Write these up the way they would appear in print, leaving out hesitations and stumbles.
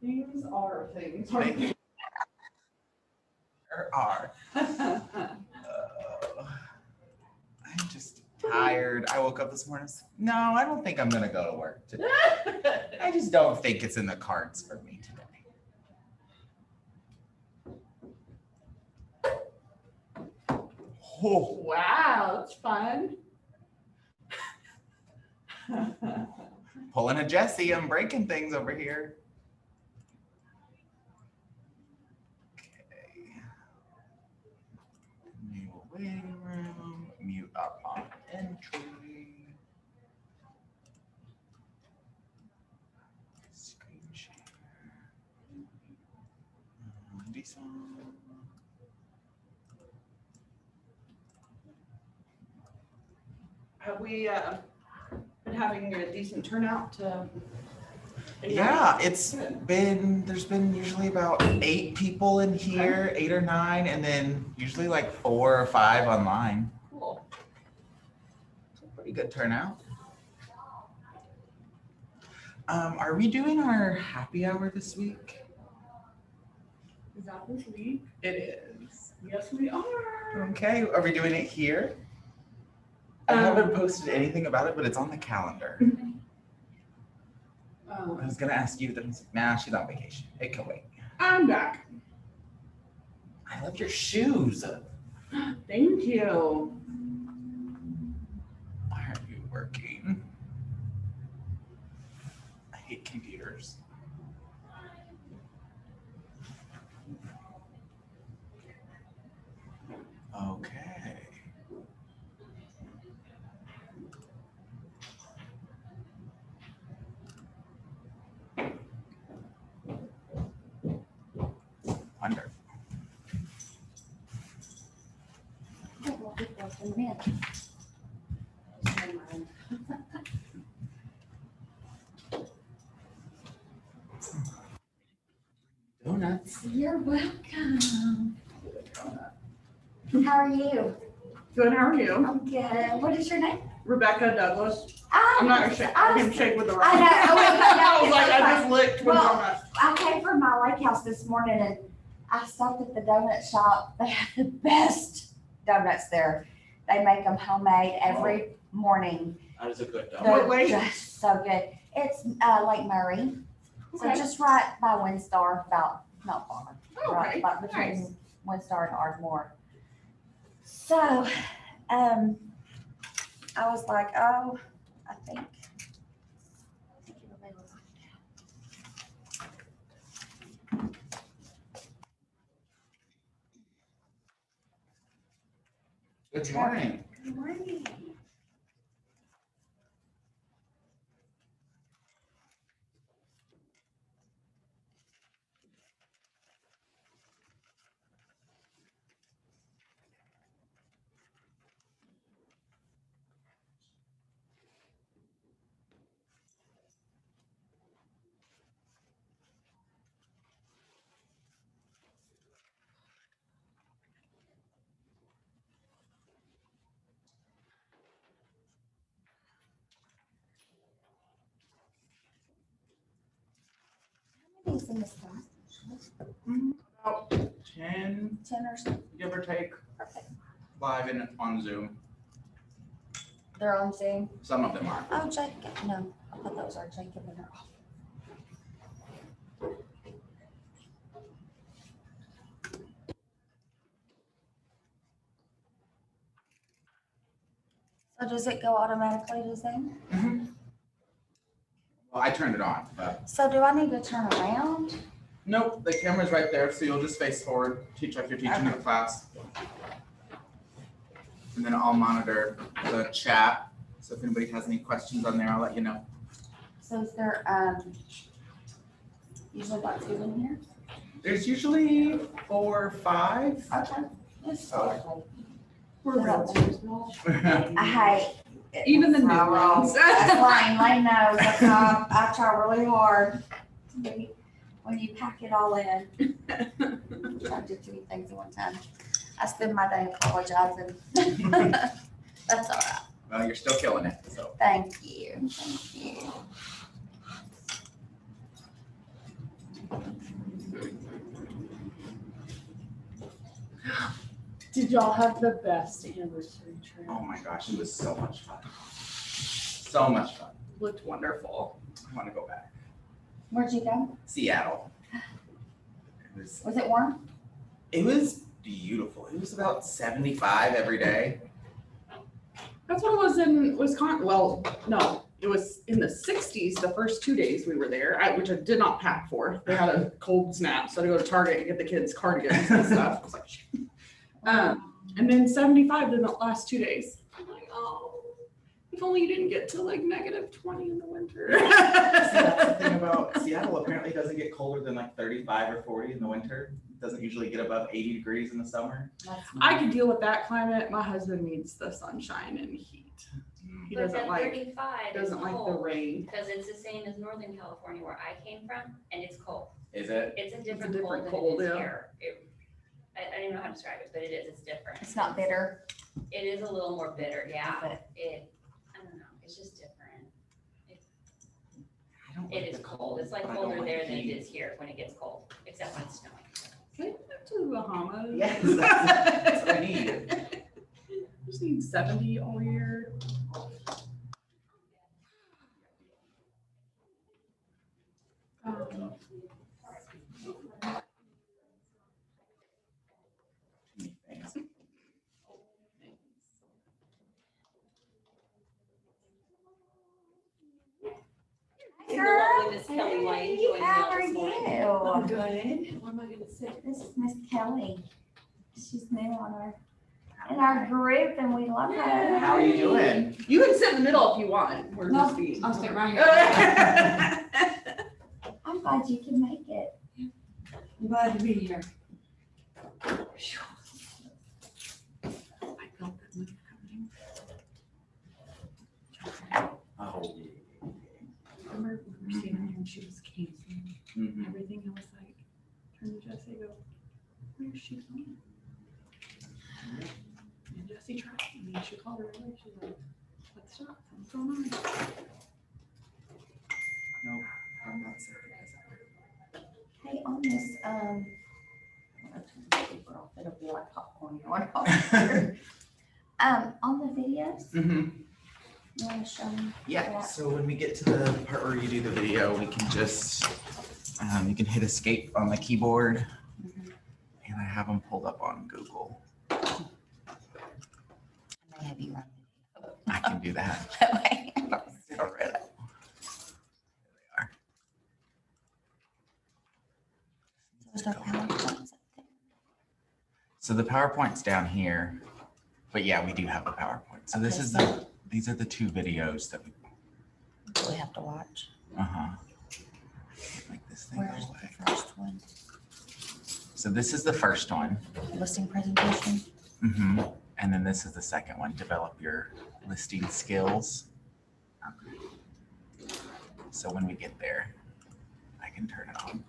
Things are things. There are. I'm just tired. I woke up this morning. No, I don't think I'm gonna go to work today. I just don't think it's in the cards for me today. Oh, Wow, that's fun. pulling a Jessie. I'm breaking things over here. Okay. New waiting room. Mute up on entry. Screen share. Decent. Have we been having a decent turnout to? Yeah, there's been usually about 8 people in here, 8 or 9, and then usually like 4 or 5 online. Cool. It's a pretty good turnout. Are we doing our happy hour this week? Is that this week? It is. Yes, we are. Okay, are we doing it here? I haven't posted anything about it, but it's on the calendar. I was gonna ask you, then nah, she's on vacation. It can wait. I'm back. I love your shoes. Thank you. Why aren't you working? I hate computers. Okay. Wonderful. Donuts. You're welcome. How are you? Good, how are you? I'm good. What is your name? Rebecca Douglas. I'm not gonna shake. I can shake with the I know. I was like, I just licked with Well, donuts. I came from my lake house this morning and I stopped at the donut shop. They have the best donuts there. They make them homemade every morning. That is a good donut. What way? They're just so good. It's Lake Murray. So Okay. just right by Windstar, about not far. Okay, Right, like between nice. Windstar and Ardmore. So, I was like, oh, I think. Good morning. Good morning. How many is in this class? About 10, 10 or so. give or take, Perfect. live and on Zoom. They're on Zoom. Some of them are. Oh, Jacob. No, I thought that was our Jacob and her. So does it go automatically to Zoom? Mm-hmm. Well, I turned it on, but So do I need to turn around? nope, the camera's right there, so you'll just face forward, teach like you're teaching a class. And then I'll monitor the chat, so if anybody has any questions on there, I'll let you know. So is there usually about 2 in here? There's usually 4 or 5. Okay. Let's start. We're realtors. I hate it. Even the new Wrong. ones. That's why Lane knows. I try really hard when you pack it all in. I'm trying to do 2 things at one time. I spend my day apologizing. That's all right. Well, you're still killing it, so. Thank you. Thank you. Did y'all have the best anniversary trip? Oh my gosh, it was so much fun. So much fun. Looked wonderful. I want to go back. Where'd you go? Seattle. Was it warm? It was beautiful. It was about 75 every day. That's what it was in Wisconsin. Well, no, it was in the 60s the first 2 days we were there, which I did not pack for. They had a cold snap, so I had to go to Target and get the kids cardigans and stuff. I was like, shit. And then 75 the last 2 days. I'm like, oh, if only you didn't get to like -20 in the winter. See, that's the thing about Seattle. Apparently, it doesn't get colder than like 35 or 40 in the winter. It doesn't usually get above 80 degrees in the summer. I could deal with that climate. My husband needs the sunshine and heat. He But doesn't that like 35 is the cold, rain. because it's the same as Northern California where I came from, and it's cold. Is it? It's a different different cold cold, than it is yeah. here. I don't even know how to describe it, but it is, it's different. It's not bitter. It is a little more bitter, yeah. But I don't know, it's just different. I don't It like is the cold. It's like but I don't colder like there the than it heat. is here when it gets cold, except when it's snowing. Can I go to the Bahamas? Yes, that's what I need. Just need 70 all year. Hey, The girl. lovely Miss Kelly White joining How us are this morning. you? Good. What am I gonna say? This is Miss Kelly. She's new on our group, and we love her. How are you doing? You can sit in the middle if you want. We're No, just being. I'll sit right here. I'm glad you can make it. I'm glad to be here. I felt that move coming. Oh. Remember we were seeing her and she was canceling Mhm. everything. I was like, turn to Jesse, go, where's she going? And Jesse tried. And then she called her away. She's like, what's up? What's going on? No, I'm not certain. Hey, on this, it'll be like popcorn going on. On the videos, Mhm. you wanna show me? Yeah, so when we get to the part where you do the video, we can just, you can hit escape on the keyboard. And I have them pulled up on Google. I may have you run I can do that. that way. All right. So the PowerPoint's up there. So the PowerPoint's down here, but yeah, we do have the PowerPoint. So this is the, these are the two videos that we, We have to watch. make this thing go Where's away. the first one? So this is the first one. Listing presentation. Mm-hmm. And then this is the second one, develop your listing skills. So when we get there, I can turn it on.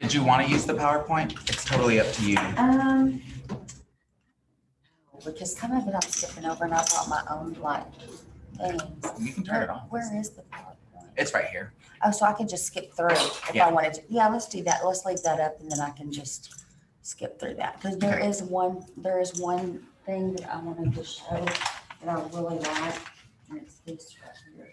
Did you want to use the PowerPoint? It's totally up to you. Because some of it I'm skipping over and I brought my own like things. You can turn it on. Where is the PowerPoint? It's right here. Oh, so I can just skip through if Yeah. I wanted to. Yeah, let's do that. Let's leave that up and then I can just skip through that. Because there Okay. is one thing that I wanted to show that I really like. And it's this right here.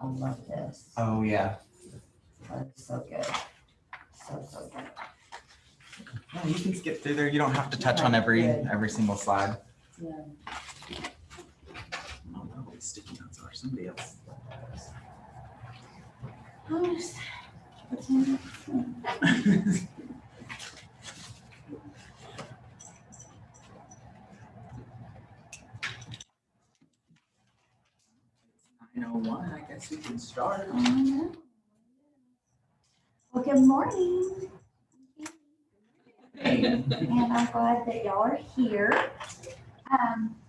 I love this. Oh, yeah. That's so good. So good. Yeah, you can skip through there. You don't have to touch on every single slide. Yeah. Oh, no, it's sticky notes are somebody else. I know one. I guess we can start. Well, good morning. Hey. And I'm glad that y'all are here.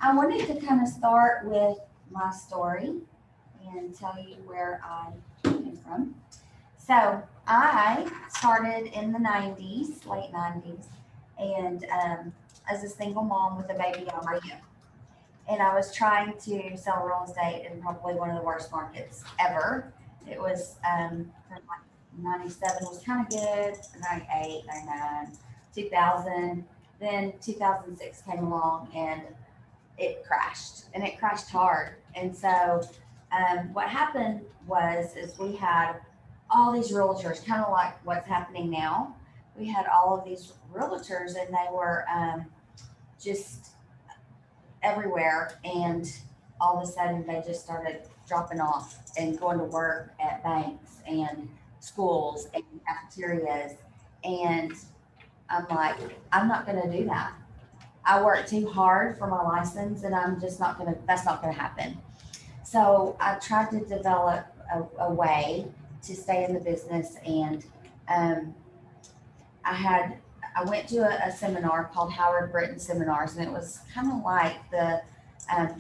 I wanted to kind of start with my story and tell you where I came from. So I started in the 90s, late 90s, and as a single mom with a baby on my hip. And I was trying to sell real estate in probably one of the worst markets ever. It was from like 97 was kind of good, 98, 99, 2000. Then 2006 came along and it crashed, and it crashed hard. And so what happened is we had all these realtors, kind of like what's happening now. We had all of these realtors, and they were just everywhere. And all of a sudden, they just started dropping off and going to work at banks and schools and cafeterias. And I'm like, I'm not going to do that. I worked too hard for my license, and I'm just not going to, that's not going to happen. So I tried to develop a way to stay in the business. And I went to a seminar called Handwritten Seminars, and it was kind of like the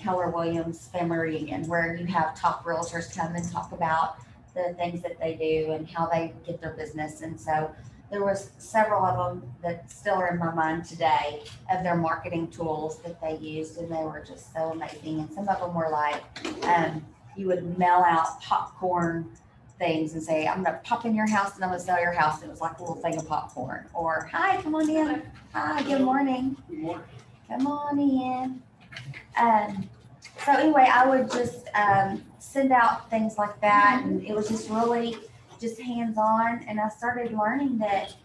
Keller Williams family reunion, where you have top realtors come and talk about the things that they do and how they get their business. And so there was several of them that still are in my mind today of their marketing tools that they used, and they were just so amazing. And some of them were like, you would mail out popcorn things and say, I'm gonna pop in your house and I'm gonna sell your house. And it was like a little thing of popcorn. Or, hi, come on in. Hi, good morning. Good morning. Come on in. So anyway, I would just send out things like that, and it was just really just hands-on. And I started learning that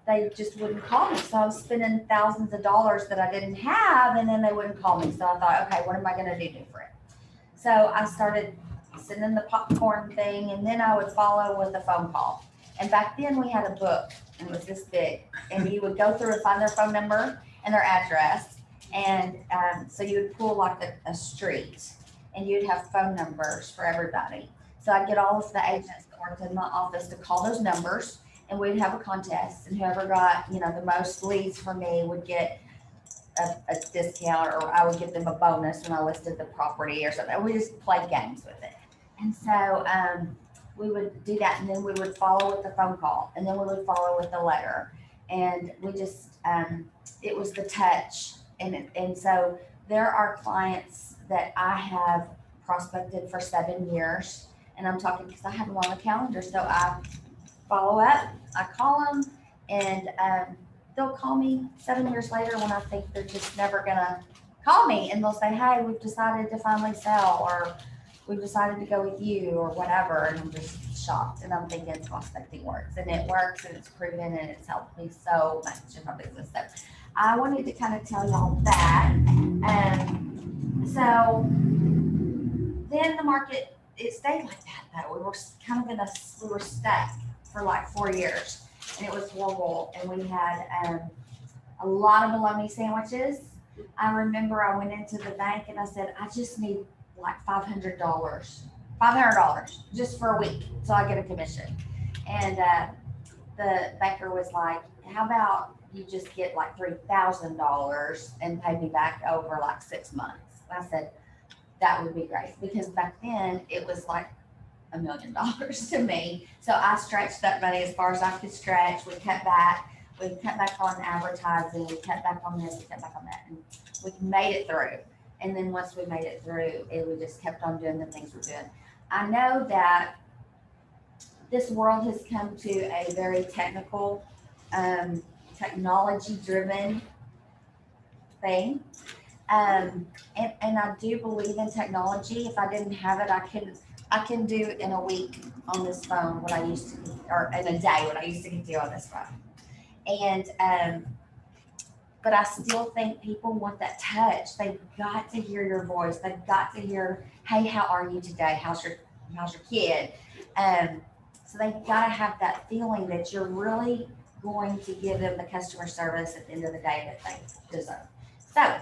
they just wouldn't call me. So I was spending thousands of dollars that I didn't have, and then they wouldn't call me. So I thought, okay, what am I gonna do different? So I started sending the popcorn thing, and then I would follow with a phone call. And back then we had a book, and it was this big, and you would go through and find their phone number and their address. And so you would pull like a street, and you'd have phone numbers for everybody. So I'd get all of the agents that worked in my office to call those numbers, and we'd have a contest, and whoever got, the most leads for me would get a discount, or I would give them a bonus when I listed the property or something. We just played games with it. And so we would do that, and then we would follow with the phone call, and then we would follow with the letter. And we just, it was the touch. And so there are clients that I have prospected for 7 years, and I'm talking because I have them on the calendar. So I follow up, I call them, and they'll call me 7 years later when I think they're just never gonna call me, and they'll say, hey, we've decided to finally sell, or we've decided to go with you, or whatever. And I'm just shocked, and I'm thinking prospecting works, and it works, and it's proven, and it's helped me so much in my business. So I wanted to kind of tell y'all that. So then the market, it stayed like that though. We were kind of we were stuck for like 4 years, and it was horrible. And we had a lot of bologna sandwiches. I remember I went into the bank and I said, I just need like $500 just for a week so I get a commission. And the banker was like, how about you just get like $3,000 and pay me back over like 6 months? And I said, that would be great, because back then it was like $1 million to me. So I stretched that money as far as I could stretch. We cut back on advertising, we cut back on this, we cut back on that, and we made it through. And then once we made it through, we just kept on doing the things we're doing. I know that this world has come to a very technical, technology-driven thing. And I do believe in technology. If I didn't have it, I can do in a week on this phone what I used to, or in a day what I used to do on this phone. And but I still think people want that touch. They've got to hear your voice. They've got to hear, hey, how are you today? How's your kid? So they've got to have that feeling that you're really going to give them the customer service at the end of the day that they deserve. So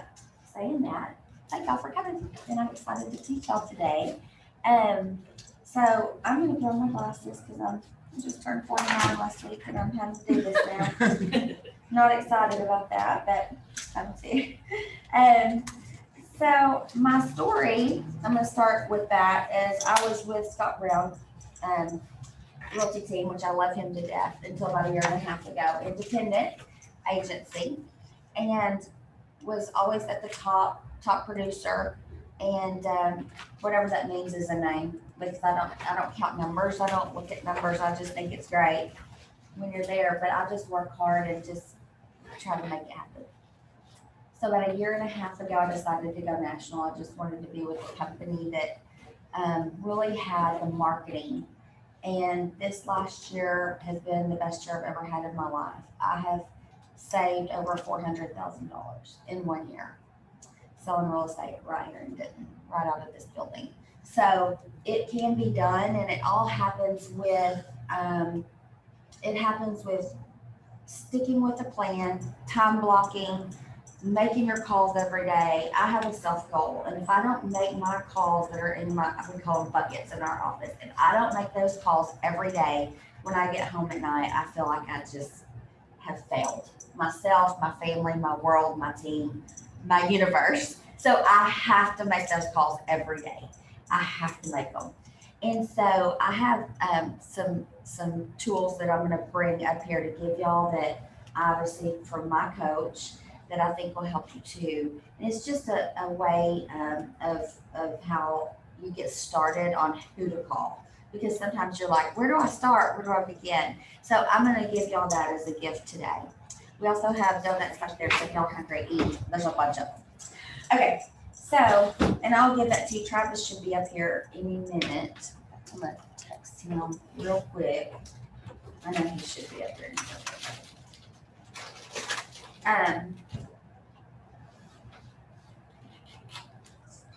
saying that, thank y'all for coming, and I'm excited to teach y'all today. So I'm going to put on my glasses because I just turned 49 last week, and I'm having to do this now. Not excited about that, but I'm too. So my story, I'm going to start with that, is I was with Scott Brown realty team, which I love him to death, until about a year and a half ago, independent agency, and was always at the top producer. And whatever that means is a name, because I don't count numbers. I don't look at numbers. I just think it's great when you're there, but I just work hard and just try to make it happen. So about a year and a half ago, I decided to go national. I just wanted to be with a company that really had the marketing. And this last year has been the best year I've ever had in my life. I have saved over $400,000 in 1 year selling real estate right here in Denton, right out of this building. So it can be done, and it all happens with sticking with a plan, time blocking, making your calls every day. I have a self goal, and if I don't make my calls that are in we call them buckets in our office, if I don't make those calls every day, when I get home at night, I feel like I just have failed myself, my family, my world, my team, my universe. So I have to make those calls every day. I have to make them. And so I have some tools that I'm going to bring up here to give y'all that I received from my coach that I think will help you too. And it's just a way of how you get started on who to call. Because sometimes you're like, where do I start? Where do I begin? So I'm going to give y'all that as a gift today. We also have donuts back there, so if y'all hungry, eat. There's a bunch of them. Okay, so, and I'll give that to you. Travis should be up here any minute. I'm going to text him real quick. I know he should be up here.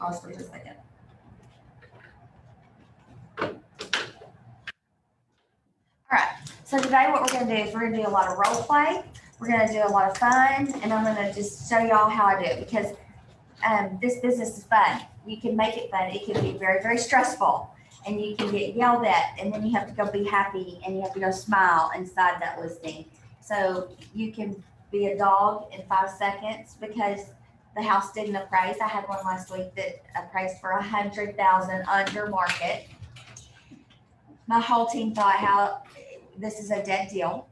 Pause for just a second. All right, so today what we're going to do is we're going to do a lot of role play. We're going to do a lot of fun, and I'm going to just show y'all how I do it, because this business is fun. You can make it fun. It can be very, very stressful, and you can get yelled at, and then you have to go be happy, and you have to go smile inside that listing. So you can be a dog in 5 seconds because the house didn't appraise. I had one last week that appraised for $100,000 under market. My whole team thought how this is a dead deal.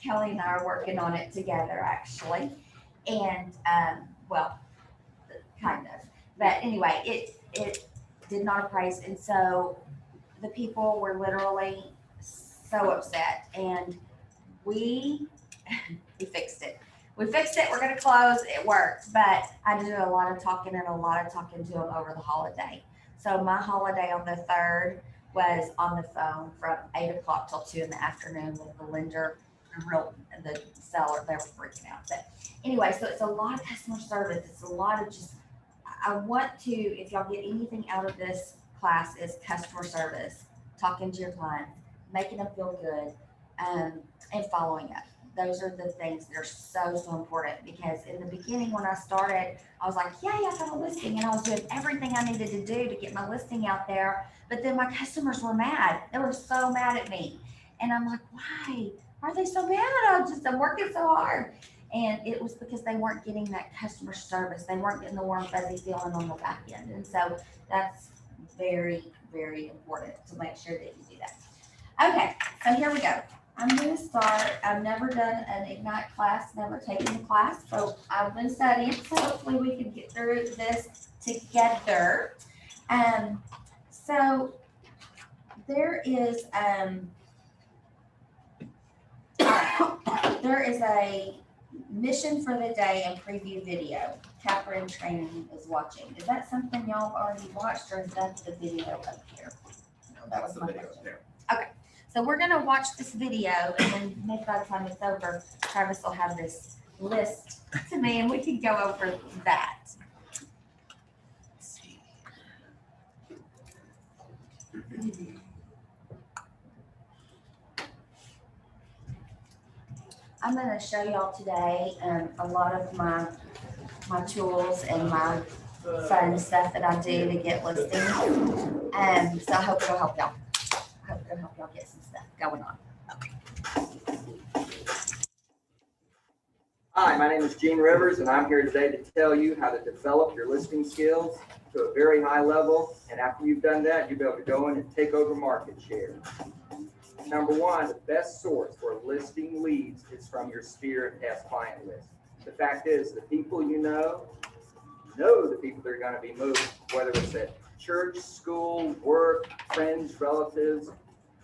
Kelly and I are working on it together, actually. And, well, kind of. But anyway, it did not appraise. And so the people were literally so upset. And we fixed it. We fixed it. We're going to close. It worked. But I did a lot of talking and a lot of talking to them over the holiday. So my holiday on the 3rd was on the phone from 8 o'clock till 2 in the afternoon with the lender, the seller. They were freaking out. But anyway, so it's a lot of customer service. It's a lot of just, I want to, if y'all get anything out of this class, is customer service, talking to your clients, making them feel good, and following up. Those are the things that are so important, because in the beginning when I started, I was like, yay, I got a listing, and I was doing everything I needed to do to get my listing out there. But then my customers were mad. They were so mad at me. And I'm like, why? Why are they so mad? I'm working so hard. And it was because they weren't getting that customer service. They weren't getting the warm, fuzzy feeling on the back end. And so that's very, very important to make sure that you do that. Okay, so here we go. I'm going to start. I've never done an Ignite class, never taken the class, so I've been studying, so hopefully we can get through this together. So there is a mission for the day and preview video. Catherine Training is watching. Is that something y'all have already watched, or is that the video up here? No, that was my question. Okay. So we're going to watch this video, and then maybe by the time it's over, Travis will have this list to me, and we can go over that. I'm going to show y'all today a lot of my tools and my fun stuff that I do to get listings. So I hope it'll help y'all. I hope it'll help y'all get some stuff going on. Hi, my name is Gene Rivers, and I'm here today to tell you how to develop your listing skills to a very high level. And after you've done that, you'll be able to go in and take over market share. Number one, the best source for listing leads is from your sphere and past client list. The fact is, the people you know the people that are going to be moving, whether it's at church, school, work, friends, relatives.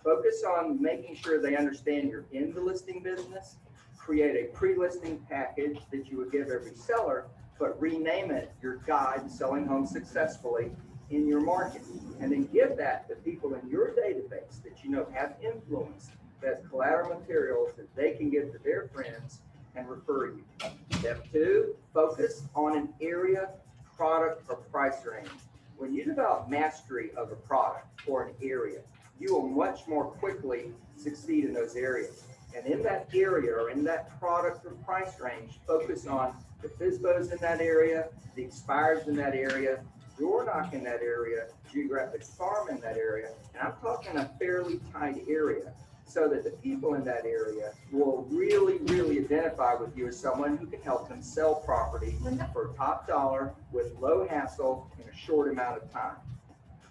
Focus on making sure they understand you're in the listing business. Create a pre-listing package that you would give every seller, but rename it your guide to selling homes successfully in your market. And then give that to people in your database that you know have influence, that's collateral materials that they can give to their friends and refer you. Step two, focus on an area, product, or price range. When you develop mastery of a product or an area, you will much more quickly succeed in those areas. And in that area or in that product or price range, focus on the FSBOs in that area, the expires in that area, door knock in that area, geographic farm in that area, and I'm talking a fairly tight area, so that the people in that area will really identify with you as someone who can help them sell property for top dollar with low hassle in a short amount of time.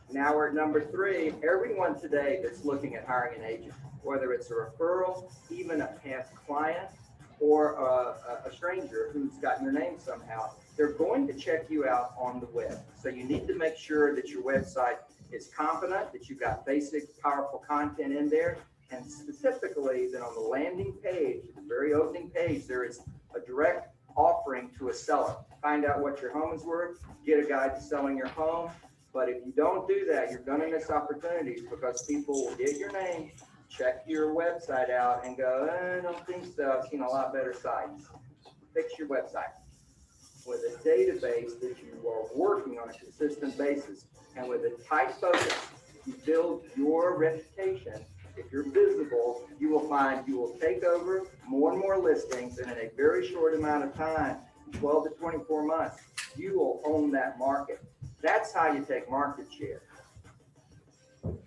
Now we're at number three. Everyone today that's looking at hiring an agent, whether it's a referral, even a past client, or a stranger who's gotten your name somehow, they're going to check you out on the web. So you need to make sure that your website is competent, that you've got basic, powerful content in there, and specifically that on the landing page, the very opening page, there is a direct offering to a seller. Find out what your home is worth, get a guide to selling your home. But if you don't do that, you're going to miss opportunities, because people will get your name, check your website out, and go, I don't think so. I've seen a lot better sites. Fix your website with a database that you are working on a consistent basis, and with a tight focus. You build your reputation. If you're visible, you will find you will take over more and more listings, and in a very short amount of time, 12 to 24 months, you will own that market. That's how you take market share. So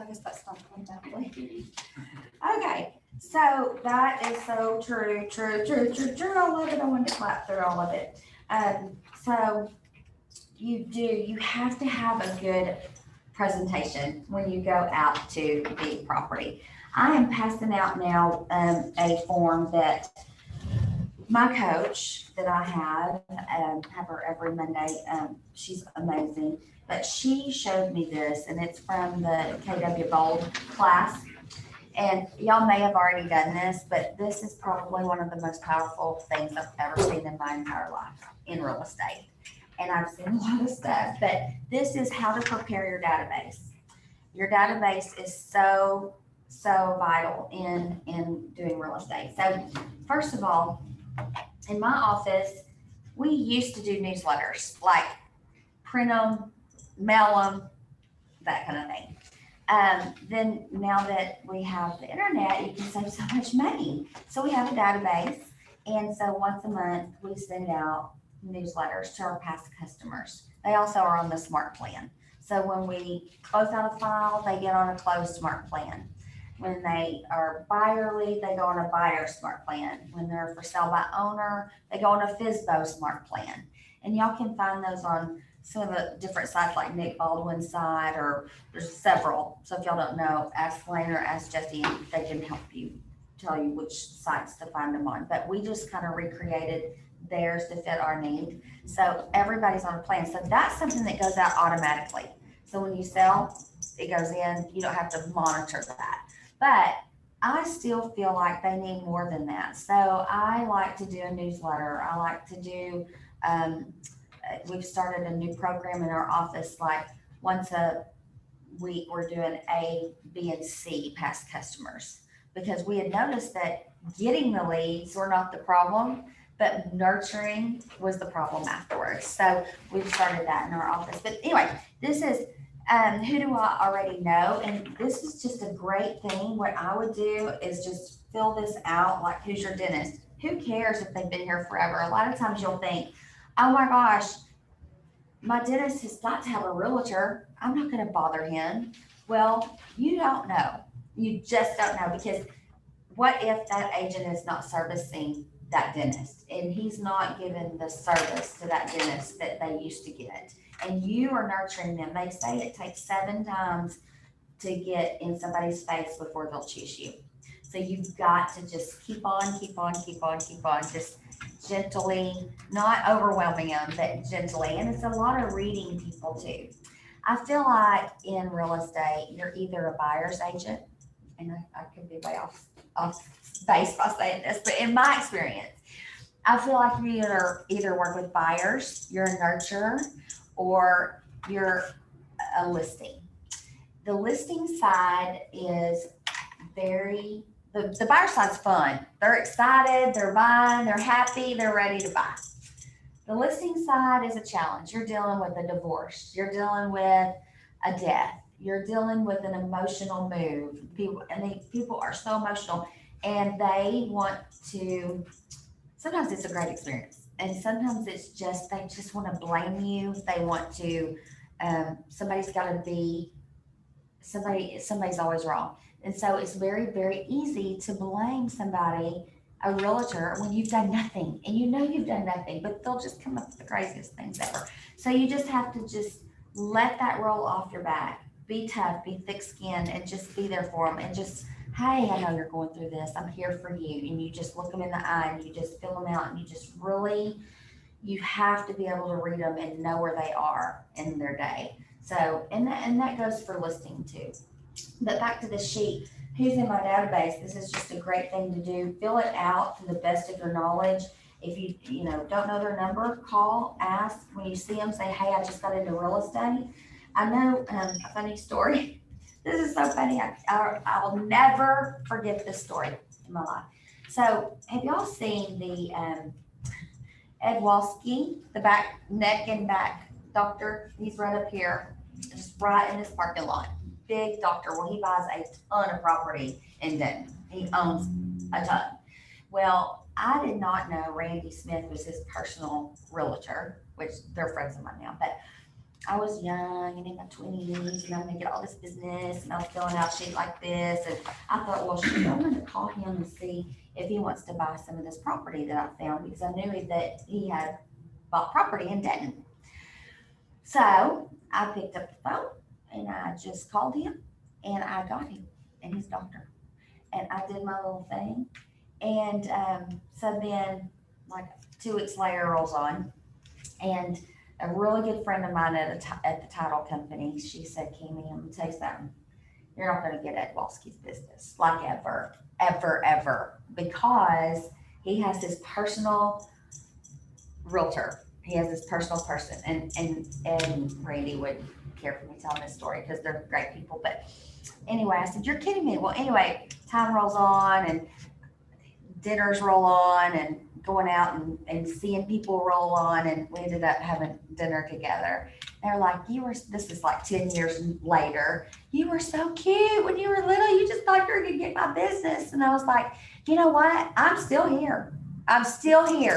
I guess that's not going that way. Okay, so that is so true. I love it. I wanted to clap through all of it. So you have to have a good presentation when you go out to the property. I am passing out now a form that my coach that I have her every Monday. She's amazing, but she showed me this, and it's from the KW Bold class. And y'all may have already done this, but this is probably one of the most powerful things I've ever seen in my entire life in real estate. And I've seen a lot of stuff, but this is how to prepare your database. Your database is so vital in doing real estate. So first of all, in my office, we used to do newsletters, like print them, mail them, that kind of thing. Then now that we have the internet, you can save so much money. So we have a database. And so once a month, we send out newsletters to our past customers. They also are on the SMART plan. So when we close out a file, they get on a closed SMART plan. When they are buyer lead, they go on a buyer SMART plan. When they're for sale by owner, they go on a FSBO SMART plan. And y'all can find those on some of the different sites like Nick Baldwin's site, or there's several. So if y'all don't know, ask Lane or ask Jesse, they can help you, tell you which sites to find them on. But we just kind of recreated theirs to fit our need. So everybody's on a plan. So that's something that goes out automatically. So when you sell, it goes in, you don't have to monitor that. But I still feel like they need more than that. So I like to do a newsletter. I like to do, we've started a new program in our office, like once a week, we're doing A, B, and C past customers, because we had noticed that getting the leads were not the problem, but nurturing was the problem afterwards. So we've started that in our office. But anyway, this is who do I already know? And this is just a great thing. What I would do is just fill this out, like who's your dentist? Who cares if they've been here forever? A lot of times you'll think, oh my gosh, my dentist has got to have a realtor. I'm not going to bother him. Well, you don't know. You just don't know, because what if that agent is not servicing that dentist, and he's not given the service to that dentist that they used to get. And you are nurturing them. They say it takes 7 times to get in somebody's face before they'll choose you. So you've got to just keep on, just gently, not overwhelming them, but gently. And it's a lot of reading people too. I feel like in real estate, you're either a buyer's agent, and I could be way off base by saying this, but in my experience, I feel like you either work with buyers, you're a nurturer, or you're a listing. The listing side is the buyer side's fun. They're excited, they're buying, they're happy, they're ready to buy. The listing side is a challenge. You're dealing with a divorce. You're dealing with a death. You're dealing with an emotional move. People are so emotional, and they want to, sometimes it's a great experience. And sometimes it's just, they just want to blame you. They want to, somebody's always wrong. And so it's very, very easy to blame somebody, a realtor, when you've done nothing, and you know you've done nothing, but they'll just come up with the craziest things ever. So you just have to just let that roll off your back. Be tough, be thick-skinned, and just be there for them. And just, hey, I know you're going through this. I'm here for you. And you just look them in the eye, and you just fill them out, and you just really, you have to be able to read them and know where they are in their day. So, and that goes for listing too. But back to the sheet, who's in my database? This is just a great thing to do. Fill it out to the best of your knowledge. If you don't know their number, call, ask. When you see them, say, hey, I just got into real estate. I know a funny story. This is so funny. I'll never forget this story in my life. So have y'all seen the Ed Walski, the neck and back doctor? He's right up here, just right in this parking lot. Big doctor. Well, he buys a ton of property in Denton. He owns a ton. Well, I did not know Randy Smith was his personal realtor, which they're friends of mine now, but I was young and in my 20s, and I'm gonna get all this business, and I was filling out a sheet like this, and I thought, well, shoot, I'm gonna call him and see if he wants to buy some of this property that I found, because I knew that he had bought property in Denton. So I picked up the phone and I just called him, and I got him and his doctor, and I did my little thing. And so then, like 2 weeks later rolls on, and a really good friend of mine at the title company, she said, Kimmy, I'm gonna tell you something. You're not gonna get Ed Walski's business, like ever, because he has his personal realtor. He has his personal person, and Randy wouldn't care for me telling this story because they're great people. But anyway, I said, you're kidding me. Well, anyway, time rolls on, and dinners roll on, and going out and seeing people roll on, and we ended up having dinner together. They're like, this is like 10 years later, you were so cute when you were little, you just thought you were gonna get my business. And I was like, you know what, I'm still here,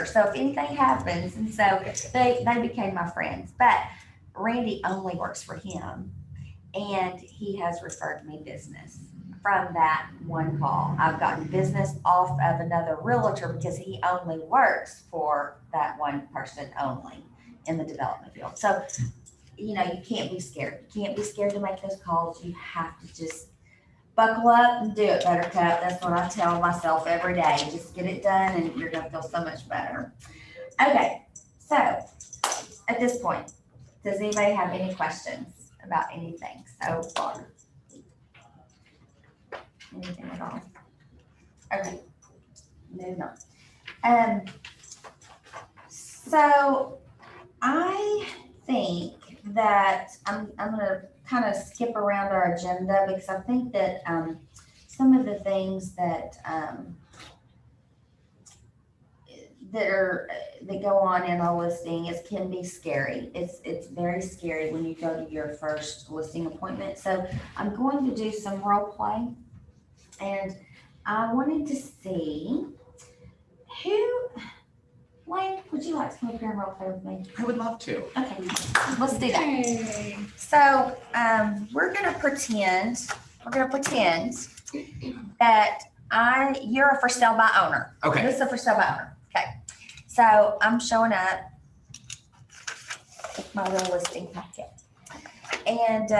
so if anything happens. And so they became my friends. But Randy only works for him, and he has referred me business. From that one call, I've gotten business off of another realtor because he only works for that one person only in the development field. So, you can't be scared. You can't be scared to make those calls. You have to just buckle up and do it, Buttercup. That's what I tell myself every day. Just get it done, and you're going to feel so much better. Okay, so at this point, does anybody have any questions about anything so far? Anything at all? Okay, moving on. So I think that I'm gonna kind of skip around our agenda, because I think that some of the things that go on in a listing can be scary. It's very scary when you go to your first listing appointment. So I'm going to do some role play. And I wanted to see Wayne, would you like to come up here and role play with me? I would love to. Okay, let's do that. Hey. So we're gonna pretend that you're a for sale by owner. Okay. This is a for sale by owner. So I'm showing up with my little listing packet. And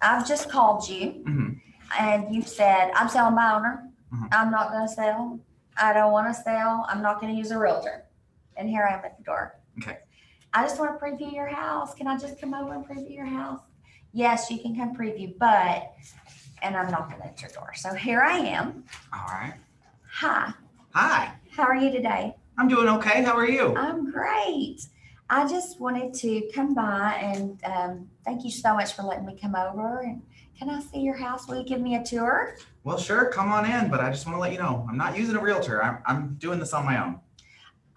I've just called you Mhm. and you said, I'm selling my owner. Mhm. I'm not gonna sell. I don't wanna sell. I'm not gonna use a realtor. And here I am at the door. Okay. I just wanna preview your house. Can I just come over and preview your house? Yes, you can come preview, but, and I'm knocking at your door. So here I am. All right. Hi, Hi. how are you today? I'm doing okay. How are you? I'm great. I just wanted to come by and thank you so much for letting me come over. And can I see your house? Will you give me a tour? Well, sure. Come on in, but I just want to let you know I'm not using a realtor. I'm doing this on my own.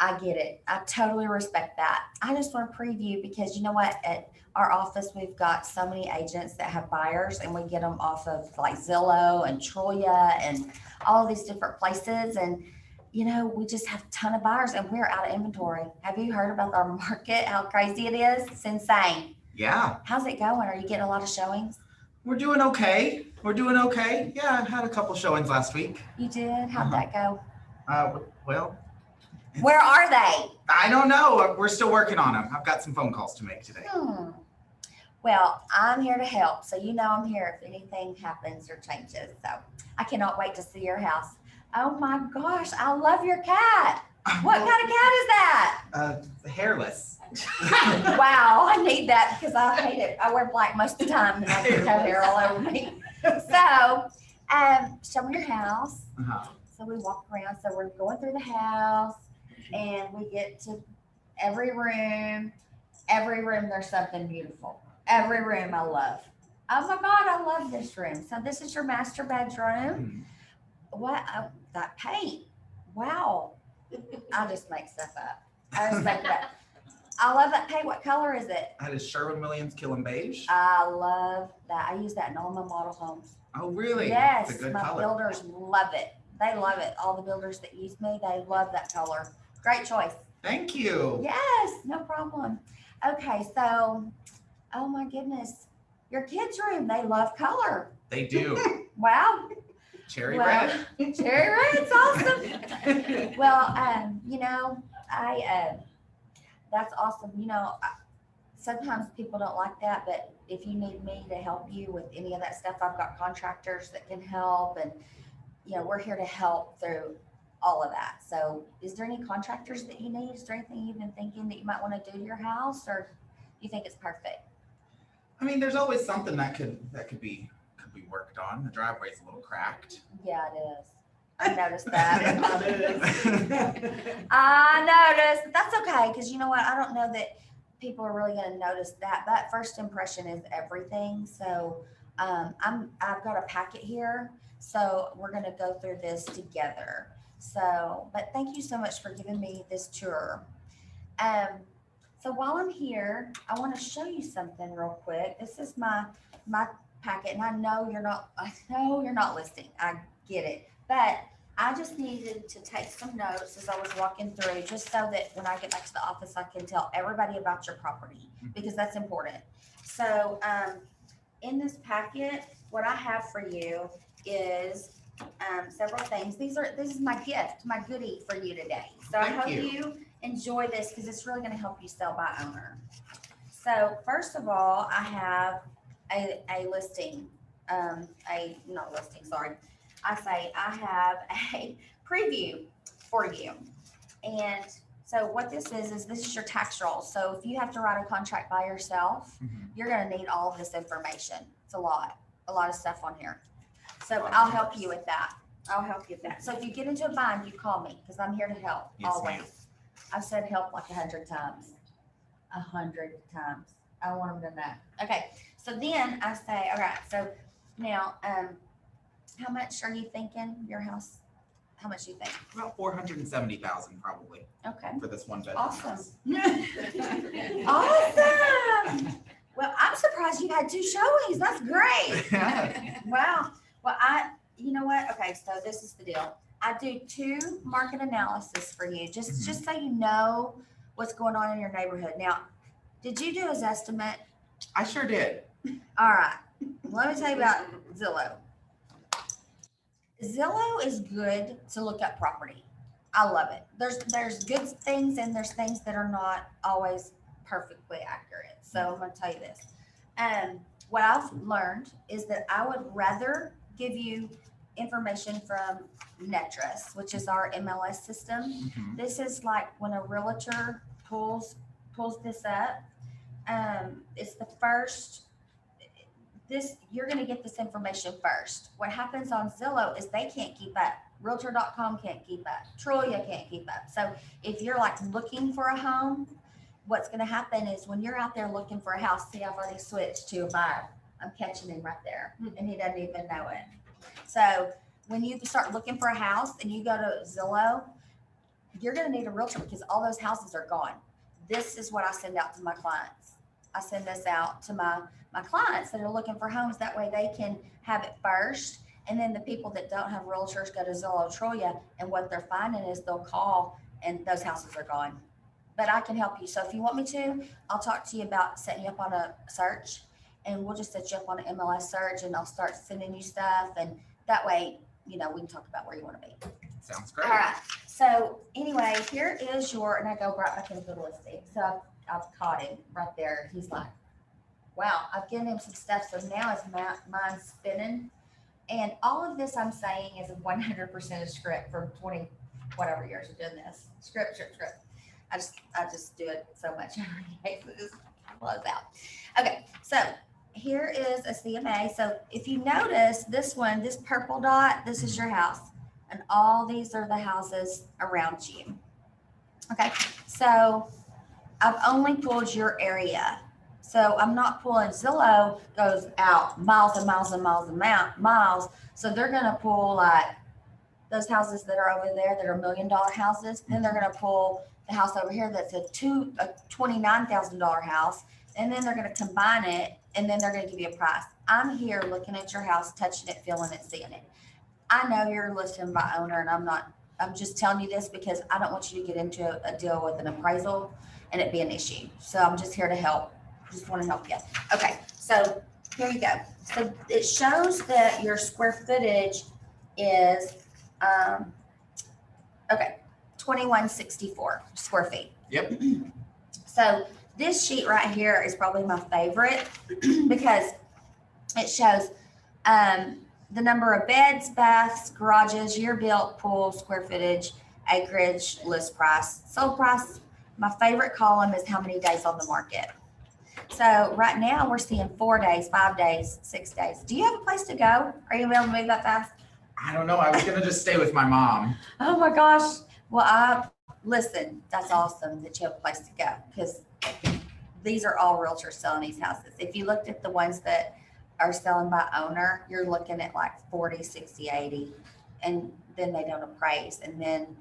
I get it. I totally respect that. I just want to preview because you know what? At our office, we've got so many agents that have buyers and we get them off of like Zillow and Troya and all of these different places. And, you know, we just have a ton of buyers and we're out of inventory. Have you heard about our market? How crazy it is? It's insane. Yeah, How's it going? Are you getting a lot of showings? we're doing okay. We're doing okay. Yeah, I had a couple showings last week. You did? How'd that go? Well, Where are they? I don't know. We're still working on them. I've got some phone calls to make today. Well, I'm here to help. So you know I'm here if anything happens or changes. So I cannot wait to see your house. Oh my gosh, I love your cat. What kind of cat is that? Hairless. Wow, I need that because I hate it. I wear black most of the time and I just have hair all over me. So, show me your house. Uh-huh. So we walk around. So we're going through the house and we get to every room. Every room there's something beautiful. Every room I love. Oh my God, I love this room. So this is your master bedroom. What? That paint. Wow. I just make stuff up. I just make it up. I love that paint. What color is it? That is Sherwin-Williams Killing Beige. I love that. I use that in all my model homes. Oh, really? Yes, It's a good my color. builders love it. They love it. All the builders that use me, they love that color. Great choice. Thank you. Yes, no problem. Okay, so, oh my goodness, your kids' room, they love color. They do. Wow. Cherry Well, red. Cherry red's awesome. Well, you know, that's awesome. You know, sometimes people don't like that, but if you need me to help you with any of that stuff, I've got contractors that can help, and you know, we're here to help through all of that. So, is there any contractors that you need? Is there anything you've been thinking that you might want to do to your house, or you think it's perfect? I mean, there's always something that could be worked on. The driveway's a little cracked. Yeah, it is. I noticed that. Yeah. I noticed. That's okay, because you know what? I don't know that people are really going to notice that. But first impression is everything. So I've got a packet here. So we're going to go through this together. So, but thank you so much for giving me this tour. So while I'm here, I want to show you something real quick. This is my packet, and I know you're not listing. I get it, but I just needed to take some notes as I was walking through, just so that when I get back to the office, I can tell everybody about your property, because that's important. So in this packet, what I have for you is several things. This is my gift, my goodie for you today. So I Thank hope you enjoy this, because it's really going to help you sell by owner. So first of all, I have a listing, not listing, sorry. I have a preview for you. And so what this is your tax roll. So if you have to write a contract by yourself, you're going to need all of this information. It's a lot of stuff on here. So I'll help you with that. So if you get into a bind, you call me, because I'm here to help. Yes, always. ma'am. I've said help like 100 times. 100 times. I want them to know. Okay. So then I say, all right. So now, how much are you thinking your house? How much do you think? About 470,000 probably Okay. for this one bedroom. Awesome. house. Awesome. Well, I'm surprised you had 2 showings. That's great. Yeah. Wow. Well, you know what? Okay. So this is the deal. I do 2 market analysis for you, just so you know what's going on in your neighborhood. Now, did you do his estimate? I sure did. All right. Let me tell you about Zillow. Zillow is good to look up property. I love it. There's good things and there's things that are not always perfectly accurate. So I'm gonna tell you this. What I've learned is that I would rather give you information from Netris, which is our MLS system. Mhm. This is like when a realtor pulls this up. It's the first. You're going to get this information first. What happens on Zillow is they can't keep up. Realtor.com can't keep up. Troya can't keep up. So if you're like looking for a home, what's going to happen is when you're out there looking for a house, see, I've already switched to a buyer. I'm catching him right there, and he doesn't even know it. So when you start looking for a house and you go to Zillow, you're going to need a realtor because all those houses are gone. This is what I send out to my clients. I send this out to my clients that are looking for homes. That way they can have it first. And then the people that don't have realtors go to Zillow Troya, and what they're finding is they'll call and those houses are gone. But I can help you. So if you want me to, I'll talk to you about setting you up on a search, and we'll just set you up on an MLS search, and I'll start sending you stuff. And that way, we can talk about where you want to be. Sounds great. All right. So anyway, here is and I go right back into the listing. So I've caught him right there. He's like, wow, I've given him some stuff. So now his mind's spinning. And all of this I'm saying is 100% a script from 20 whatever years of doing this. Script. I just do it so much every day. So it just blows out. Okay. So here is a CMA. So if you notice this one, this purple dot, this is your house. And all these are the houses around you. Okay. So I've only pulled your area. So I'm not pulling. Zillow goes out miles and miles and miles and miles. So they're going to pull like those houses that are over there that are $1 million houses. Then they're going to pull the house over here that's a $29,000 house. And then they're going to combine it. And then they're going to give you a price. I'm here looking at your house, touching it, feeling it, seeing it. I know you're listed by owner, and I'm just telling you this because I don't want you to get into a deal with an appraisal and it be an issue. So I'm just here to help. Just want to help you. Okay, so here you go. So it shows that your square footage is, 2164 square feet. Yep. So this sheet right here is probably my favorite because it shows, the number of beds, baths, garages, year built, pool, square footage, acreage, list price, sold price. My favorite column is how many days on the market. So right now we're seeing 4 days, 5 days, 6 days. Do you have a place to go? Are you able to move that fast? I don't know. I was gonna just stay with my mom. Oh my gosh. Well, listen, that's awesome that you have a place to go because these are all realtors selling these houses. If you looked at the ones that are selling by owner, you're looking at like 40, 60, 80, and then they don't appraise. And then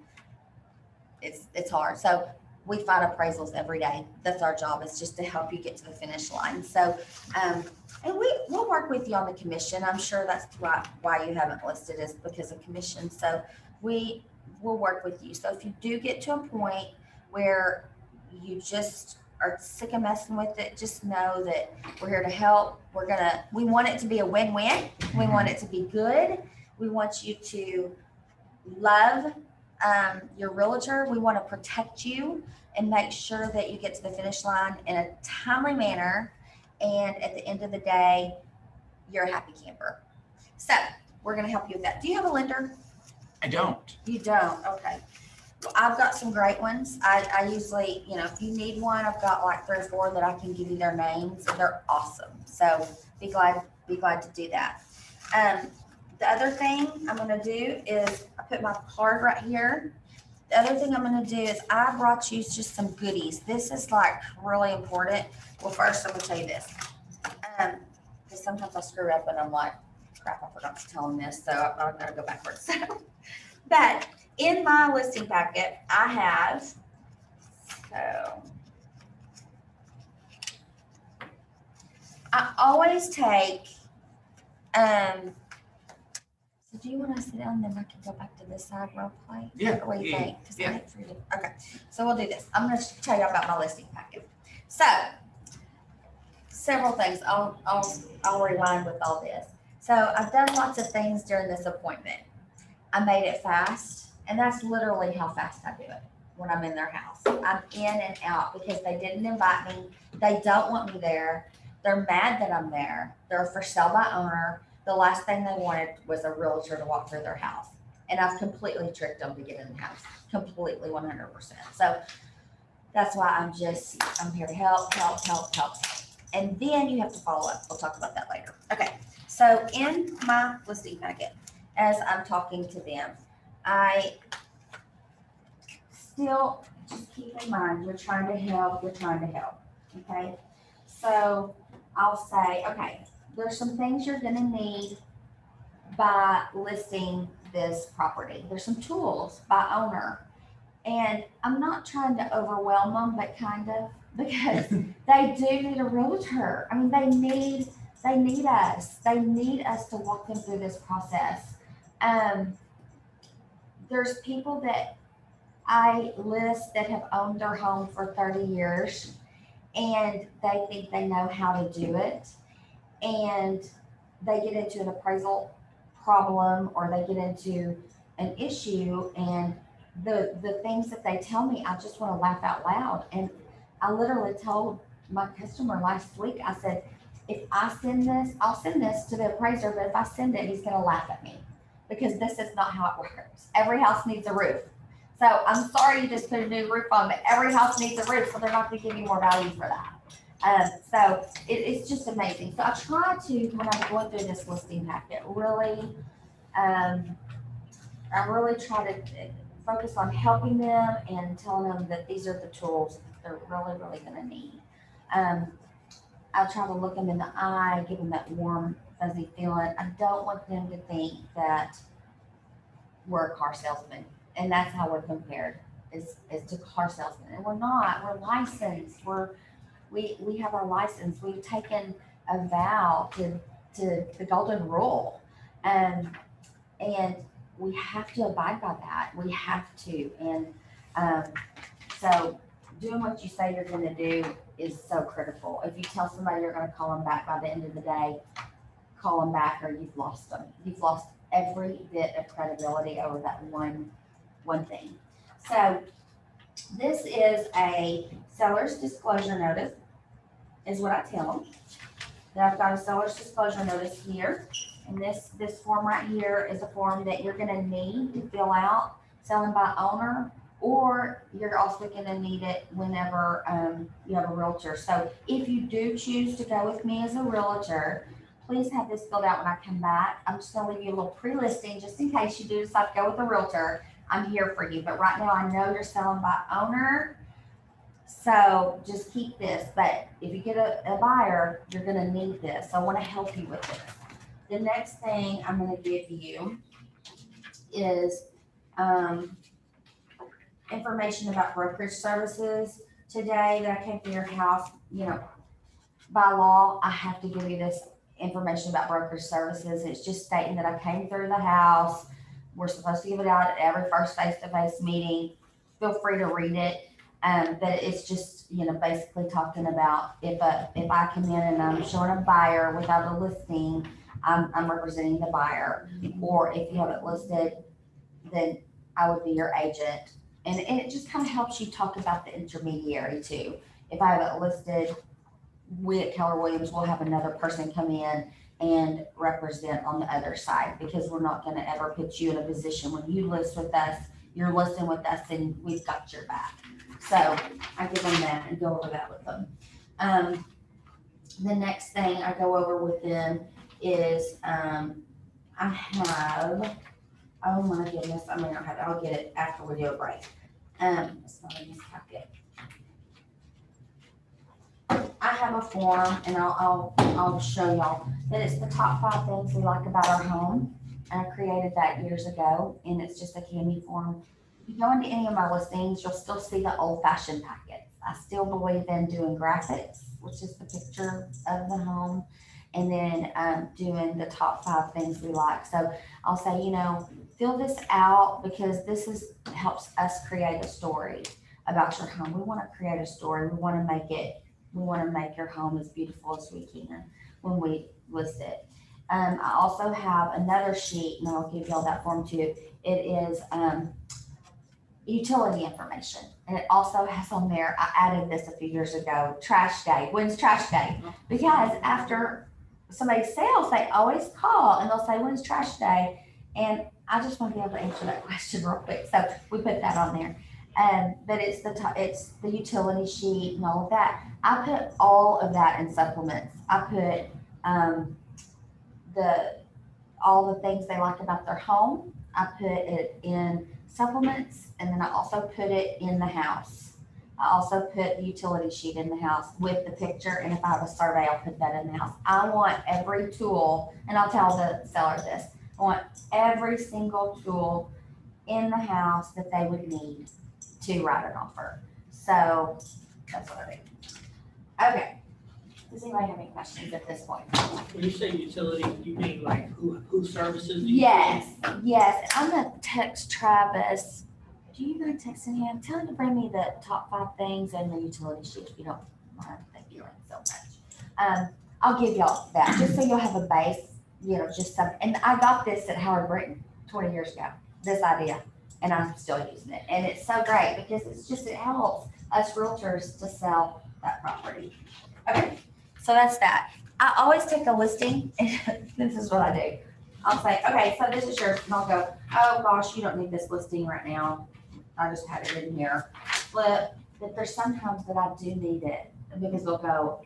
it's hard. So we find appraisals every day. That's our job, is just to help you get to the finish line. So, and we'll work with you on the commission. I'm sure that's why you haven't listed is because of commission. So we will work with you. So if you do get to a point where you just are sick of messing with it, just know that we're here to help. We want it to be a win-win. We want it to be good. We want you to love your realtor. We want to protect you and make sure that you get to the finish line in a timely manner. And at the end of the day, you're a happy camper. So we're going to help you with that. Do you have a lender? I don't. You don't? Okay. Well, I've got some great ones. I usually, if you need one, I've got like 3 or 4 that I can give you their names, and they're awesome. So be glad to do that. The other thing I'm going to do is I put my card right here. The other thing I'm going to do is I brought you just some goodies. This is like really important. Well, first I'm going to tell you this. Because sometimes I screw up and I'm like, crap, I forgot to tell them this. So I'm going to go backwards. But in my listing packet, I have, I always take, so do you want to sit down and then I can go back to this side real quick? Yeah. Or what do you think? 'Cause I Yeah. hate for you to- Okay, so we'll do this. I'm going to tell you about my listing packet. So several things. I'll rewind with all this. So I've done lots of things during this appointment. I made it fast And that's literally how fast I do it when I'm in their house. I'm in and out because they didn't invite me. They don't want me there. They're mad that I'm there. They're for sale by owner. The last thing they wanted was a realtor to walk through their house. And I've completely tricked them to get in the house, completely 100%. So that's why I'm here to help. And then you have to follow up. We'll talk about that later. Okay, so in my listing packet, as I'm talking to them, I still just keep in mind, you're trying to help, okay? So I'll say, okay, there's some things you're gonna need by listing this property. There's some tools by owner. And I'm not trying to overwhelm them, but kind of, because they do need a realtor. I mean, they need us. They need us to walk them through this process. There's people that I list that have owned their home for 30 years and they think they know how to do it. And they get into an appraisal problem or they get into an issue, and the things that they tell me, I just want to laugh out loud. And I literally told my customer last week, I said, if I send this, I'll send this to the appraiser, but if I send it, he's going to laugh at me because this is not how it works. Every house needs a roof. So I'm sorry you just put a new roof on, but every house needs a roof, so they're not going to give you more value for that. So it's just amazing. So I try to, when I'm going through this listing packet, really, I really try to focus on helping them and telling them that these are the tools that they're really, really going to need. I try to look them in the eye, give them that warm, fuzzy feeling. I don't want them to think that we're a car salesman, and that's how we're compared is to car salesmen. And we're not. We're licensed. We have our license. We've taken a vow to the golden rule, and we have to abide by that. We have to. And so doing what you say you're going to do is so critical. If you tell somebody you're going to call them back by the end of the day, call them back or you've lost them. You've lost every bit of credibility over that one thing. So this is a seller's disclosure notice, is what I tell them. That I've got a seller's disclosure notice here. And this form right here is a form that you're going to need to fill out, selling by owner, or you're also going to need it whenever you have a realtor. So if you do choose to go with me as a realtor, please have this filled out when I come back. I'm just going to leave you a little pre-listing just in case you do decide to go with a realtor. I'm here for you. But right now I know you're selling by owner. So just keep this. But if you get a buyer, you're going to need this. So I want to help you with this. The next thing I'm going to give you is information about brokerage services. Today that I came to your house, by law, I have to give you this information about brokerage services. It's just stating that I came through the house. We're supposed to give it out at every first face-to-face meeting. Feel free to read it. But it's just, basically talking about if I come in and I'm showing a buyer without a listing, I'm representing the buyer. Or if you have it listed, then I would be your agent. And it just kind of helps you talk about the intermediary too. If I have it listed, we at Keller Williams will have another person come in and represent on the other side, because we're not going to ever put you in a position when you list with us, you're listing with us and we've got your back. So I give them that and go over that with them. The next thing I go over with them is I have, oh my goodness, I may not have it. I'll get it after we do a break. It's not in this packet. I have a form, and I'll show y'all that it's the top 5 things we like about our home. And I created that years ago, and it's just a candy form. If you go into any of my listings, you'll still see the old-fashioned packets. I still believe in doing graphics, which is the picture of the home, and then doing the top 5 things we like. So I'll say, fill this out, because this helps us create a story about your home. We want to create a story. We want to make your home as beautiful as we can when we list it. I also have another sheet, and I'll give y'all that form too. It is, utility information. And it also has on there, I added this a few years ago, trash day. When's trash day? Because after somebody sells, they always call and they'll say, when's trash day? And I just want to be able to answer that question real quick. So we put that on there. But it's the utility sheet and all of that. I put all of that in supplements. I put all the things they like about their home. I put it in supplements, and then I also put it in the house. I also put the utility sheet in the house with the picture, and if I have a survey, I'll put that in the house. I want every tool, and I'll tell the seller this, I want every single tool in the house that they would need to write an offer. So that's what I do. Okay. Does anybody have any questions at this point? When you say utility, you mean like who services? the Yes, yes. I'm gonna text Travis. Do you mind texting him? Tell him to bring me the top 5 things and the utility sheet if you don't mind. Thank you so much. I'll give y'all that just so you'll have a base, just some. And I got this at Howard Britton 20 years ago, this idea, and I'm still using it. And it's so great because it helps us realtors to sell that property. Okay. So that's that. I always take a listing, and this is what I do. I'll say, okay, so this is yours, and I'll go, oh gosh, you don't need this listing right now. I just had it in here. But there's sometimes that I do need it because they'll go,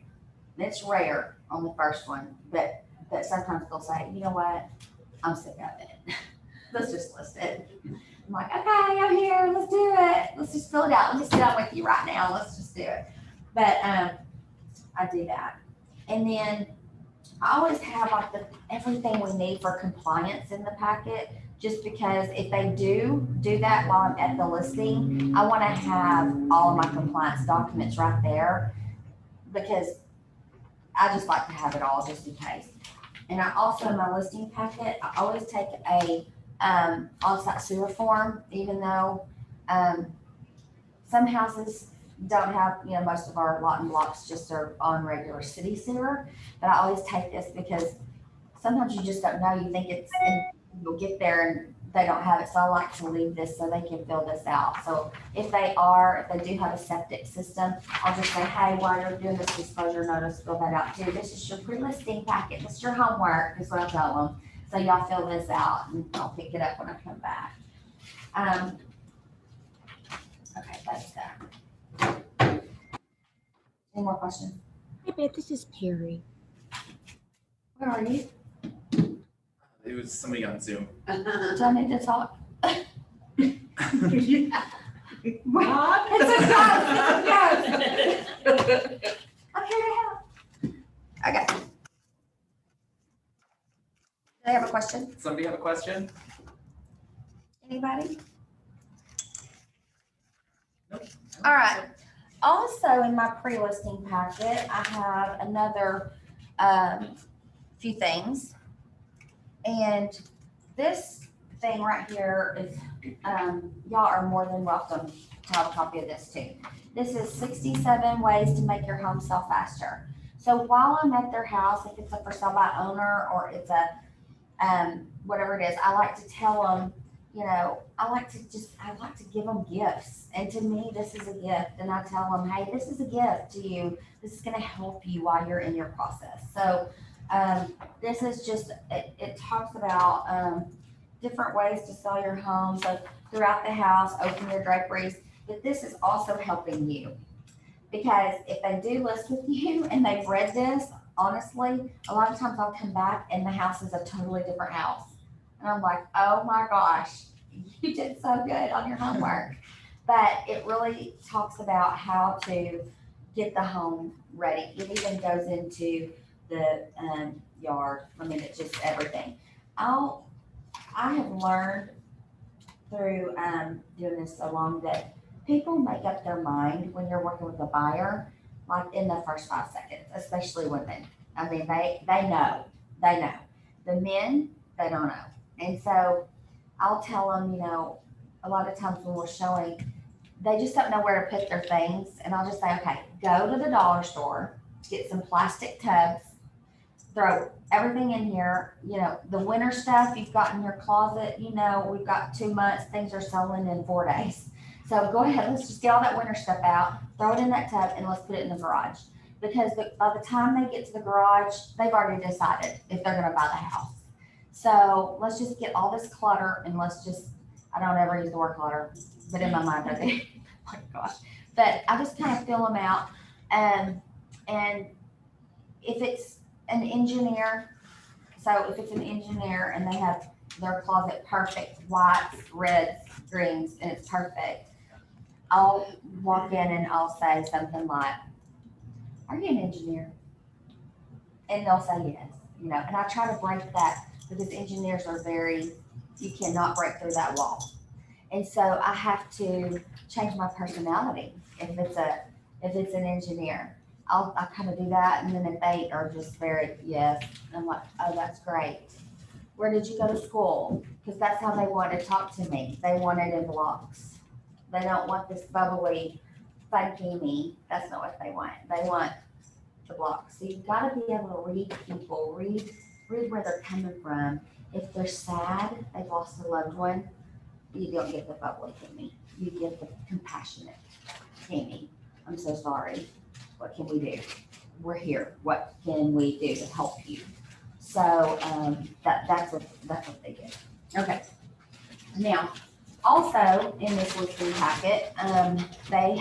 it's rare on the first one, but sometimes they'll say, you know what, I'm sick of it. Let's just list it. I'm like, okay, I'm here, let's do it. Let's just fill it out. Let me sit down with you right now. Let's just do it. But I do that. And then I always have like everything we need for compliance in the packet, just because if they do that while I'm at the listing, I want to have all of my compliance documents right there because I just like to have it all just in case. And I also, in my listing packet, I always take a on-site sewer form, even though some houses don't have, most of our lot and blocks just are on regular city sewer. But I always take this because sometimes you just don't know. You think it's, and you'll get there and they don't have it. So I like to leave this so they can fill this out. So if they do have a septic system, I'll just say, hey, while you're doing this disclosure notice, fill that out too. This is your pre-listing packet. This is your homework, is what I tell them. So y'all fill this out and I'll pick it up when I come back. Okay, that's that. Any more questions? Hi, Beth. This is Perry. Where are you? It was somebody on Zoom. Do I need to talk? Yeah. It's a ghost. I'm here to help. Okay. Do they have a question? Somebody have a question? Anybody? All right. Also, in my pre-listing packet, I have another few things. And this thing right here is, y'all are more than welcome to have a copy of this too. This is 67 ways to make your home sell faster. So while I'm at their house, if it's a for sale by owner or it's a whatever it is, I like to tell them, I like to give them gifts. And to me, this is a gift. And I tell them, hey, this is a gift to you. This is going to help you while you're in your process. So this is just, it talks about different ways to sell your home. So throughout the house, open your draperies. But this is also helping you. Because if they do list with you and they've read this, honestly, a lot of times I'll come back and the house is a totally different house. And I'm like, oh my gosh, you did so good on your homework. But it really talks about how to get the home ready. It even goes into the yard. I mean, it's just everything. I have learned through doing this so long that people make up their mind when you're working with a buyer, like in the first 5 seconds, especially women. I mean, they know. The men, they don't know. And so I'll tell them, a lot of times when we're showing, they just don't know where to put their things. And I'll just say, okay, go to the dollar store, get some plastic tubs, throw everything in here, the winter stuff you've got in your closet, we've got 2 months, things are selling in 4 days. So go ahead, let's just get all that winter stuff out, throw it in that tub, and let's put it in the garage. Because by the time they get to the garage, they've already decided if they're gonna buy the house. So let's just get all this clutter and I don't ever use the word clutter, but in my mind I do. Oh my gosh. But I just kind of fill them out. And if it's an engineer, and they have their closet perfect, whites, reds, greens, and it's perfect, I'll walk in and I'll say something like, "Are you an engineer?" And they'll say yes, and I try to break that because engineers are you cannot break through that wall. And so I have to change my personality if it's an engineer. I kind of do that, and then if they are just very, yes, I'm like, oh, that's great. Where did you go to school? Because that's how they want to talk to me. They want it in blocks. They don't want this bubbly, funky me. That's not what they want. They want the blocks. So you've got to be able to read people, read where they're coming from. If they're sad, they've lost a loved one, you don't get the bubbly Kimmy. You get the compassionate Kimmy. I'm so sorry. What can we do? We're here. What can we do to help you? So that's what they get. Okay. Now, also in this listing packet, I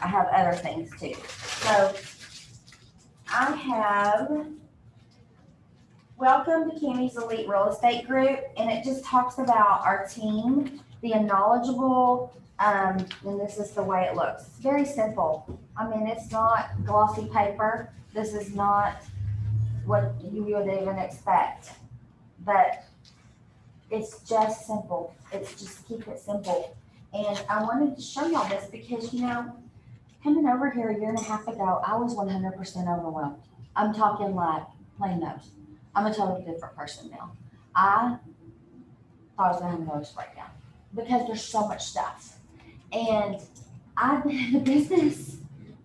have other things too. So I have Welcome to Kimmy's Elite Real Estate Group, and it just talks about our team being knowledgeable, and this is the way it looks. It's very simple. I mean, it's not glossy paper. This is not what you would even expect, but it's just simple. It's just keep it simple. And I wanted to show y'all this because, coming over here a year and a half ago, I was 100% overwhelmed. I'm talking like plain nose. I'm a totally different person now. I thought I was gonna have a nervous breakdown because there's so much stuff. And I've been in the business,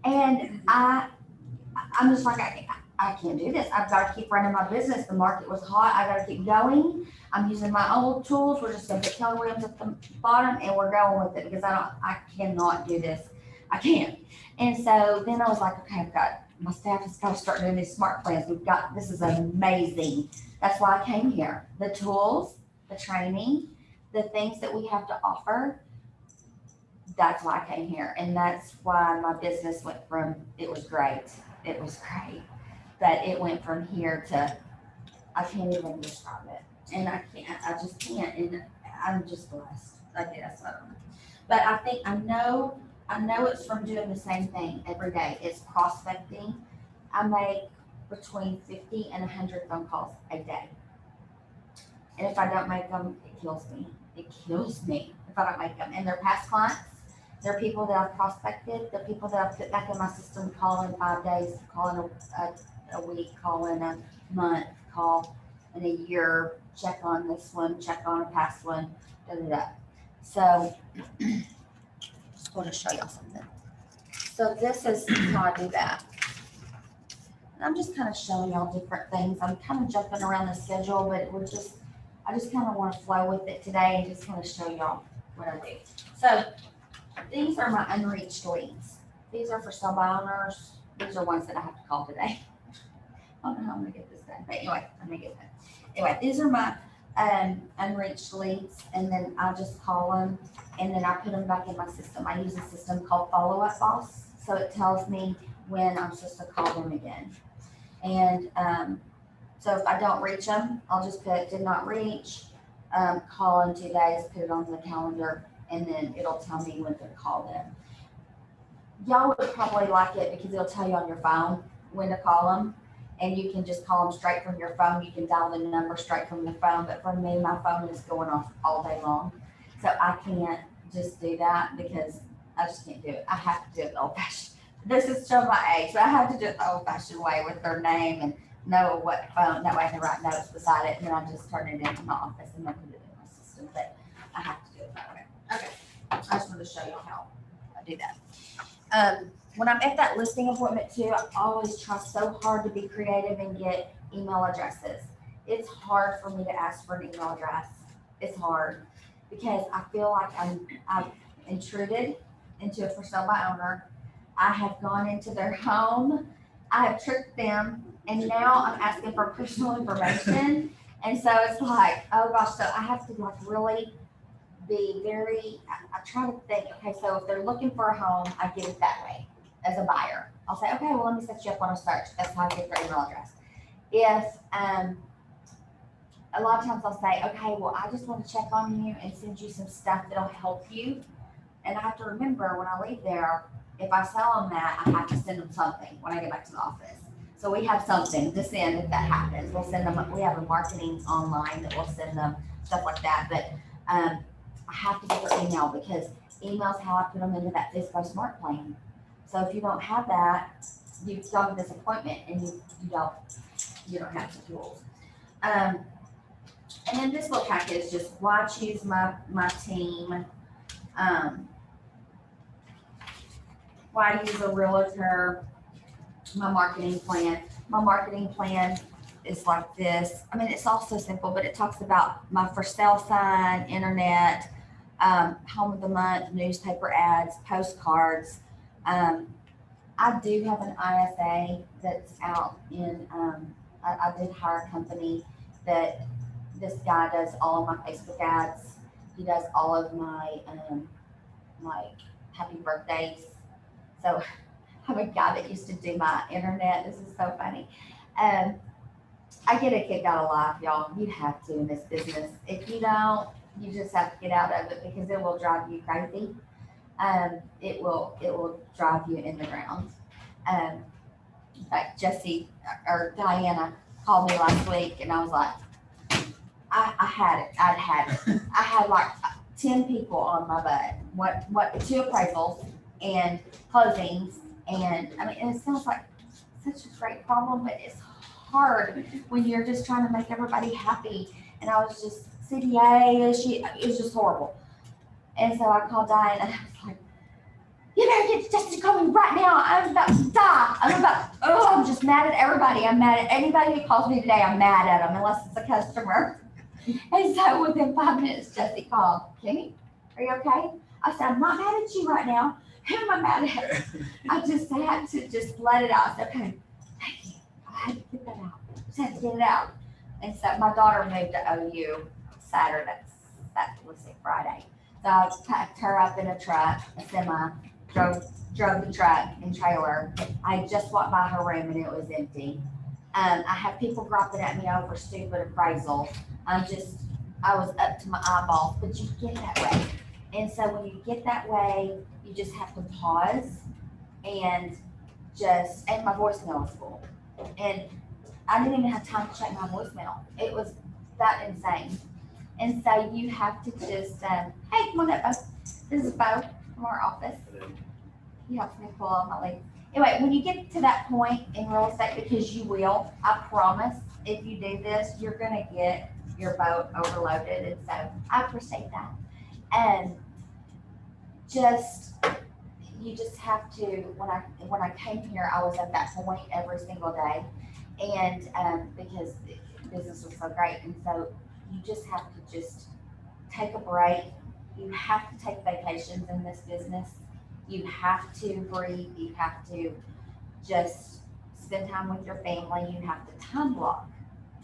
and I'm just like, I can't do this. I've got to keep running my business. The market was hot. I got to keep going. I'm using my old tools. We're just gonna put Keller Williams at the bottom, and we're going with it because I cannot do this. I can't. And so then I was like, okay, my staff has got to start doing these smart plans. This is amazing. That's why I came here. The tools, the training, the things that we have to offer. That's why I came here. And that's why my business went from, it was great. But it went from here to, I can't even describe it. And I just can't. And I'm just blessed. I guess, I don't know. But I know it's from doing the same thing every day. It's prospecting. I make between 50 and 100 phone calls a day. And if I don't make them, it kills me. It kills me if I don't make them. And they're past clients. They're people that I've prospected. They're people that I've put back in my system, call in 5 days, call in a week, call in a month, call in a year, check on this one, check on a past one, da da da. So just want to show y'all something. So this is how I do that. And I'm just kind of showing y'all different things. I'm kind of jumping around the schedule, but I just kind of want to flow with it today and just kind of show y'all what I do. So these are my unreached leads. These are for sale by owners. These are ones that I have to call today. I don't know how I'm gonna get this done, but anyway, I'm gonna get it done. Anyway, these are my unreached leads, and then I just call them, and then I put them back in my system. I use a system called Follow Up Boss, so it tells me when I'm supposed to call them again. And so if I don't reach them, I'll just put did not reach, call in 2 days, put it on the calendar, and then it'll tell me when to call them. Y'all would probably like it because it'll tell you on your phone when to call them, and you can just call them straight from your phone. You can dial the number straight from your phone, but for me, my phone is going off all day long. So I can't just do that because I just can't do it. I have to do it the old fashioned. This is still my age, but I have to do it the old fashioned way with their name and know what phone. That way I can write notes beside it, and then I just turn it into my office and then put it in my system. But I have to do it that way. Okay, I just want to show you how I do that. When I'm at that listing appointment too, I always try so hard to be creative and get email addresses. It's hard for me to ask for an email address. It's hard because I feel like I've intruded into a for sale by owner. I have gone into their home. I have tricked them, and now I'm asking for personal information. And so it's like, oh gosh, so I have to like really be very, I try to think, okay, so if they're looking for a home, I get it that way as a buyer. I'll say, okay, well, let me set you up on a search. That's how I get their email address. If, a lot of times I'll say, okay, well, I just want to check on you and send you some stuff that'll help you. And I have to remember when I leave there, if I sell them that, I have to send them something when I get back to the office. So we have something to send if that happens. We'll send them, we have a marketing online that will send them stuff like that. But I have to get their email because email's how I put them into that FISBO Smart Plan. So if you don't have that, you still have a disappointment and you don't have the tools. And then this little packet is just why choose my team, why use a realtor, my marketing plan. My marketing plan is like this. I mean, it's all so simple, but it talks about my for sale sign, internet, home of the month, newspaper ads, postcards. I do have an ISA that's out in, I did hire a company that this guy does all of my Facebook ads. He does all of my, like happy birthdays. So I have a guy that used to do my internet. This is so funny. I get a kick out of life, y'all. You have to in this business. If you don't, you just have to get out of it because it will drive you crazy. It will drive you in the ground. In fact, Jesse or Diana called me last week and I was like, I had it. I had like 10 people on my butt. What 2 appraisals and closings. And I mean, and it sounds like such a great problem, but it's hard when you're just trying to make everybody happy. And I was just CDA, it was just horrible. And so I called Diane and I was like, you better get Justin to call me right now. I'm about to die. I'm just mad at everybody. I'm mad at anybody who calls me today. I'm mad at them unless it's a customer. And so within 5 minutes, Jesse called. Kenny, are you okay? I said, I'm not mad at you right now. Who am I mad at? I just had to just let it out. I said, okay, thank you. I had to get that out. Just had to get it out. And so my daughter moved to OU Saturday. Let's say Friday. So I packed her up in a truck, a semi, drove the truck and trailer. I just walked by her room and it was empty. I have people dropping at me over stupid appraisals. I was up to my eyeballs, but you get that way. And so when you get that way, you just have to pause and my voicemail was full. And I didn't even have time to check my voicemail. It was that insane. And so you have to just, hey, come on up, Bo. This is Bo from our office. He helps me pull on my leg. Anyway, when you get to that point in real estate, because you will, I promise, if you do this, you're gonna get your boat overloaded. And so I appreciate that. And you just have to, when I came here, I was at that point every single day. And because business was so great. And so you just have to just take a break. You have to take vacations in this business. You have to breathe. You have to just spend time with your family. You have to time block.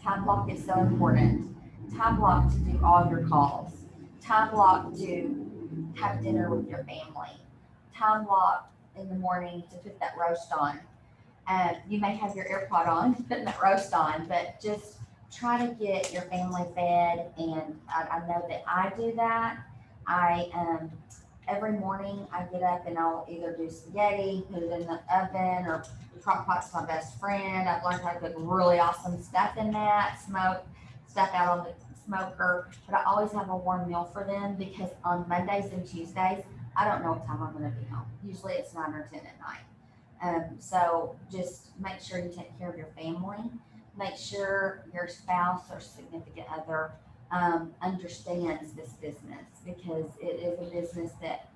Time block is so important. Time block to do all your calls. Time block to have dinner with your family. Time block in the morning to put that roast on. You may have your AirPod on, putting that roast on, but just try to get your family fed. And I know that I do that. Every morning I get up and I'll either do spaghetti, put it in the oven, or the crock pot's my best friend. I've learned how to cook really awesome stuff in that, smoke stuff out on the smoker. But I always have a warm meal for them because on Mondays and Tuesdays, I don't know what time I'm gonna be home. Usually it's 9 or 10 at night. So just make sure you take care of your family. Make sure your spouse or significant other understands this business, because it is a business that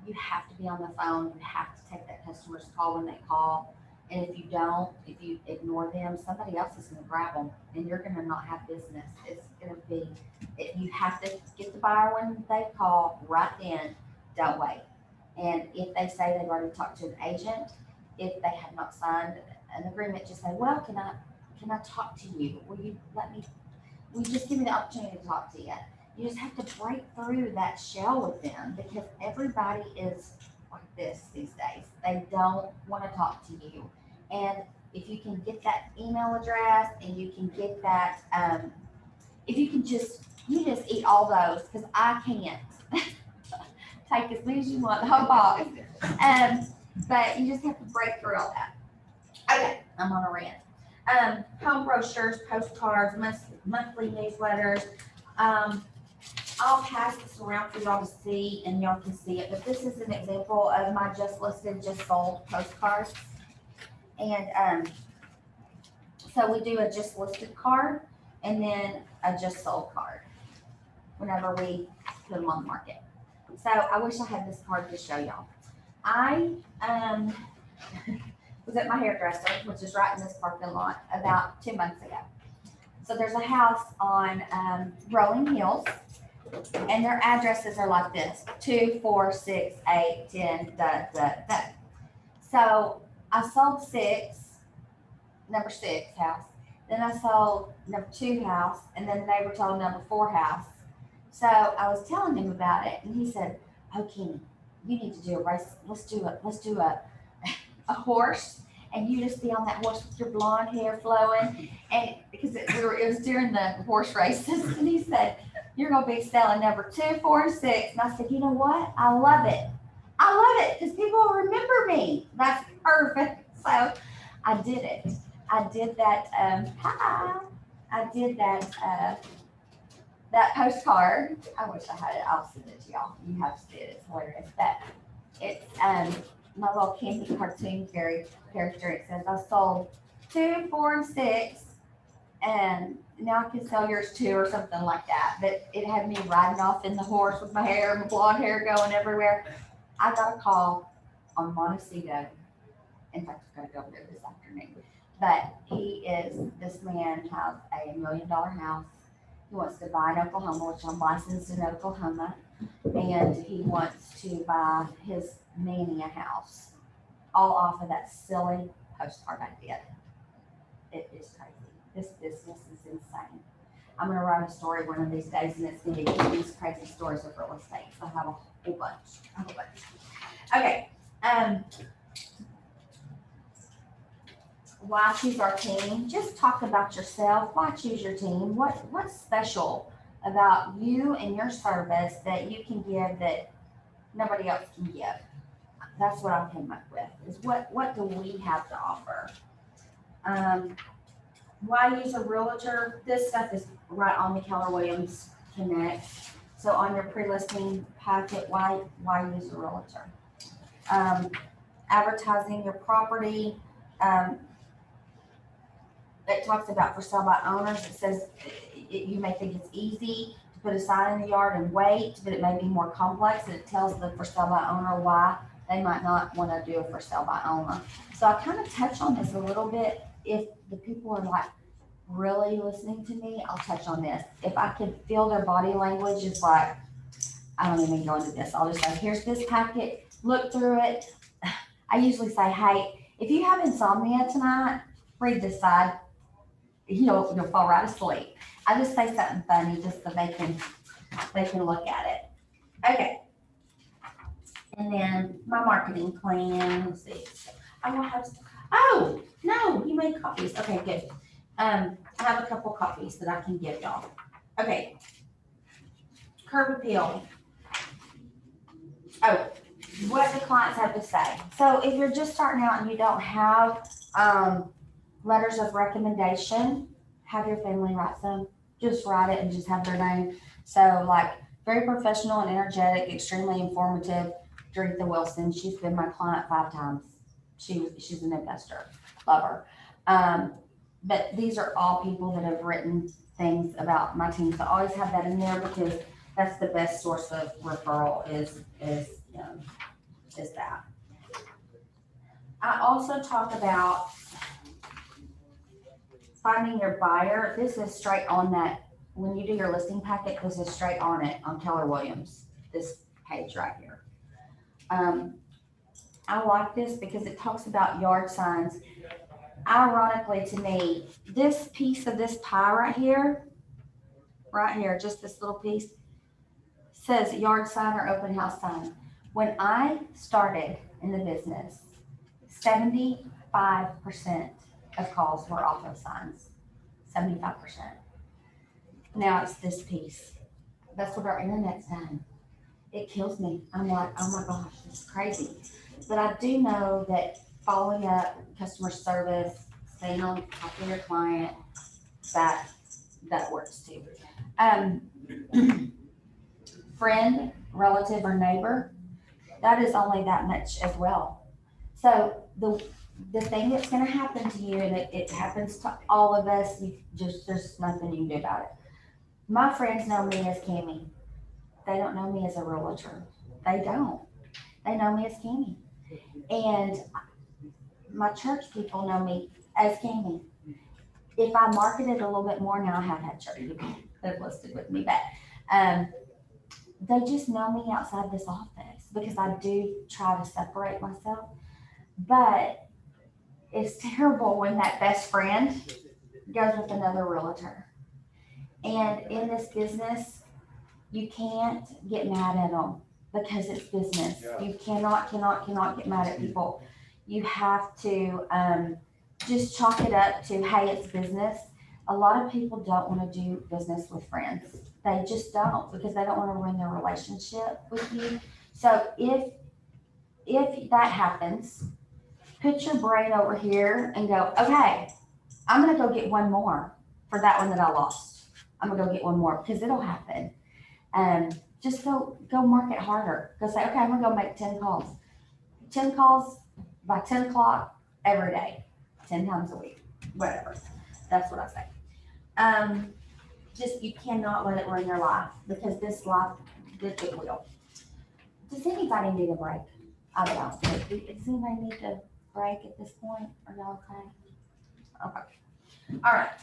you have to be on the phone. You have to take that customer's call when they call, And if you don't, if you ignore them, somebody else is gonna grab them and you're gonna not have business. It's gonna be, you have to get the buyer when they call, right then, don't wait. And if they say they've already talked to an agent, if they have not signed an agreement, just say, well, can I talk to you? Will you just give me the opportunity to talk to you? You just have to break through that shell with them because everybody is like this these days. They don't want to talk to you. And if you can get that email address and you can get that, if you can just eat all those, because I can't take as many as you want, the whole box. But you just have to break through all that. Okay, I'm on a rant. Home brochures, postcards, monthly newsletters. I'll pass this around for y'all to see and y'all can see it, but this is an example of my just listed, just sold postcards. And so we do a just listed card and then a just sold card whenever we put them on the market. So I wish I had this card to show y'all. I was at my hairdresser, which is right in this parking lot, about 2 months ago. So there's a house on Rolling Hills, and their addresses are like this: 2, 4, 6, 8, 10, So I sold number 6 house. Then I sold number 2 house, and then the neighbor told number 4 house. So I was telling him about it, and he said, "Oh, Kenny, you need to do a race. Let's do a horse, and you just be on that horse with your blonde hair flowing." And because it was during the horse races, and he said, "You're gonna be selling number 2, 4, and 6." And I said, "You know what? I love it. I love it because people will remember me. That's perfect." So I did it. I did that. I did that. That postcard. I wish I had it. I'll send it to y'all. You have to see it. It's hilarious. But it's my little campy cartoon character. It says, "I sold 2, 4, and 6, and now I can sell yours too," or something like that. But it had me riding off in the horse with my hair, my blonde hair going everywhere. I got a call on Montecito. In fact, I'm gonna go over there this afternoon. But this man has a $1 million house. He wants to buy in Oklahoma, which I'm licensed in Oklahoma. And he wants to buy his Mania house, all off of that silly postcard I did. It is crazy. This business is insane. I'm gonna write a story one of these days, and it's gonna be these crazy stories of real estate. So I have a whole bunch. Okay. Why choose our team? Just talk about yourself. Why choose your team? What's special about you and your service that you can give that nobody else can give? That's what I came up with, is what do we have to offer? Why use a realtor? This stuff is right on the Keller Williams Connect. So on your pre-listing packet, why use a realtor? Advertising your property. It talks about for sale by owners. It says you may think it's easy to put a sign in the yard and wait, but it may be more complex, and it tells the for sale by owner why they might not want to do a for sale by owner. So I kind of touch on this a little bit. If the people are like really listening to me, I'll touch on this. If I can feel their body language is like, I don't even go into this. I'll just say, "Here's this packet, look through it." I usually say, "Hey, if you have insomnia tonight, read this side. You'll fall right asleep." I just say something funny just so they can look at it. Okay. And then my marketing plan. Let's see. Oh no, you made copies. Okay, good. I have a couple copies that I can give y'all. Okay. Curb appeal. Oh, what the clients have to say. So if you're just starting out and you don't have letters of recommendation, have your family write some. Just write it and just have their name. So like, very professional and energetic, extremely informative. Dorothy Wilson, she's been my client 5 times. She's an investor, love her. But these are all people that have written things about my team. So always have that in there because that's the best source of referral is that. I also talk about finding your buyer. This is straight on that, when you do your listing packet, this is straight on it, on Keller Williams, this page right here. I like this because it talks about yard signs. Ironically to me, this piece of this pie right here, just this little piece, says yard sign or open house sign. When I started in the business, 75% of calls were off of signs, 75%. Now it's this piece. That's what our internet's done. It kills me. I'm like, oh my gosh, this is crazy. But I do know that following up, customer service, staying on top of your client, that works too. Friend, relative, or neighbor, that is only that much as well. So the thing that's gonna happen to you, and it happens to all of us, there's nothing you can do about it. My friends know me as Cammie. They don't know me as a realtor. They don't. They know me as Cammie. And my church people know me as Cammie. If I marketed a little bit more, now I have had church people that have listed with me, but they just know me outside this office because I do try to separate myself. But it's terrible when that best friend goes with another realtor. And in this business, you can't get mad at them because it's business. You cannot get mad at people. You have to just chalk it up to, hey, it's business. A lot of people don't want to do business with friends. They just don't, because they don't want to ruin their relationship with you. So if that happens, put your brain over here and go, okay, I'm going to go get one more for that one that I lost. I'm going to go get one more because it'll happen. Just go market harder. Go say, okay, I'm going to go make 10 calls. 10 calls by 10 o'clock every day, 10 times a week, whatever. That's what I say. Just, you cannot let it ruin your life, because this life, it will. Does anybody need a break? I don't know. Does anybody need a break at this point? Are y'all okay? Okay. All right.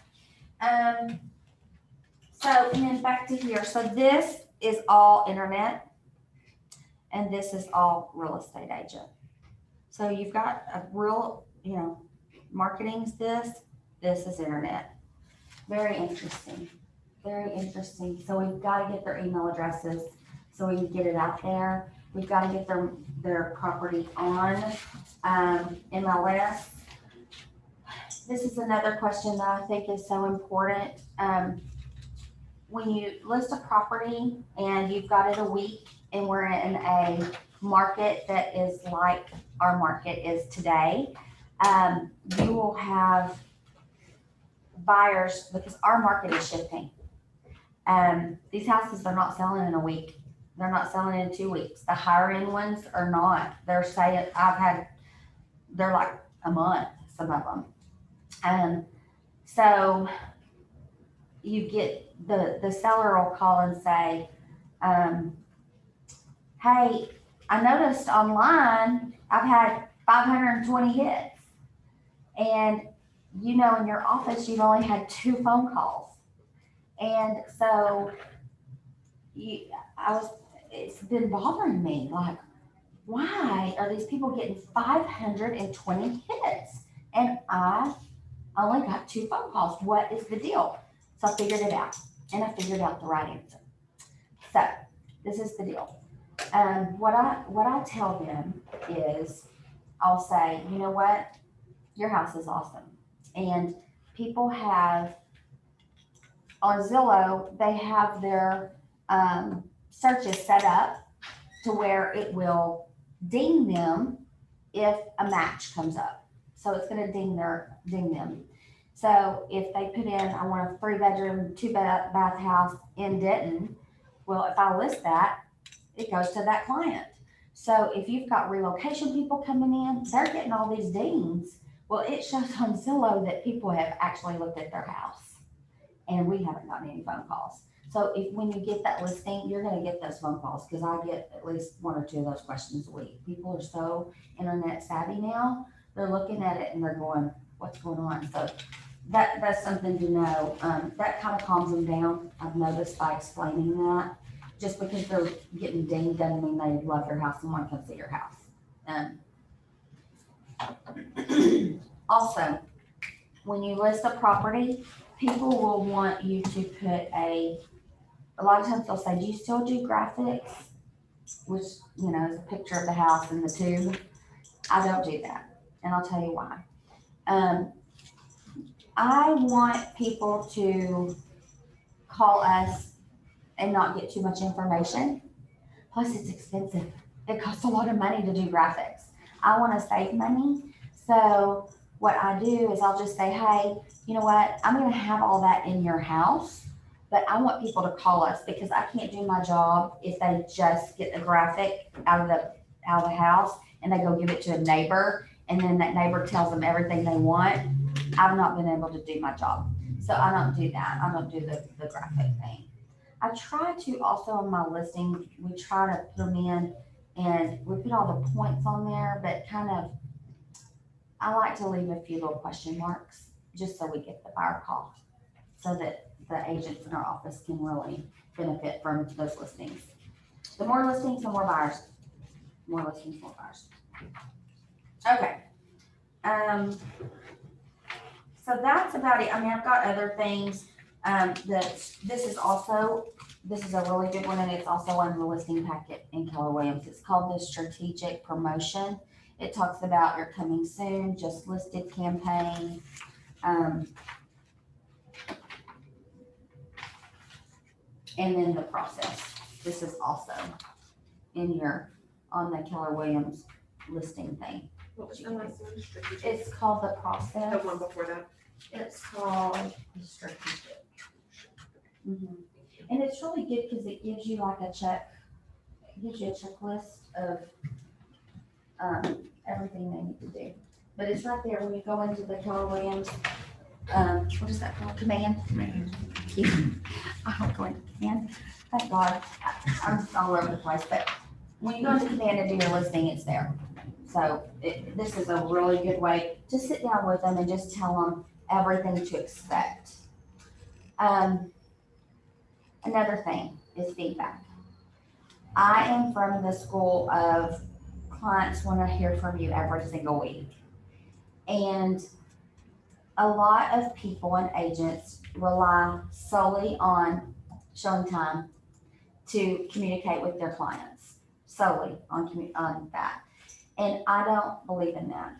So, and then back to here. So this is all internet, and this is all real estate agent. So you've got a real, marketing's this is internet. Very interesting. Very interesting. So we've got to get their email addresses so we can get it out there. We've got to get their property on MLS. This is another question that I think is so important. When you list a property and you've got it a week and we're in a market that is like our market is today, you will have buyers, because our market is shifting. These houses are not selling in a week. They're not selling in 2 weeks. The higher end ones are not. They're saying, they're like a month, some of them. So you get, the seller will call and say, hey, I noticed online I've had 520 hits. And in your office, you've only had 2 phone calls. And so it's been bothering me. Like, why are these people getting 520 hits? And I only got 2 phone calls. What is the deal? So I figured it out, and I figured out the right answer. So this is the deal. What I tell them is, I'll say, you know what? Your house is awesome. And people have, on Zillow, they have their searches set up to where it will ding them if a match comes up. So it's going to ding them. So if they put in, I want a 3-bedroom, 2-bath house in Denton, well, if I list that, it goes to that client. So if you've got relocation people coming in, they're getting all these dings. Well, it shows on Zillow that people have actually looked at their house, and we haven't gotten any phone calls. So when you get that listing, you're going to get those phone calls, because I get at least 1 or 2 of those questions a week. People are so internet savvy now they're looking at it and they're going, what's going on? So that's something to know. That kind of calms them down. I've noticed by explaining that. Just because they're getting dinged doesn't mean they love your house and want to come see your house. Also, when you list a property, people will want you to put a lot of times they'll say, do you still do graphics? Which, you know, is a picture of the house and the tube. I don't do that, and I'll tell you why. I want people to call us and not get too much information. Plus, it's expensive. It costs a lot of money to do graphics. I want to save money. So what I do is I'll just say, hey, you know what? I'm going to have all that in your house, but I want people to call us because I can't do my job if they just get the graphic out of the house and they go give it to a neighbor and then that neighbor tells them everything they want. I've not been able to do my job. So I don't do that. I don't do the graphic thing. I try to also on my listing, we try to put them in and we put all the points on there, but kind of, I like to leave a few little question marks just so we get the buyer call so that the agents in our office can really benefit from those listings. The more listings, the more buyers. More listings, more buyers. Okay. So that's about it. I mean, I've got other things. This is a really good one, and it's also on the listing packet in Keller Williams. It's called the Strategic Promotion. It talks about your coming soon, just listed campaign. And then the process. This is also on the Keller Williams listing thing. What was the last one? Strategic. It's called the process. The one before that. It's called the strategic. And it's really good because it gives you like a checklist of everything they need to do. But it's right there when you go into the Keller Williams, what is that called? Command? Man. I don't go into command. Thank God. I'm all over the place. But when you go into command and do your listing, it's there. So this is a really good way to sit down with them and just tell them everything to expect. Another thing is feedback. I am from the school of clients want to hear from you every single week. And a lot of people and agents rely solely on showing time to communicate with their clients, solely on that. And I don't believe in that.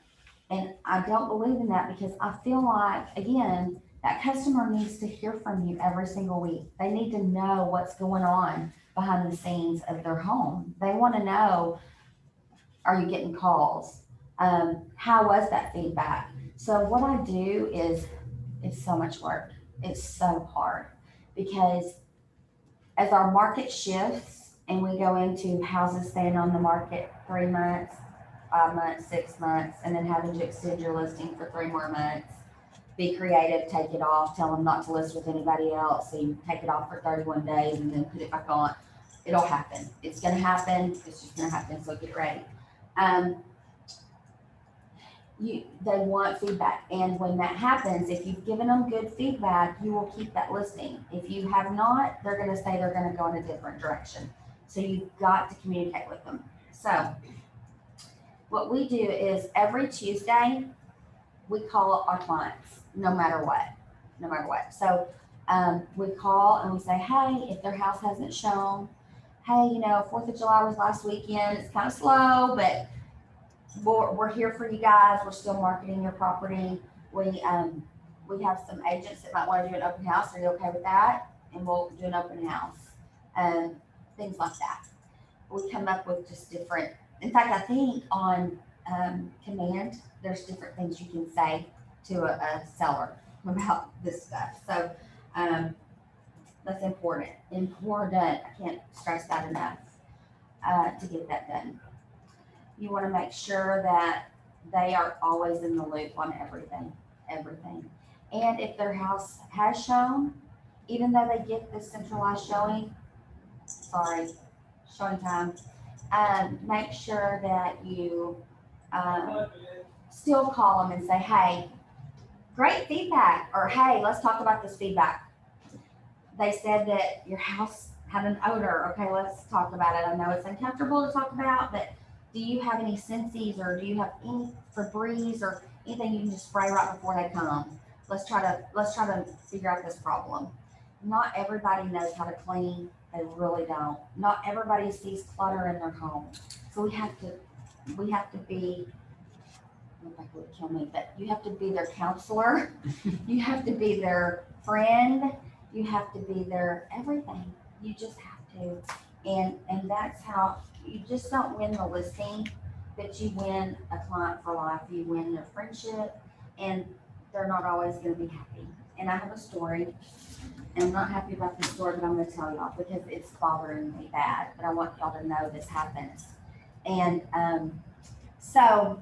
And I don't believe in that because I feel like, again, that customer needs to hear from you every single week. They need to know what's going on behind the scenes of their home. They want to know, are you getting calls? How was that feedback? So what I do is, it's so much work. It's so hard because as our market shifts and we go into houses staying on the market 3 months, 5 months, 6 months, and then having to extend your listing for 3 more months, be creative, take it off, tell them not to list with anybody else. So you take it off for 31 days and then put it back on. It'll happen. It's going to happen. It's just going to happen. So get ready. They want feedback. And when that happens, if you've given them good feedback, you will keep that listing. If you have not, they're going to say they're going to go in a different direction. So you've got to communicate with them. So what we do is every Tuesday, we call our clients, no matter what. So we call and we say, hey, if their house hasn't shown, hey, 4th of July was last weekend. It's kind of slow, but we're here for you guys. We're still marketing your property. We have some agents that might want to do an open house. Are you okay with that? And we'll do an open house. Things like that. We come up with just different, in fact, I think on command, there's different things you can say to a seller about this stuff. So that's important. I can't stress that enough to get that done. You want to make sure that they are always in the loop on everything. And if their house has shown, even though they get the centralized showing time, make sure that you still call them and say, hey, great feedback, or hey, let's talk about this feedback. They said that your house had an odor. Okay, let's talk about it. I know it's uncomfortable to talk about, but do you have any Scentsies, or do you have any Febreze or anything you can just spray right before they come? Let's try to figure out this problem. Not everybody knows how to clean. They really don't. Not everybody sees clutter in their home. So we have to be, nobody would kill me, but you have to be their counselor. You have to be their friend. You have to be their everything. You just have to. And that's how you just don't win the listing, but you win a client for life. You win their friendship, and they're not always going to be happy. And I have a story, and I'm not happy about this story, but I'm going to tell y'all because it's bothering me bad. But I want y'all to know this happens. And so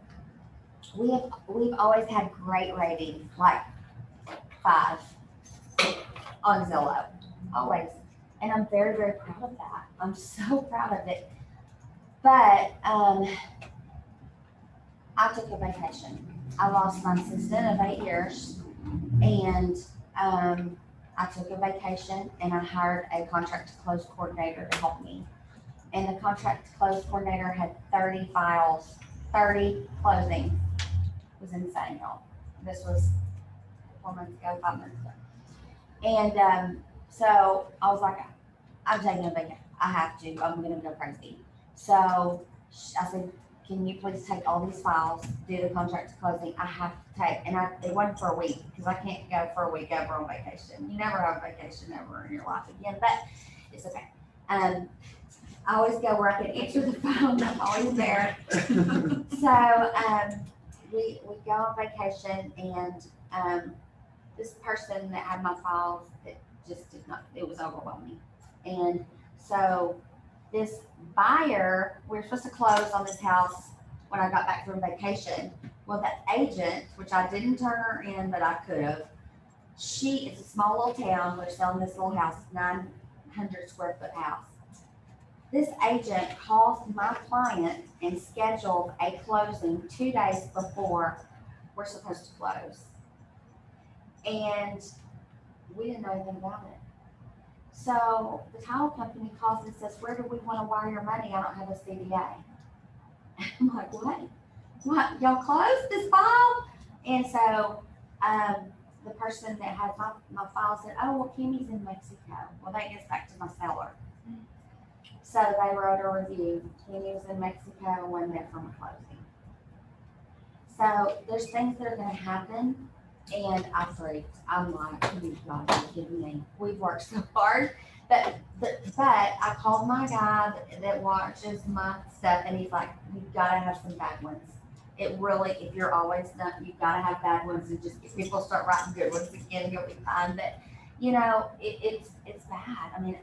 we've always had great ratings, like 5 on Zillow, always. And I'm very, very proud of that. I'm so proud of it. But I took a vacation. I lost my assistant of 8 years, and I took a vacation and I hired a contract to close coordinator to help me. And the contract to close coordinator had 30 files, 30 closings. It was insane, y'all. This was 4 months ago, 5 months ago. And so I was like, I'm taking a vacation. I have to. I'm going to go crazy. So I said, can you please take all these files, do the contract to closing? I have to take, and it wasn't for a week because I can't go for a week ever on vacation. You never have a vacation ever in your life again, but it's okay. I always go where I can answer the phone. I'm always there. So we go on vacation, and this person that had my files, it just did not, it was overwhelming. And so this buyer, we were supposed to close on this house when I got back from vacation. Well, the agent, which I didn't turn her in, but I could have, it's a small little town. We're selling this little house, 900 square foot house. This agent calls my client and scheduled a closing 2 days before we're supposed to close. And we didn't know anything about it. So the title company calls and says, where do we want to wire your money? I don't have a CDA. I'm like, what? What? Y'all closed this file? And so the person that had my file said, oh, well, Kimmy's in Mexico. Well, that gets back to my seller. So they wrote a review. Kimmy was in Mexico and wasn't there for my closing. So there's things that are going to happen. And I freaked. I'm like, you gotta be kidding me. We've worked so hard. But I called my guy that watches my stuff, and he's like, you've gotta have some bad ones. It really, if you're always done, you've gotta have bad ones, and just if people start writing good ones again, you'll be fine. But you know, it's bad. I mean,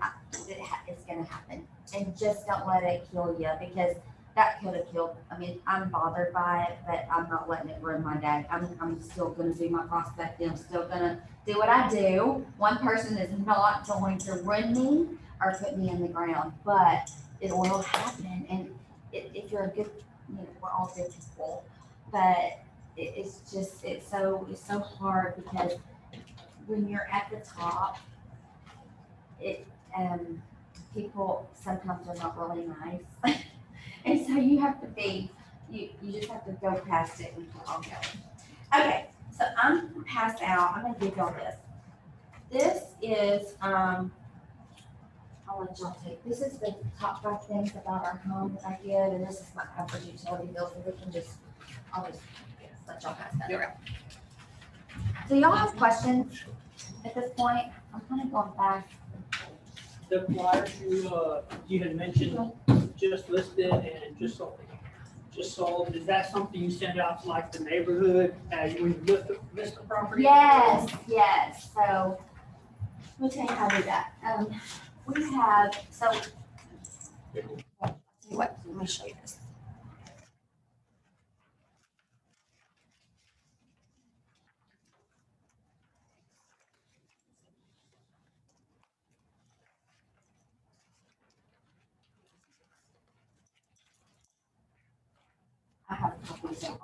it's gonna happen, and just don't let it kill you, because that could have killed. I mean, I'm bothered by it, but I'm not letting it ruin my day. I'm still going to do my prospecting. I'm still going to do what I do. One person is not going to ruin me or put me in the ground, but it will happen. And if you're a good, you know, we're all good people, but it's so hard, because when you're at the top, people sometimes are not really nice. And so you have to be, you just have to go past it and keep on going. Okay, so I'm gonna pass out. I'm gonna give y'all this. This is, I'll let y'all take. This is the top 5 things about our home that I did, and this is my average utility bill, so we can just, I'll just let y'all pass that around. Do y'all have questions at this point? I'm kind of going back. The flyers you had mentioned just listed and just sold, is that something you send out to like the neighborhood as when you list the property? Yes. So let me tell you how to do that. We have, so, what, let me show you this. I have a couple of examples.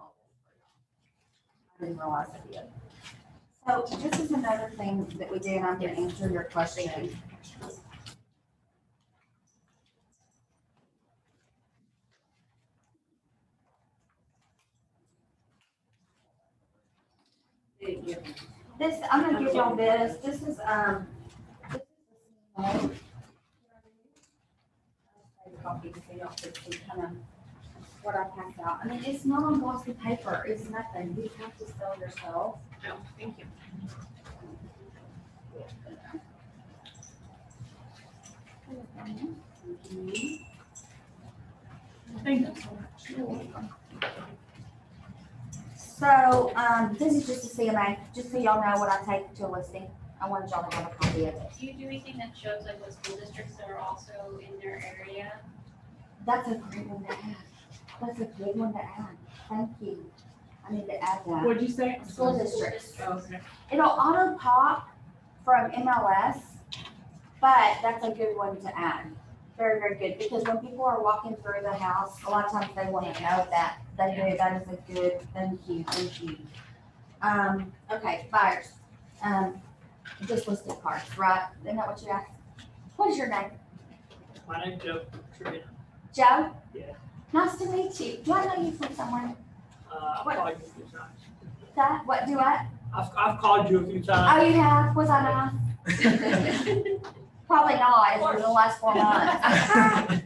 didn't realize I did. So this is another thing that we do, and I'm gonna answer your question. This, I'm gonna give y'all this, this is a copy, so y'all can see kind of what I passed out. I mean, it's not on glossy paper, it's nothing, you have to sell yourself. No, thank you. Thank you so much. So, this is just a CMA, just so y'all know what I take to a listing. I want y'all to have a copy of it. Do you do anything that shows like what school districts that are also in their area? That's a great one to add. That's a good one to add. Thank you. I need to add that. What'd you say? School districts. Okay. It'll auto pop from MLS, but that's a good one to add. Very, very good, because when people are walking through the house, a lot of times they want to know that. They do, that is a good, thank you. Okay, buyers. Just listed cards, right? Isn't that what you asked? What is your name? My name's Joe. Joe? Yeah. Nice to meet you. Do I know you from somewhere? I've called you a few times. That, what, do I? I've called you a few Oh, times. you have? Was I nice? Probably not, it's been the last 4 months.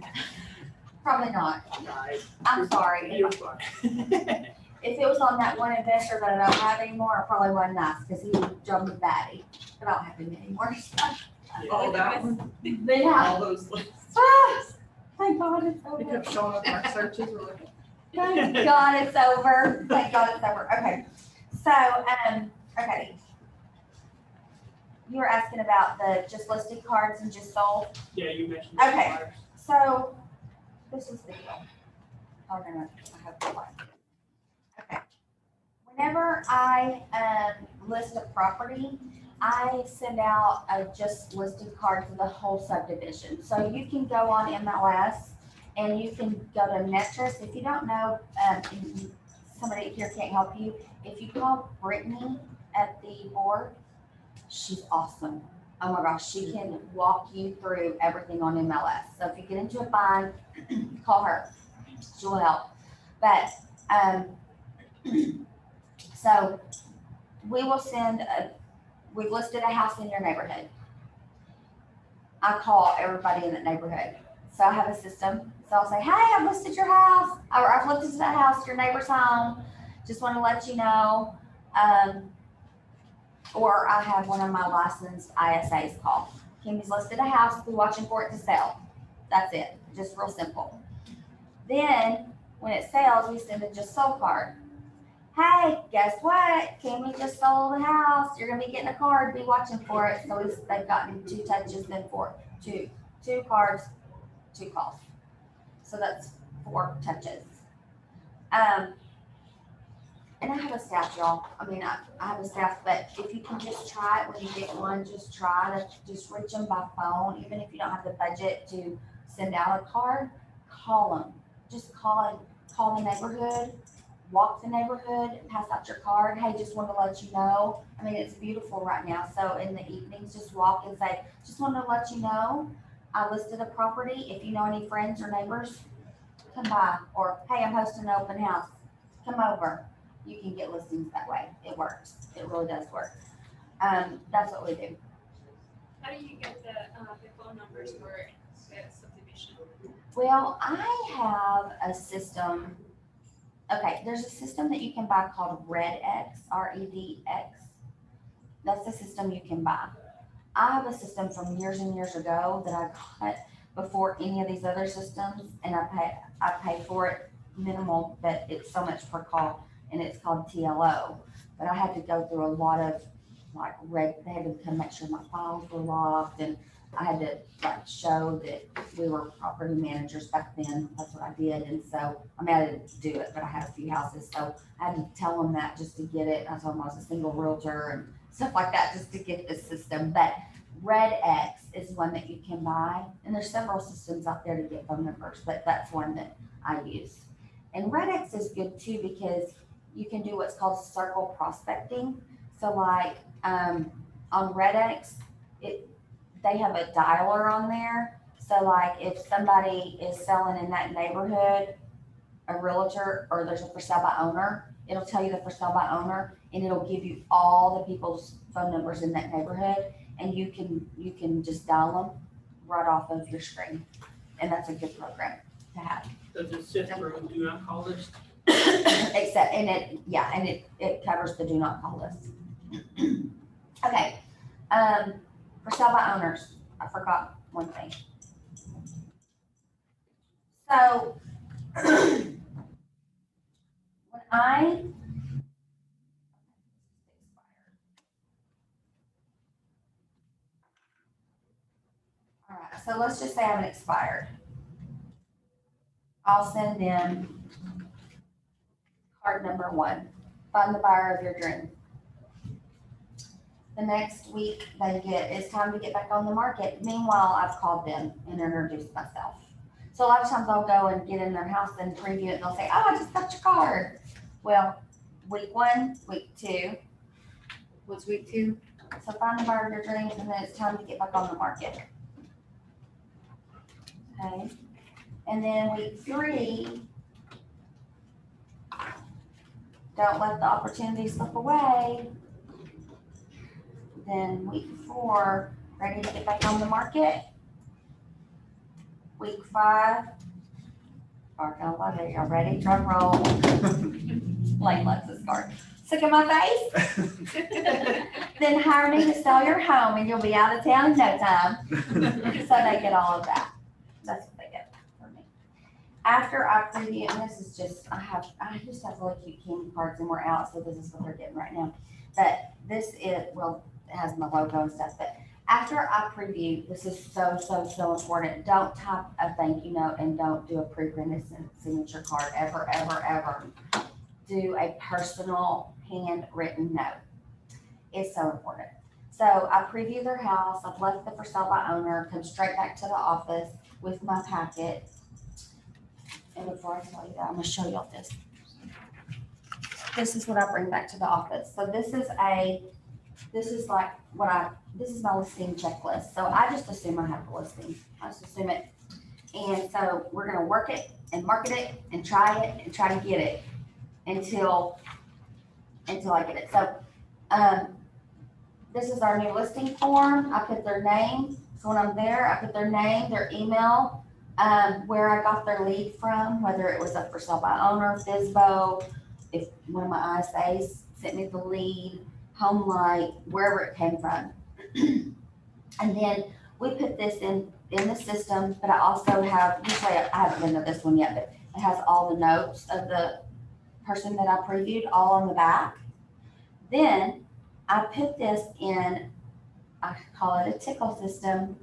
Probably not. Right. I'm sorry. You're fine. If it was on that one investor that I don't have anymore, I probably wasn't nice, because he drove me batty. But I don't have him anymore. Oh, that one, But yeah, all those lists. thank God it's They over. kept showing up in our searches, we're like, Thank God it's over. Thank God it's over. Okay. So, okay. You were asking about the just listed cards and just sold. Yeah, you mentioned. Okay. Flyers. So, this is the deal. Oh, no, no, I have the one. Okay. Whenever I, list a property, I send out a just listed card for the whole subdivision. So you can go on MLS and you can go to Metris. If you don't know, somebody here can't help you. If you call Brittany at the board, she's awesome. Oh my gosh, she can walk you through everything on MLS. So if you get into a bind, call her. She will help. But so we will we've listed a house in your neighborhood. I call everybody in that neighborhood. So I have a system. So I'll say, hey, I've listed your house, or I've looked into that house, your neighbor's home. Just want to let you know. Or I have one of my licensed ISAs call. Kimmy's listed a house, we're watching for it to sell. That's it, just real simple. Then, when it sells, we send a just sold card. Hey, guess what? Kimmy just sold a house. You're gonna be getting a card, be watching for it. So they've gotten 2 touches, then 2 cards, 2 calls. So that's 4 touches. And I have a staff, y'all. I mean, I have a staff, but if you can just try it when you get one, just try to just reach them by phone. Even if you don't have the budget to send out a card, call them. Just call the neighborhood, walk the neighborhood, pass out your card. Hey, just want to let you know. I mean, it's beautiful right now. So in the evenings, just walk and say, just want to let you know, I listed a property. If you know any friends or neighbors, come by. Or, hey, I'm hosting an open house. Come over. You can get listings that way. It works. It really does work. That's what we do. How do you get the phone numbers for the subdivision? Well, I have a system. Okay, there's a system that you can buy called RedX, REDX. That's the system you can buy. I have a system from years and years ago that I got before any of these other systems, and I pay for it minimal, but it's so much per call. And it's called TLO. But I had to go through a lot of they had to come make sure my files were locked, and I had to show that we were property managers back then. That's what I did. And so I didn't do it, but I had a few houses. So I had to tell them that just to get it. I told them I was a single realtor and stuff like that just to get the system. But RedX is one that you can buy. And there's several systems out there to get phone numbers, but that's one that I use. And RedX is good too, because you can do what's called circle prospecting. So like, on Redex, they have a dialer on there. So like if somebody is selling in that neighborhood, a realtor, or there's a for sale by owner, it'll tell you the for sale by owner, and it'll give you all the people's phone numbers in that neighborhood, and you can just dial them right off of your screen. And that's a good program to have. Does it sit for a do not call list? Except, and it covers the do not call list. Okay, for sale by owners, I forgot one thing. So, when all right, so let's just say I haven't expired. I'll send them card number 1, find the buyer of your dream. The next week it's time to get back on the market. Meanwhile, I've called them and introduced myself. So a lot of times I'll go and get in their house and preview it, and they'll say, oh, I just got your card. Well, week 1, week 2. What's week 2? So find the buyer of your dreams, and then it's time to get back on the market. Okay. And then week 3, don't let the opportunity slip away. Then week 4, ready to get back on the market. Week 5, y'all ready? Drum roll. Like Lexus card. Sick of my face? Then hire me to sell your home and you'll be out of town in no time. So they get all of that. That's what they get from me. After I preview, and this is just, I just have really cute candy cards and we're out, so this is what they're getting right now. But this is, well, it has my logo and stuff, but after I preview, this is so important. Don't type a thank you note and don't do a pre-printed signature card ever. Do a personal handwritten note. It's so important. So I preview their house. I've left the for sale by owner, come straight back to the office with my packet. And before I tell you that, I'm gonna show y'all this. This is what I bring back to the office. So this is my listing checklist. So I just assume I have a listing. I just assume it. And so we're gonna work it and market it and try to get it until I get it. So this is our new listing form. I put their name. So when I'm there, I put their name, their email, where I got their lead from, whether it was a for sale by owner, FSBO, if one of my ISAs sent me the lead, Home Light, wherever it came from. And then we put this in the system, but I also have, usually I haven't been to this one yet, but it has all the notes of the person that I previewed all on the back. Then I put this in, I call it a tickle system.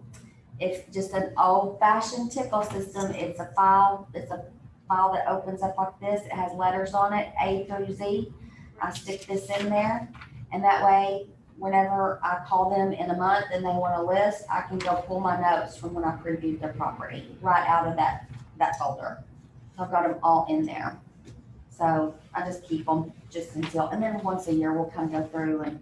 It's just an old fashioned tickle system. It's a file that opens up like this. It has letters on it, A through Z. I stick this in there, and that way, whenever I call them in a month and they want a list, I can go pull my notes from when I previewed their property right out of that folder. So I've got them all in there. So I just keep them just until, and then once a year we'll kind of go through and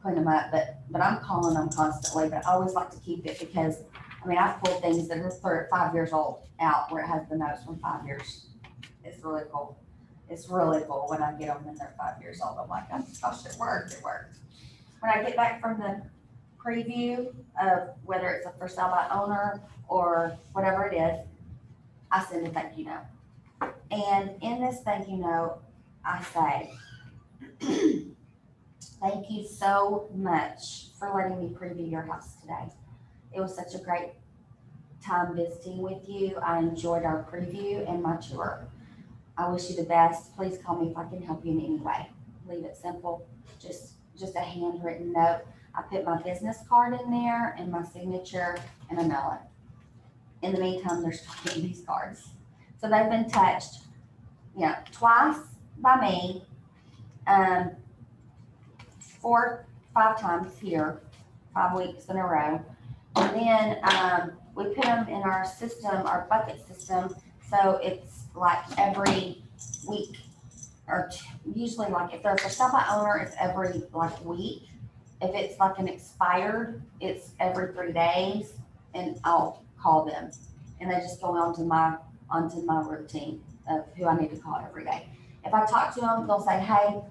clean them up. But I'm calling them constantly, but I always like to keep it because, I mean, I've pulled things that are 5 years old out where it has the notes from 5 years. It's really cool. It's really cool when I get them and they're 5 years old. I'm like, oh gosh, it worked. When I get back from the preview of whether it's a for sale by owner or whatever it is, I send a thank you note. And in this thank you note, I say, thank you so much for letting me preview your house today. It was such a great time visiting with you. I enjoyed our preview and my tour. I wish you the best. Please call me if I can help you in any way. Leave it simple, just a handwritten note. I put my business card in there and my signature and I mail it. In the meantime, they're still getting these cards. So they've been touched, twice by me, 4, 5 times here, 5 weeks in a row. And then we put them in our system, our bucket system. So it's like every week usually like if they're for sale by owner, it's every like week. If it's like an expired, it's every 3 days, and I'll call them. And they just go onto my routine of who I need to call every day. If I talk to them, they'll say, hey,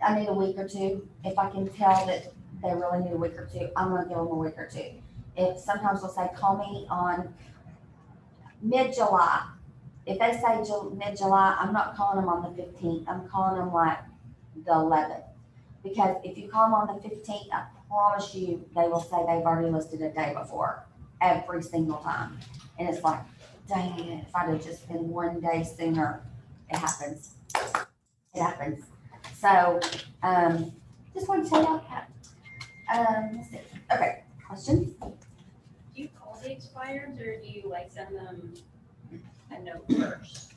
I need a week or two. If I can tell that they really need a week or two, I'm gonna give them a week or two. If sometimes they'll say, call me on mid-July. If they say mid-July, I'm not calling them on the 15th. I'm calling them like the 11th. Because if you call them on the 15th, I promise you, they will say they've already listed a day before, every single time. And it's like, dang it, if I'd have just been 1 day sooner, it happens. It happens. So, just wanted to tell you that. Let's see. Okay, questions? Do you call the expireds or do you like send them a note first?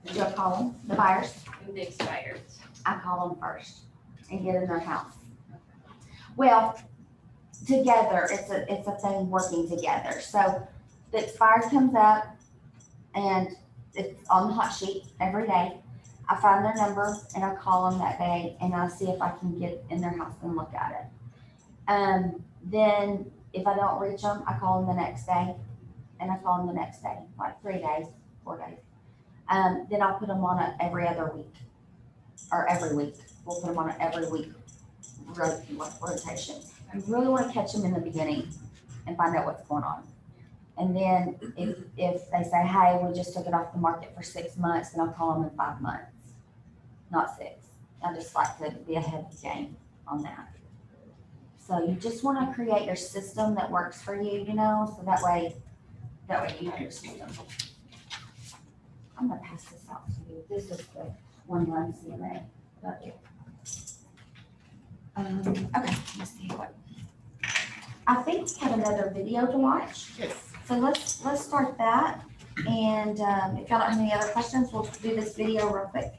Do I call them, the buyers? Who the expireds? I call them first and get in their house. Well, together, it's a thing working together. So the expired comes up and it's on the hot sheet every day. I find their number and I call them that day and I see if I can get in their house and look at it. Then if I don't reach them, I call them the next day and I call them the next day, like 3 days, 4 days. Then I'll put them on a every other week or every week. We'll put them on an every week rotation. I really want to catch them in the beginning and find out what's going on. And then if they say, hey, we just took it off the market for 6 months, then I'll call them in 5 months, not 6. I just like to be ahead of the game on that. So you just want to create your system that works for you, so that way you know your system. I'm gonna pass this out to you. This is the one line CMA. Okay, let's see what. I think we have another video to watch. Yes. So let's start that. And if y'all don't have any other questions, we'll do this video real quick.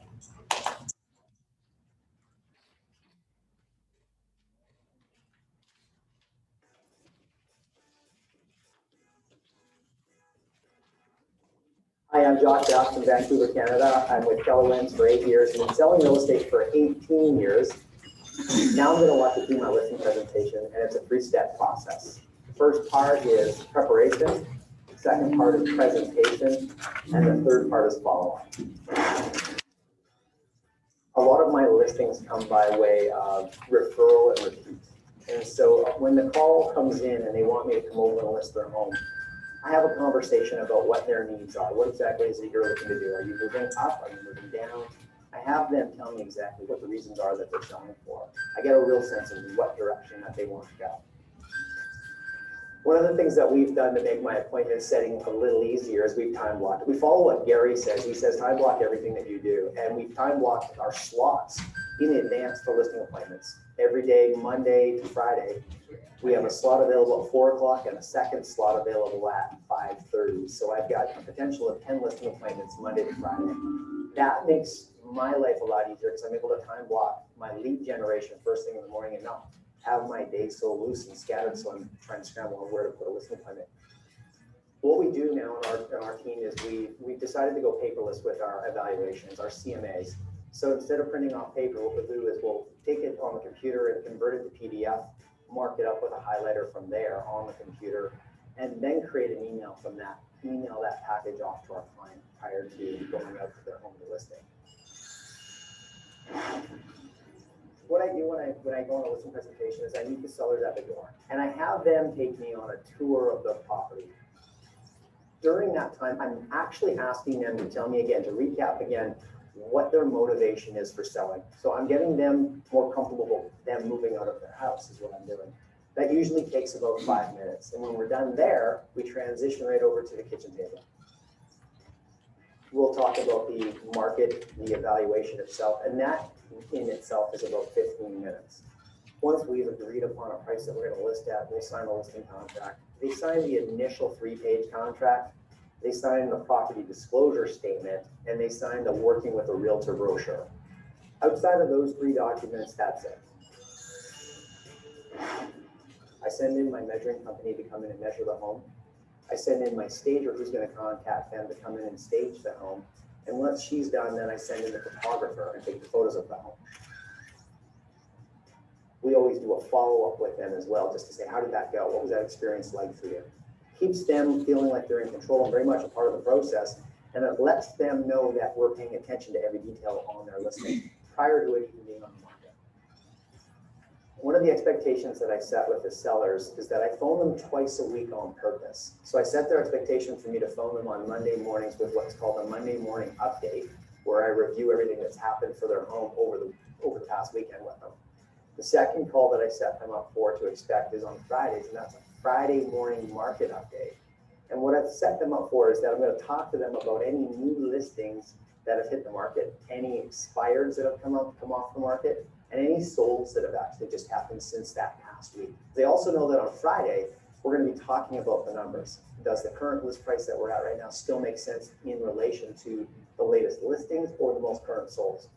Hi, I'm Josh Bass from Vancouver, Canada. I'm with Keller Williams for 8 years and been selling real estate for 18 years. Now I'm going to walk you through my listing presentation, and it's a 3-step process. The first part is preparation, the second part is presentation, and the third part is follow-up. A lot of my listings come by way of referral and repeat. And so when the call comes in and they want me to come over and list their home, I have a conversation about what their needs are. What exactly is it you're looking to do? Are you moving up? Are you moving down? I have them tell me exactly what the reasons are that they're selling for. I get a real sense of what direction that they want to go. One of the things that we've done to make my appointment setting a little easier is we've time blocked. We follow what Gary says. He says time block everything that you do. And we've time blocked our slots in advance for listing appointments. Every day, Monday to Friday, we have a slot available at 4 o'clock and a second slot available at 5:30. So I've got a potential of 10 listing appointments Monday to Friday. That makes my life a lot easier because I'm able to time block my lead generation first thing in the morning and not have my day so loose and scattered. So I'm trying to scramble on where to put a listing appointment. What we do now in our team is we decided to go paperless with our evaluations, our CMAs. So instead of printing off paper, what we'll do is we'll take it on the computer and convert it to PDF, mark it up with a highlighter from there on the computer, and then create an email from that. Email that package off to our client prior to going out to their home to listing. What I do when I go on a listing presentation is I meet the sellers at the door, and I have them take me on a tour of the property. During that time, I'm actually asking them to tell me again, to recap again, what their motivation is for selling. So I'm getting them more comfortable with them moving out of their house is what I'm doing. That usually takes about 5 minutes. And when we're done there, we transition right over to the kitchen table. We'll talk about the market, the evaluation itself, and that in itself is about 15 minutes. Once we've agreed upon a price that we're going to list at, we'll sign a listing contract. They sign the initial 3-page contract. They sign the property disclosure statement, and they sign the working with a realtor brochure. Outside of those 3 documents, that's it. I send in my measuring company to come in and measure the home. I send in my stager who's going to contact them to come in and stage the home. And once she's done, then I send in the photographer and take the photos of the home. We always do a follow-up with them as well, just to say, how did that go? What was that experience like for you? Keeps them feeling like they're in control and very much a part of the process. And it lets them know that we're paying attention to every detail on their listing prior to it even being on the market. One of the expectations that I set with the sellers is that I phone them twice a week on purpose. So I set their expectation for me to phone them on Monday mornings with what's called a Monday morning update, where I review everything that's happened for their home over the past weekend with them. The second call that I set them up for to expect is on Fridays, and that's a Friday morning market update. And what I've set them up for is that I'm going to talk to them about any new listings that have hit the market, any expireds that have come off the market, and any solds that have actually just happened since that past week. They also know that on Friday, we're going to be talking about the numbers. Does the current list price that we're at right now still make sense in relation to the latest listings or the most current solds?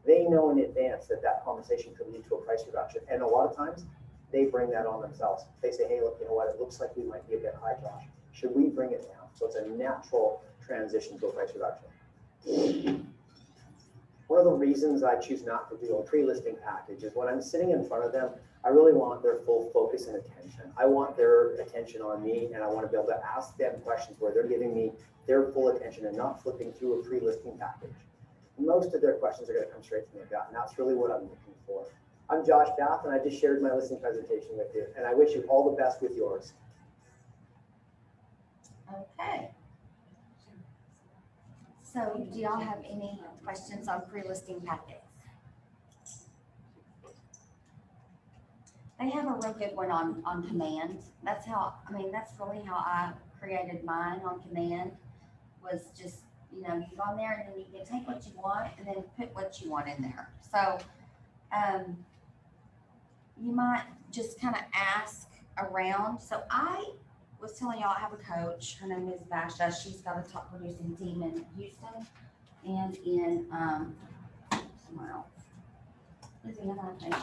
They know in advance that that conversation could lead to a price reduction. And a lot of times they bring that on themselves. They say, hey, look, you know what? It looks like we might be a bit high, Josh. Should we bring it down? So it's a natural transition to a price reduction. One of the reasons I choose not to do a pre-listing package is when I'm sitting in front of them, I really want their full focus and attention. I want their attention on me, and I want to be able to ask them questions where they're giving me their full attention and not flipping through a pre-listing package. Most of their questions are going to come straight from their gut, and that's really what I'm looking for. I'm Josh Bath, and I just shared my listing presentation with you, and I wish you all the best with yours. Okay. So do y'all have any questions on pre-listing packets? They have a real good one on command. That's how, I mean, that's really how I created mine on command, was just, you know, you go on there and then you can take what you want and then put what you want in there. So you might just kind of ask around. So I was telling y'all I have a coach. Her name is Basha. She's got a top producing team in Houston and in somewhere else. Louisiana, I think.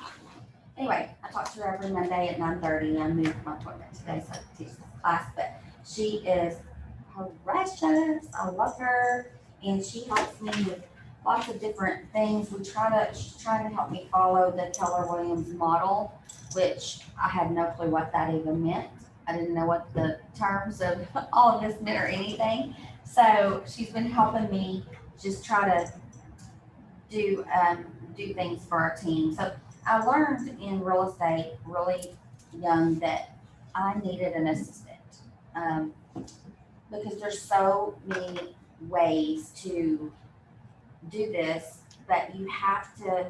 Anyway, I talk to her every Monday at 9:30. I moved my appointment today, so I teach this class. But she is precious. I love her, and she helps me with lots of different things. She's trying to help me follow the Keller Williams model, which I had no clue what that even meant. I didn't know what the terms of all of this meant or anything. So she's been helping me just try to do things for our team. So I learned in real estate really young that I needed an assistant because there's so many ways to do this, but you have to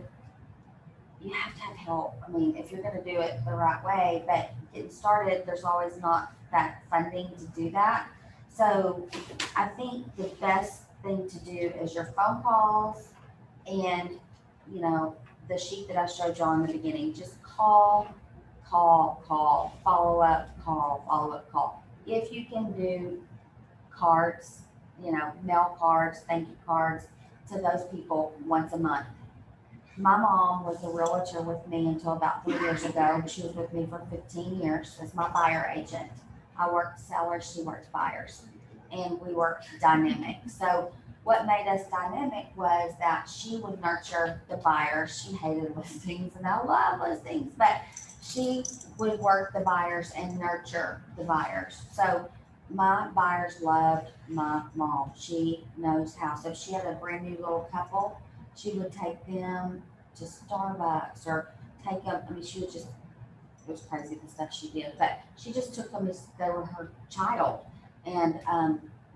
have help. I mean, if you're going to do it the right way, but getting started, there's always not that funding to do that. So I think the best thing to do is your phone calls and, you know, the sheet that I showed you in the beginning. Just call, follow up, call. If you can do cards, you know, mail cards, thank you cards to those people once a month. My mom was a realtor with me until about 3 years ago. She was with me for 15 years as my buyer agent. I worked sellers, she worked buyers, and we worked dynamic. So what made us dynamic was that she would nurture the buyers. She hated listings, and I love listings, but she would work the buyers and nurture the buyers. So my buyers loved my mom. She knows how. So if she had a brand new little couple, she would take them to Starbucks or take them. I mean, she would just, it was crazy the stuff she did, but she just took them as they were her child. And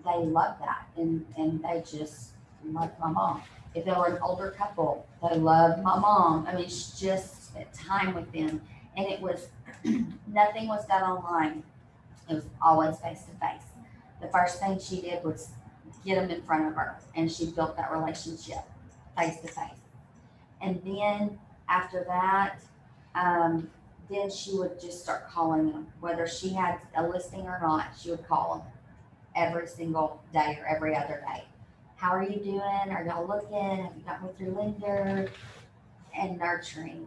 they loved that. And they just loved my mom. If they were an older couple, they loved my mom. I mean, she just spent time with them. And it was, nothing was done online. It was always face to face. The first thing she did was get them in front of her, and she built that relationship face to face. And then after that, then she would just start calling them, whether she had a listing or not. She would call them every single day or every other day. How are you doing? Are y'all looking? Have you gotten with your lender? And nurturing,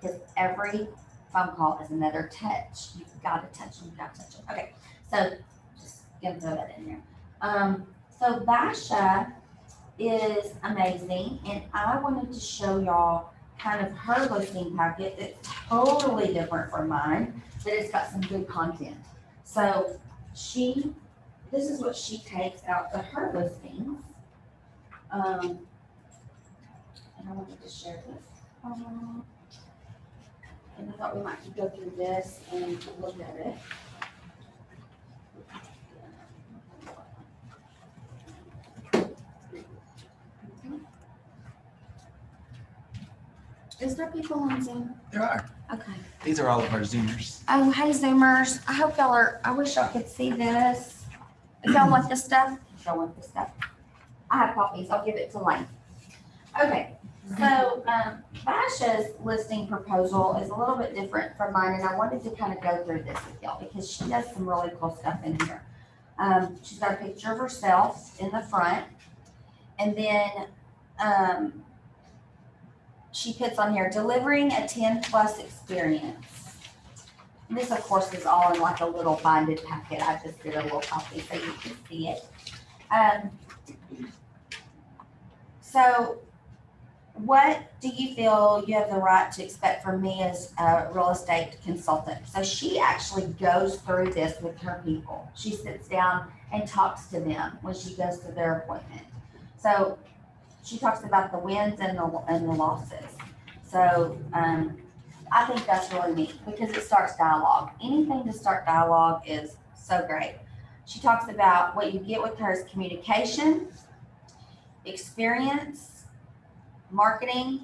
because every phone call is another touch. You've got to touch them. Okay, so just gonna throw that in there. So Basha is amazing, and I wanted to show y'all kind of her listing packet that's totally different from mine, but it's got some good content. So this is what she takes out of her listings. And I wanted to share this. And I thought we might go through this and look at it. Is there people on Zoom? There are. Okay. These are all of our Zoomers. Oh, hey Zoomers. I hope y'all are, I wish y'all could see this. If y'all want this stuff, I have copies. I'll give it to Lane. Okay, so Basha's listing proposal is a little bit different from mine, and I wanted to kind of go through this with y'all because she does some really cool stuff in here. She's got a picture of herself in the front, and then she puts on here, delivering a 10+ experience. And this, of course, is all in like a little binded packet. I just did a little copy so you can see it. So what do you feel you have the right to expect from me as a real estate consultant? So she actually goes through this with her people. She sits down and talks to them when she goes to their appointment. So she talks about the wins and the losses. So I think that's really neat because it starts dialogue. Anything to start dialogue is so great. She talks about what you get with her is communication, experience, marketing,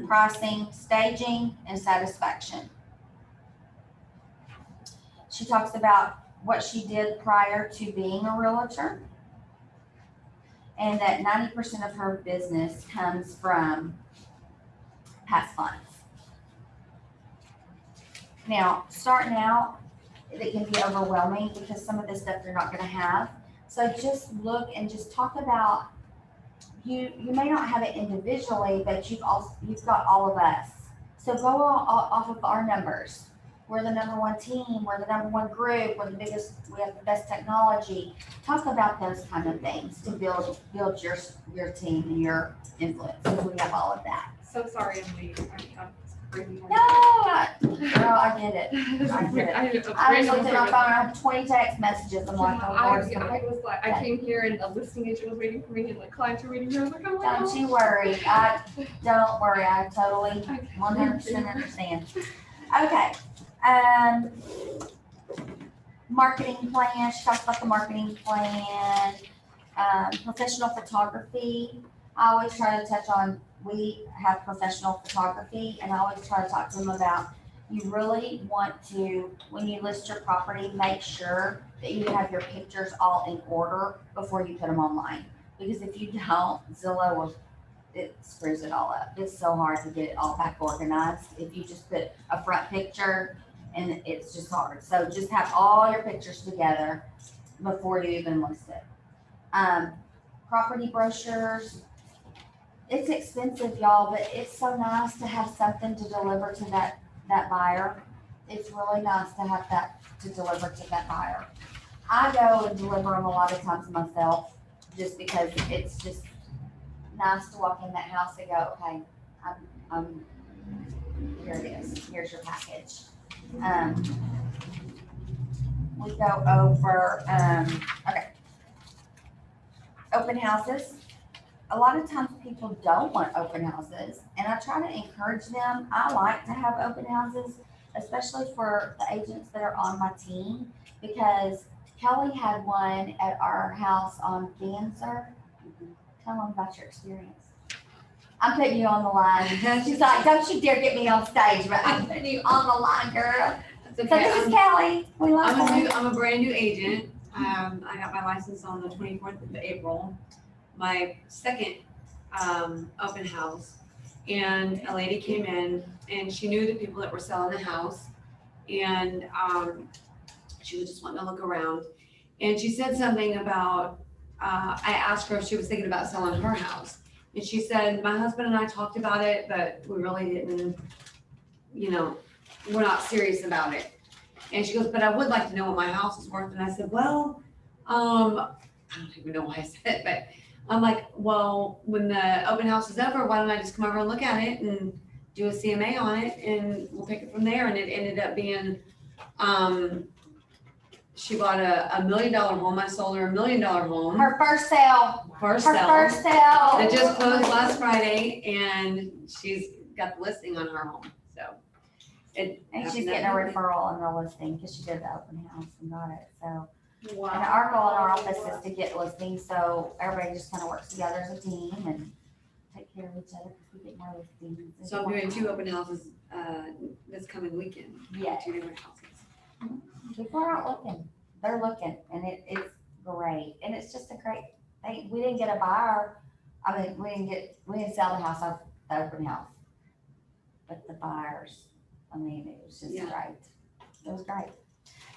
pricing, staging, and satisfaction. She talks about what she did prior to being a realtor, and that 90% of her business comes from past clients. Now, starting out, it can be overwhelming because some of this stuff you're not going to have. So just look and just talk about, you may not have it individually, but you've got all of us. So go off of our numbers. We're the #1 team, we're the #1 group, we're the biggest, we have the best technology. Talk about those kind of things to build your team and your influence. So we have all of that. So sorry, I'm late. I'm crazy. No, girl, I get it. I get it. I just looked at my phone, I have 20 text messages. I'm like, oh, Lord, I was like, I came here and a listing agent was waiting for me and like clients were waiting for me. I was like, oh my don't you worry. Don't worry. I totally 100% understand. Okay. Marketing plan. She talks about the marketing plan. Professional photography. I always try to touch on, we have professional photography, and I always try to talk to them about, you really want to, when you list your property, make sure that you have your pictures all in order before you put them online. Because if you don't, Zillow will, it screws it all up. It's so hard to get it all back organized if you just put a front picture, and it's just hard. So just have all your pictures together before you even list it. Property brochures. It's expensive, y'all, but it's so nice to have something to deliver to that buyer. It's really nice to have that to deliver to that buyer. I go and deliver them a lot of times myself, just because it's just nice to walk in that house and go, okay, I'm here it is. Here's your package. We go over, okay. Open houses. A lot of times people don't want open houses, and I try to encourage them. I like to have open houses, especially for the agents that are on my team, because Kelly had one at our house on Dancer. Tell them about your experience. I'm putting you on the line. She's like, don't you dare get me on stage, but I'm putting you on the line, girl. That's So okay. this is Kelly. We love her. I'm a brand new agent. I got my license on the 24th of April. My second open house, and a lady came in and she knew the people that were selling the house, and she was just wanting to look around, and she said something about, I asked her if she was thinking about selling her house, and she said, my husband and I talked about it, but we really didn't, we're not serious about it. And she goes, but I would like to know what my house is worth. And I said, well, I don't even know why I said it, but I'm like, well, when the open house is over, why don't I just come over and look at it and do a CMA on it and we'll take it from there. And it ended up being, she bought a $1 million home. I sold her $1 million home. Her first sale, First her sale. first sale. It just closed last Friday and she's got the listing on her home, so. And she's getting a referral on the listing because she did the open house and got it, so. Wow. And our goal in our office is to get listings, so everybody just kind of works together as a team and take care of each other because we get more listings. So I'm doing 2 open houses, this coming weekend. Yeah. 2 different houses. People are out looking, they're looking, and it's great, and it's just a great thing. We didn't get a buyer, I mean, we didn't sell the house off the open house. But the buyers, I mean, it was just Yeah. great. It was great.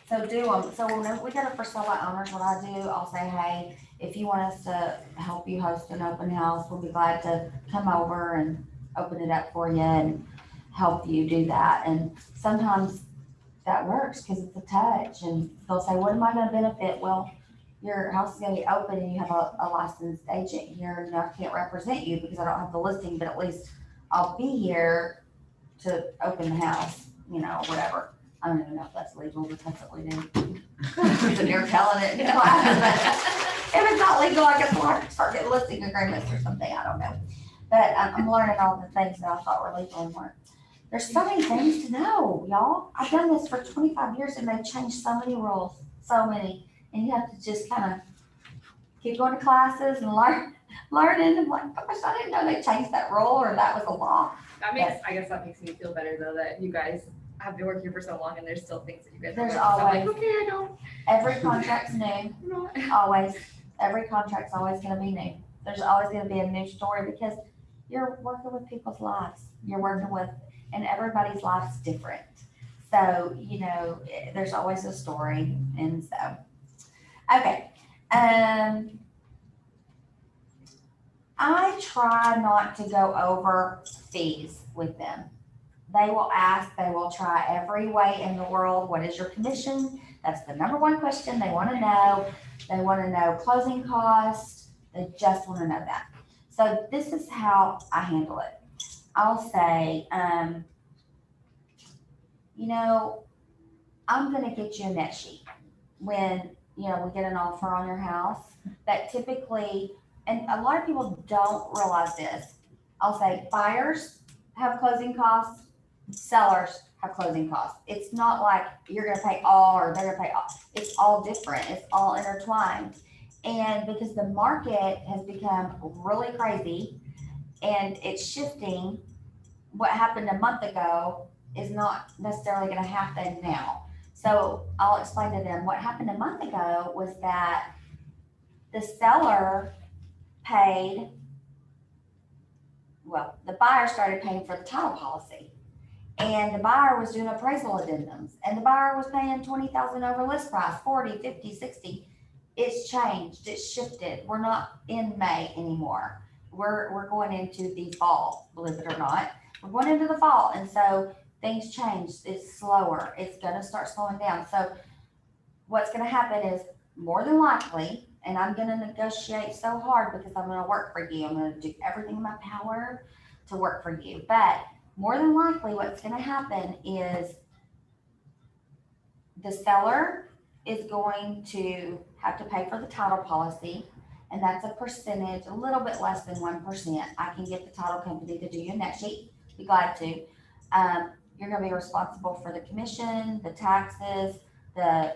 So do them. So whenever we get a for sale by owners, what I do, I'll say, hey, if you want us to help you host an open house, we'll be glad to come over and open it up for you and help you do that. And sometimes that works because it's a touch and they'll say, what am I gonna benefit? Well, your house is gonna be open and you have a licensed agent here and I can't represent you because I don't have the listing, but at least I'll be here to open the house, you know, whatever. I don't even know if that's legal, but that's what we do. And you're telling it in class, but if it's not legal, I guess we'll have to start getting listing agreements or something, I don't know. But I'm learning all the things that I thought were legal and weren't. There's so many things to know, y'all. I've done this for 25 years and they've changed so many rules, so many. And you have to just kind of keep going to classes and learning. I'm like, gosh, I didn't know they changed that rule or that was a law. That makes, I guess that makes me feel better though, that you guys have been working here for so long and there's still things that you guys. There's don't know. So I'm always- like, okay, I don't. Every contract's new, always. Every contract's always gonna be new. There's always gonna be a new story because you're working with people's lives. You're working with, and everybody's life's different. So, you know, there's always a story. And so, okay. I try not to go over fees with them. They will ask, they will try every way in the world, what is your commission? That's the number one question they want to know. They want to know closing costs. They just want to know that. So this is how I handle it. I'll say, you know, I'm going to get you a net sheet when, you know, we get an offer on your house. That typically, and a lot of people don't realize this. I'll say buyers have closing costs, sellers have closing costs. It's not like you're going to pay all or they're going to pay all. It's all different. It's all intertwined. And because the market has become really crazy and it's shifting, what happened a month ago is not necessarily going to happen now. So I'll explain to them what happened a month ago was that the seller paid, well, the buyer started paying for the title policy. And the buyer was doing appraisal addendums. And the buyer was paying $20,000 over list price, 40, 50, 60. It's changed, it's shifted. We're not in May anymore. We're going into the fall, believe it or not. We're going into the fall. And so things change. It's slower. It's gonna start slowing down. So what's gonna happen is more than likely, and I'm gonna negotiate so hard because I'm gonna work for you. I'm gonna do everything in my power to work for you. But more than likely what's gonna happen is the seller is going to have to pay for the title policy. And that's a percentage, a little bit less than 1%. I can get the title company to do your net sheet. Be glad to. You're gonna be responsible for the commission, the taxes, the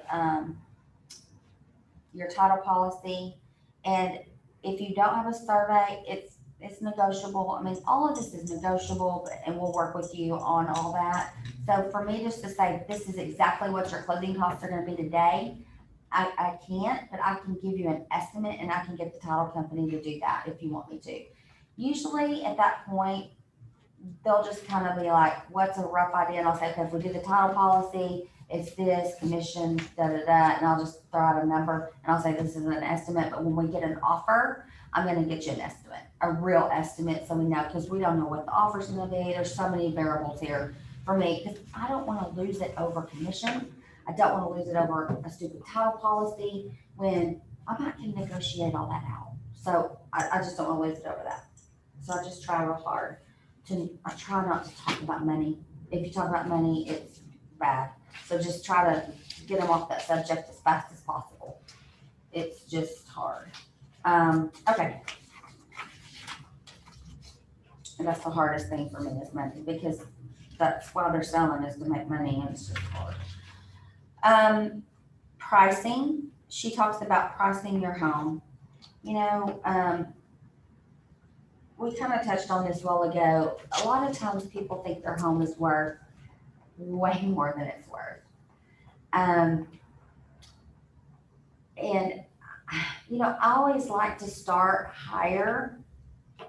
your title policy. And if you don't have a survey, it's negotiable. I mean, all of this is negotiable, and we'll work with you on all that. So for me just to say, this is exactly what your closing costs are gonna be today, I can't, but I can give you an estimate and I can get the title company to do that if you want me to. Usually at that point, they'll just kind of be like, what's a rough idea? And I'll say, okay, if we do the title policy, it's this commission, and I'll just throw out a number and I'll say, this is an estimate, but when we get an offer, I'm gonna get you an estimate, a real estimate, so we know, because we don't know what the offer's gonna be. There's so many variables here for me, because I don't wanna lose it over commission. I don't wanna lose it over a stupid title policy when I'm not gonna negotiate all that out. So I just don't wanna lose it over that. So I just try real hard I try not to talk about money. If you talk about money, it's bad. So just try to get them off that subject as fast as possible. It's just hard. Okay. And that's the hardest thing for me is money, because that's why they're selling, is to make money, and it's just hard. Pricing, she talks about pricing your home. You know, we kind of touched on this a while ago. A lot of times people think their home is worth way more than it's worth. And you know, I always like to start higher.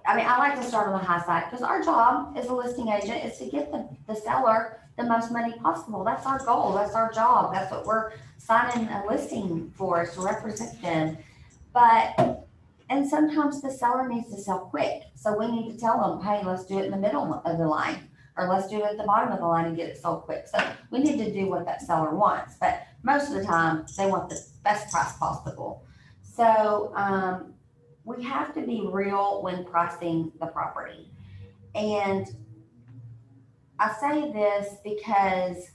I mean, I like to start on the high side, because our job as a listing agent is to get the seller the most money possible. That's our goal. That's our job. That's what we're signing a listing for, is to represent them. And sometimes the seller needs to sell quick. So we need to tell them, hey, let's do it in the middle of the line, or let's do it at the bottom of the line and get it sold quick. So we need to do what that seller wants. But most of the time, they want the best price possible. So we have to be real when pricing the property. And I say this because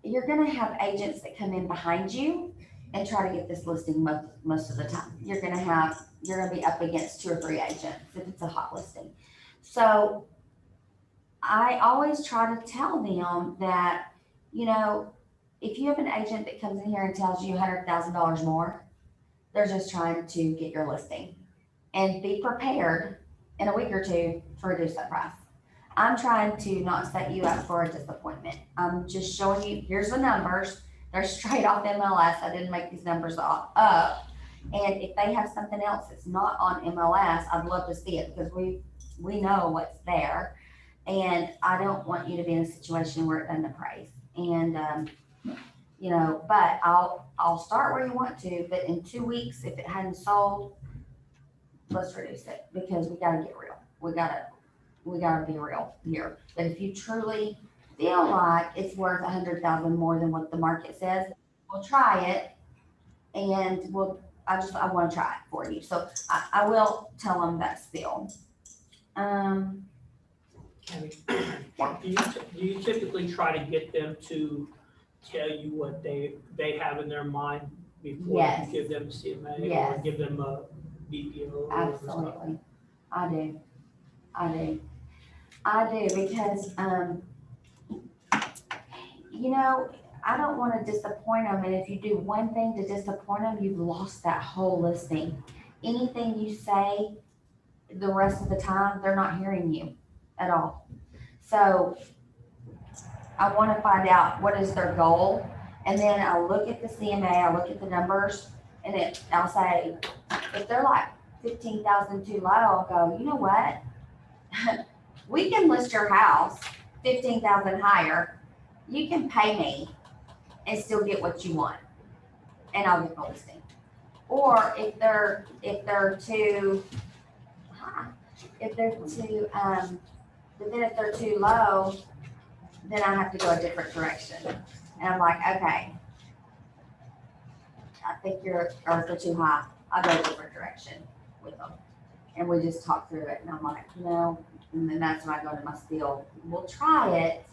you're going to have agents that come in behind you and try to get this listing most of the time. You're going to be up against 2 or 3 agents if it's a hot listing. So I always try to tell them that, you know, if you have an agent that comes in here and tells you $100,000 more, they're just trying to get your listing. And be prepared in a week or 2 to reduce that price. I'm trying to not set you up for a disappointment. I'm just showing you, here's the numbers. They're straight off MLS. I didn't make these numbers up. And if they have something else that's not on MLS, I'd love to see it, because we know what's there. And I don't want you to be in a situation where it doesn't appraise. And you know, but I'll start where you want to, but in 2 weeks, if it hadn't sold, let's reduce it, because we gotta get real. We gotta be real here. But if you truly feel like it's worth 100,000 more than what the market says, we'll try it, and I want to try it for you. So I will tell them that still. Tammy, Yeah. do you typically try to get them to tell you what they have in their mind before Yes. you give them a CMA Yes. or give them a BPO? Absolutely. I do because, you know, I don't want to disappoint them. And if you do one thing to disappoint them, you've lost that whole listing. Anything you say the rest of the time, they're not hearing you at all. So I want to find out what is their goal. And then I'll look at the CMA, I'll look at the numbers, and I'll say, if they're like 15,000 too low, I'll go, you know what? We can list your house 15,000 higher. You can pay me and still get what you want, and I'll get the listing. Or if they're too high, if they're too low, then I have to go a different direction. And I'm like, okay, I think or if they're too high, I'll go a different direction with them. And we just talk through it. And I'm like, no. And then that's when I go to my spiel. We'll try it.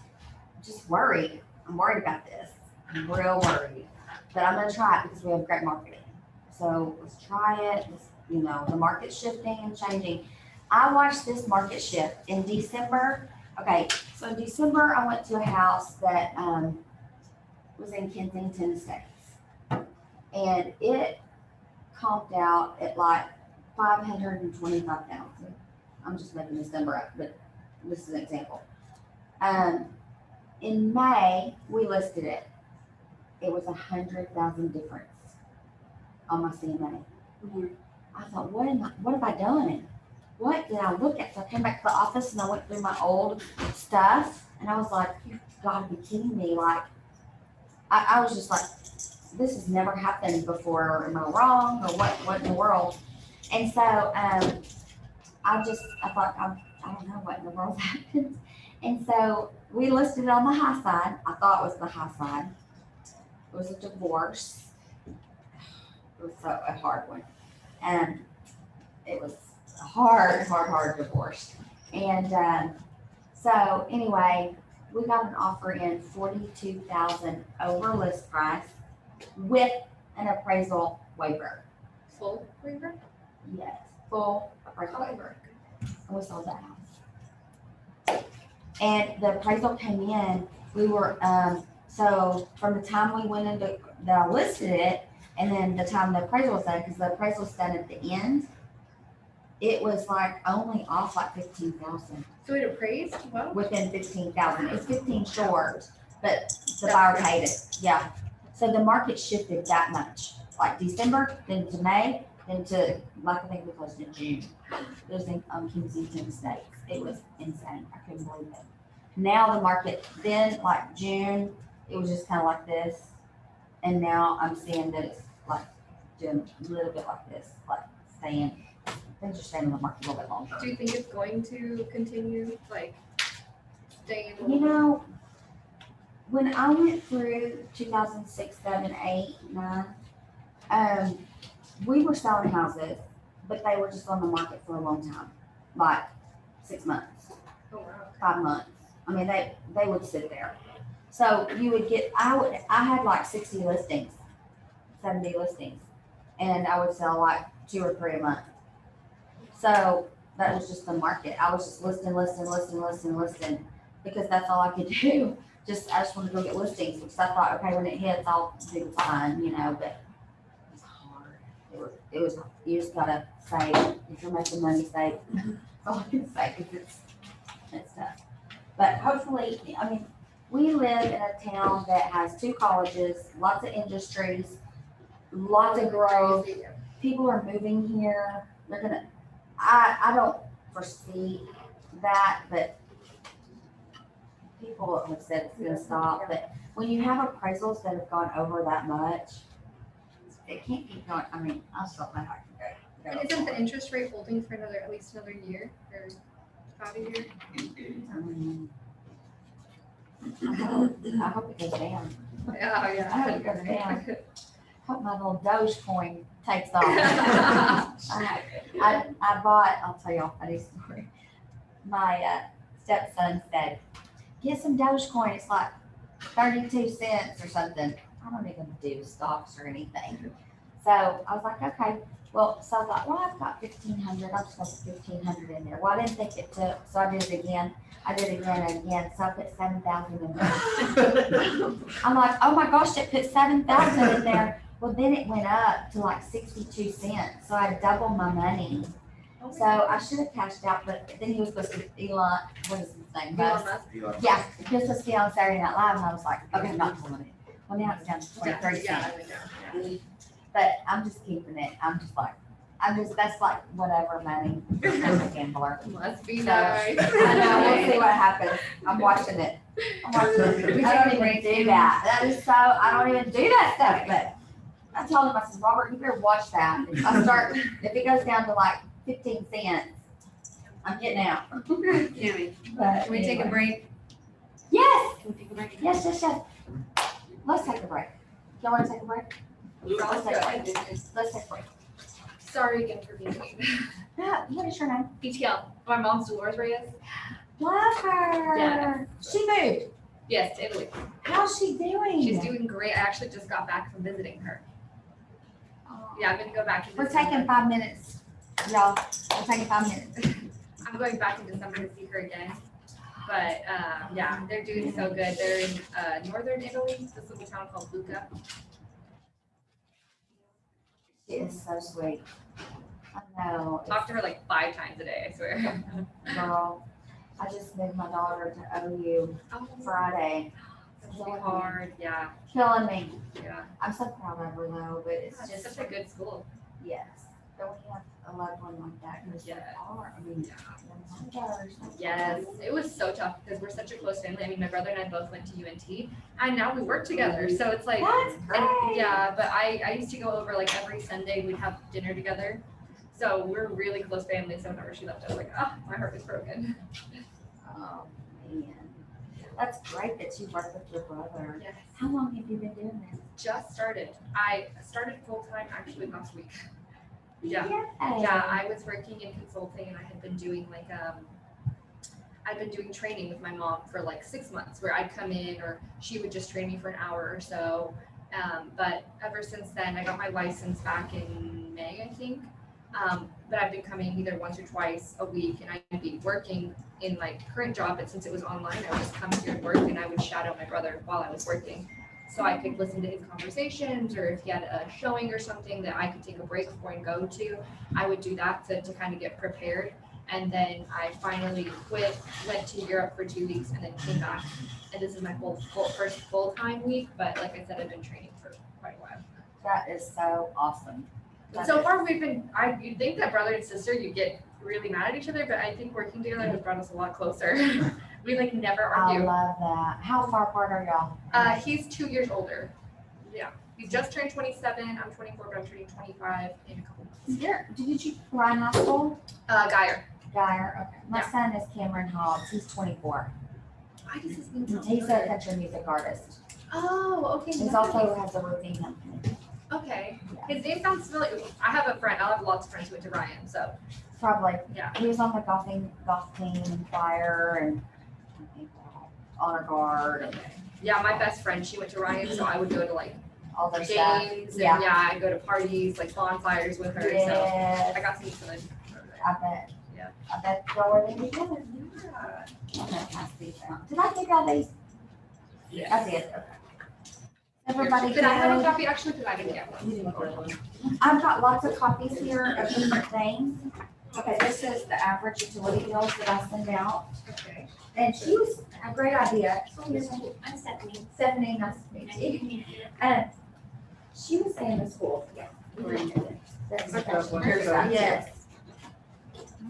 I'm just worried. I'm worried about this. I'm real worried. But I'm going to try it because we have great marketing. So let's try it. You know, the market's shifting and changing. I watched this market shift in December. Okay, so in December, I went to a house that was in Kensington Estates. And it comped out at like 525,000. I'm just making this number up, but this is an example. In May, we listed it. It was 100,000 difference on my CMA. I thought, what have I done? What did I look at? So I came back to the office and I went through my old stuff, and I was like, you've got to be kidding me. Like, I was just like, this has never happened before. Am I wrong, or what in the world? And so I thought, I don't know what in the world happened. And so we listed it on the high side. I thought it was the high side. It was a divorce. It was a hard one. it was a hard divorce. And, so anyway, we got an offer in 42,000 over list price with an appraisal waiver. Full waiver? Yes, full appraisal waiver. And we sold that house. And the appraisal came in, we were, so from the time we went into, that I listed it, and then the time the appraisal was done, because the appraisal was done at the end, it was like only off like 15,000, So it appraised, well, within 15,000. It's 15 short, but the buyer paid it, yeah. So the market shifted that much, like December, then to May, then to, like I think we closed in June. It was in Kensington Estates. It was insane. I couldn't believe it. Now the market, then like June, it was just kind of like this. And now I'm seeing that it's like doing a little bit like this, like staying, things are staying in the market a little bit longer. do you think it's going to continue, like, staying? You know, when I went through 2006, 7, 8, 9, we were selling houses, but they were just on the market for a long time, like 6 months, Oh, wow. 5 months. I mean, they would sit there. So you would get, I had like 60 listings, 70 listings, and I would sell like 2 or 3 a month. So that was just the market. I was just listing, because that's all I could do. I just wanted to go get listings, because I thought, okay, when it hits, I'll do fine, you know, but it's hard. It was, you just gotta save. If you're making money, save. That's all I can say, because it's tough. But hopefully, I mean, we live in a town that has 2 colleges, lots of industries, lots of growth. Crazy. People are moving here. They're gonna, I don't foresee that, but people have said it's gonna stop. But when you have appraisals that have gone over that much, it can't keep going. I mean, I still know how I can go. And isn't the interest rate holding for another, at least another year, or about a year? I hope it goes down. Yeah, I yeah. hope it goes down. Hope my little Dogecoin takes off. I bought, I'll tell you a funny story. My stepson said, get some Dogecoin. It's like 32 cents or something. I don't even do stocks or anything. So I was like, okay. Well, so I thought, well, I've got 1,500. I'm just going to put 1,500 in there. Well, I didn't think it took, so I did it again. I did it again and again. So I put 7,000 in there. I'm like, oh my gosh, it put 7,000 in there. Well, then it went up to like 62 cents. So I doubled my money. So I should have cashed out, but then he was supposed to, Elon, what is his name? Elon Musk. Musk? Yeah, he was supposed to be on Saturday Night Live, and I was like, okay, I'm not pulling it. Well, now it's down to 23 Yeah, cents. yeah. But I'm just keeping it. I'm just like, that's like whatever money. I'm a gambler. Must be So, nice. I know, we'll see what happens. I'm watching it. I don't even do that. That is so, I don't even do that stuff, but I told him, I said, Robert, you better watch that. If it goes down to like 15 cents, I'm getting out. Tammy, But can we take a anyway. break? Yes, Can we take a break? yes. Let's take a break. Y'all wanna take a break? Let's take a break. Let's take a break. Sorry again for being late. Yeah, what is your name? BTL. My mom's Dolores Reyes. Love her. Yeah. She moved. Yes, to Italy. How's she doing? She's doing great. I actually just got back from visiting her. Yeah, I'm gonna go back in We're December. taking 5 minutes, y'all. We're taking 5 minutes. I'm going back in December to see her again. But yeah, they're doing so good. They're in northern Italy, this little town called Lucca. She is so sweet. I know. Talk to her like 5 times a day, I swear. Girl, I just moved my daughter to OU Oh, Friday. it's really hard. Yeah, Killing me. yeah. I'm so proud of her though, but it's It's just, such a good school. yes. But when you have a loved one like that, it's so Yes. hard. I mean, Yes, it was so tough because we're such a close family. I mean, my brother and I both went to UNT, and now we work together. So it's like, That's great. and yeah, but I used to go over like every Sunday. We'd have dinner together. So we're really close family. So whenever she left, I was like, oh, my heart is broken. Oh, man. That's great that you work with your brother. Yes. How long have you been doing this? Just started. I started full time actually last week. Yeah. Yay. Yeah, I was working in consulting and I had been doing like I'd been doing training with my mom for like 6 months where I'd come in or she would just train me for an hour or so. But ever since then, I got my license back in May, I think. But I've been coming either once or twice a week and I'd be working in my current job, but since it was online, I would just come here and work and I would shadow my brother while I was working. So I could listen to his conversations or if he had a showing or something that I could take a break before and go to, I would do that to kind of get prepared. And then I finally quit, went to Europe for 2 weeks and then came back. And this is my first full-time week, but like I said, I've been training for quite a while. That is so awesome. So far you'd think that brother and sister, you get really mad at each other, but I think working together has brought us a lot closer. We like never I argue. love that. How far apart are y'all? He's 2 years older. Yeah, he just turned 27. I'm 24, but I'm turning 25 in a couple months. Did you Ryan High School? Geyer. Geyer, okay. My Yeah. son is Cameron Hobbs. He's 24. Why does his name sound He's a familiar? country music artist. Oh, okay. He's nice. also has a roofing company. Okay. His name sounds familiar. I have a friend. I have lots of friends who went to Ryan, so Probably. yeah. He was on the golf team and choir and I think honor guard and Okay. Yeah, my best friend, she went to Ryan, so I would go to like all their stuff. games and Yeah. yeah, I'd go to parties, like bonfires with her. So Yes, I got to meet some of them. I bet. Yeah. I bet y'all were there together. Yeah. I'm gonna pass these out. Did I give y'all these? Yeah. I did, okay. Everybody Could I have a good? copy actually? Because I didn't get one. You didn't get one. I've got lots of copies here of different things. Okay, this is the average utility bills that I send out. Okay. And she was a great idea. I'm Stephanie. Stephanie, nice to meet you. And she was saying the school, yeah. Yes.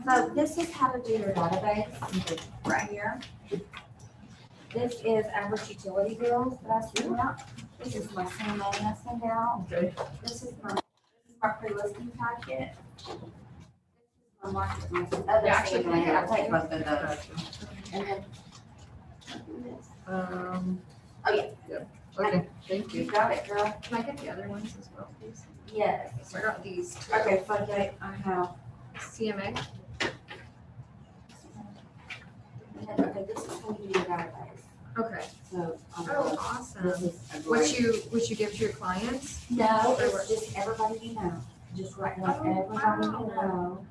So this is how to do your database right here. This is average utility bills that I send out. This is my CMA I send out. Okay. This is my pre-listing packet. This is my market, my other Yeah, actually, CMA. I'll take both of those. And then. Oh, yeah. Okay, thank You you. got it, girl. Can I get the other ones as well, please? Yes. So I got these two. Okay, fun day. I have. CMA. And then, okay, this is how you do your database. Okay. So. Oh, awesome. This is a great. Which you give to your clients? No, it's just everybody you know. Just write down everybody you know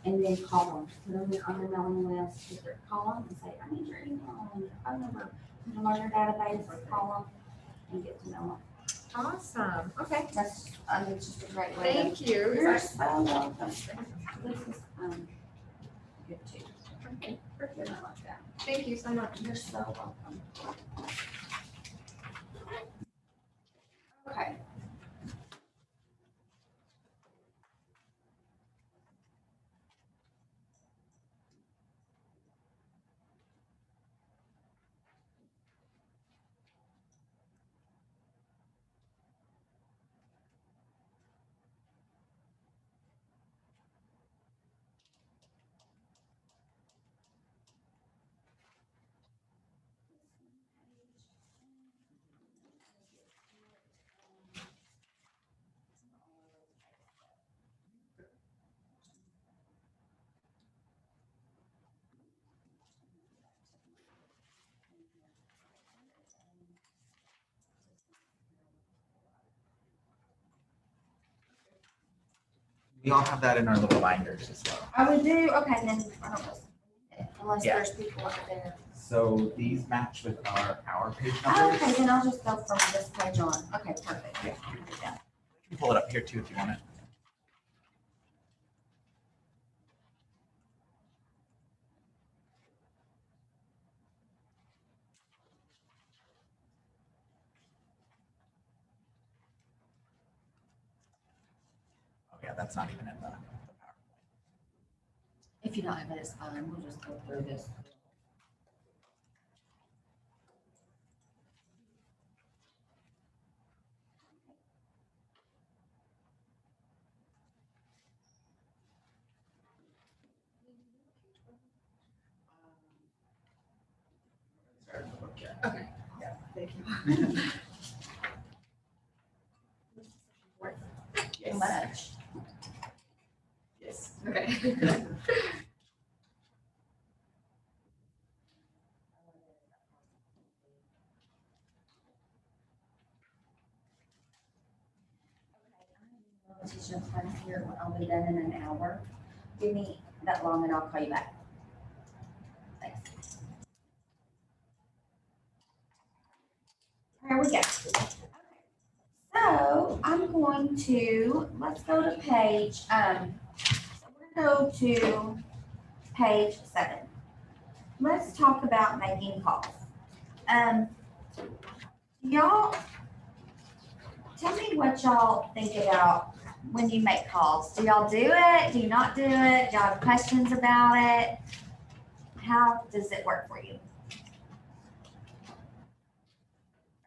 and then call them. Put them on your mailing list. Just call them and say, I need your email and your phone number. Put them on your database, call them and get to know them. Awesome. Okay. That's, it's just a great way. Thank you. You're so welcome. This is, good too. Okay, perfect. You're not like that. Thank you so much. You're so welcome. Okay. We all have that in our little binders as well. I would do, okay, then, I don't know. Unless Yeah. there's people up there. So these match with our page Oh, numbers. okay, then I'll just go from this page on. Okay, perfect. Yeah. You can pull it up here too if you want it. Oh yeah, that's not even in the PowerPoint. If you don't have it, it's fine. We'll just go through this. Okay. Yeah. Thank you. Too much. Teacher time here, I'll be done in an hour. Give me that long and I'll call you back. Thanks. Here we go. So I'm going to, let's go to page, so we're gonna go to page 7. Let's talk about making calls. Y'all, tell me what y'all think about when you make calls. Do y'all do it? Do you not do it? Do y'all have questions about it? How does it work for you?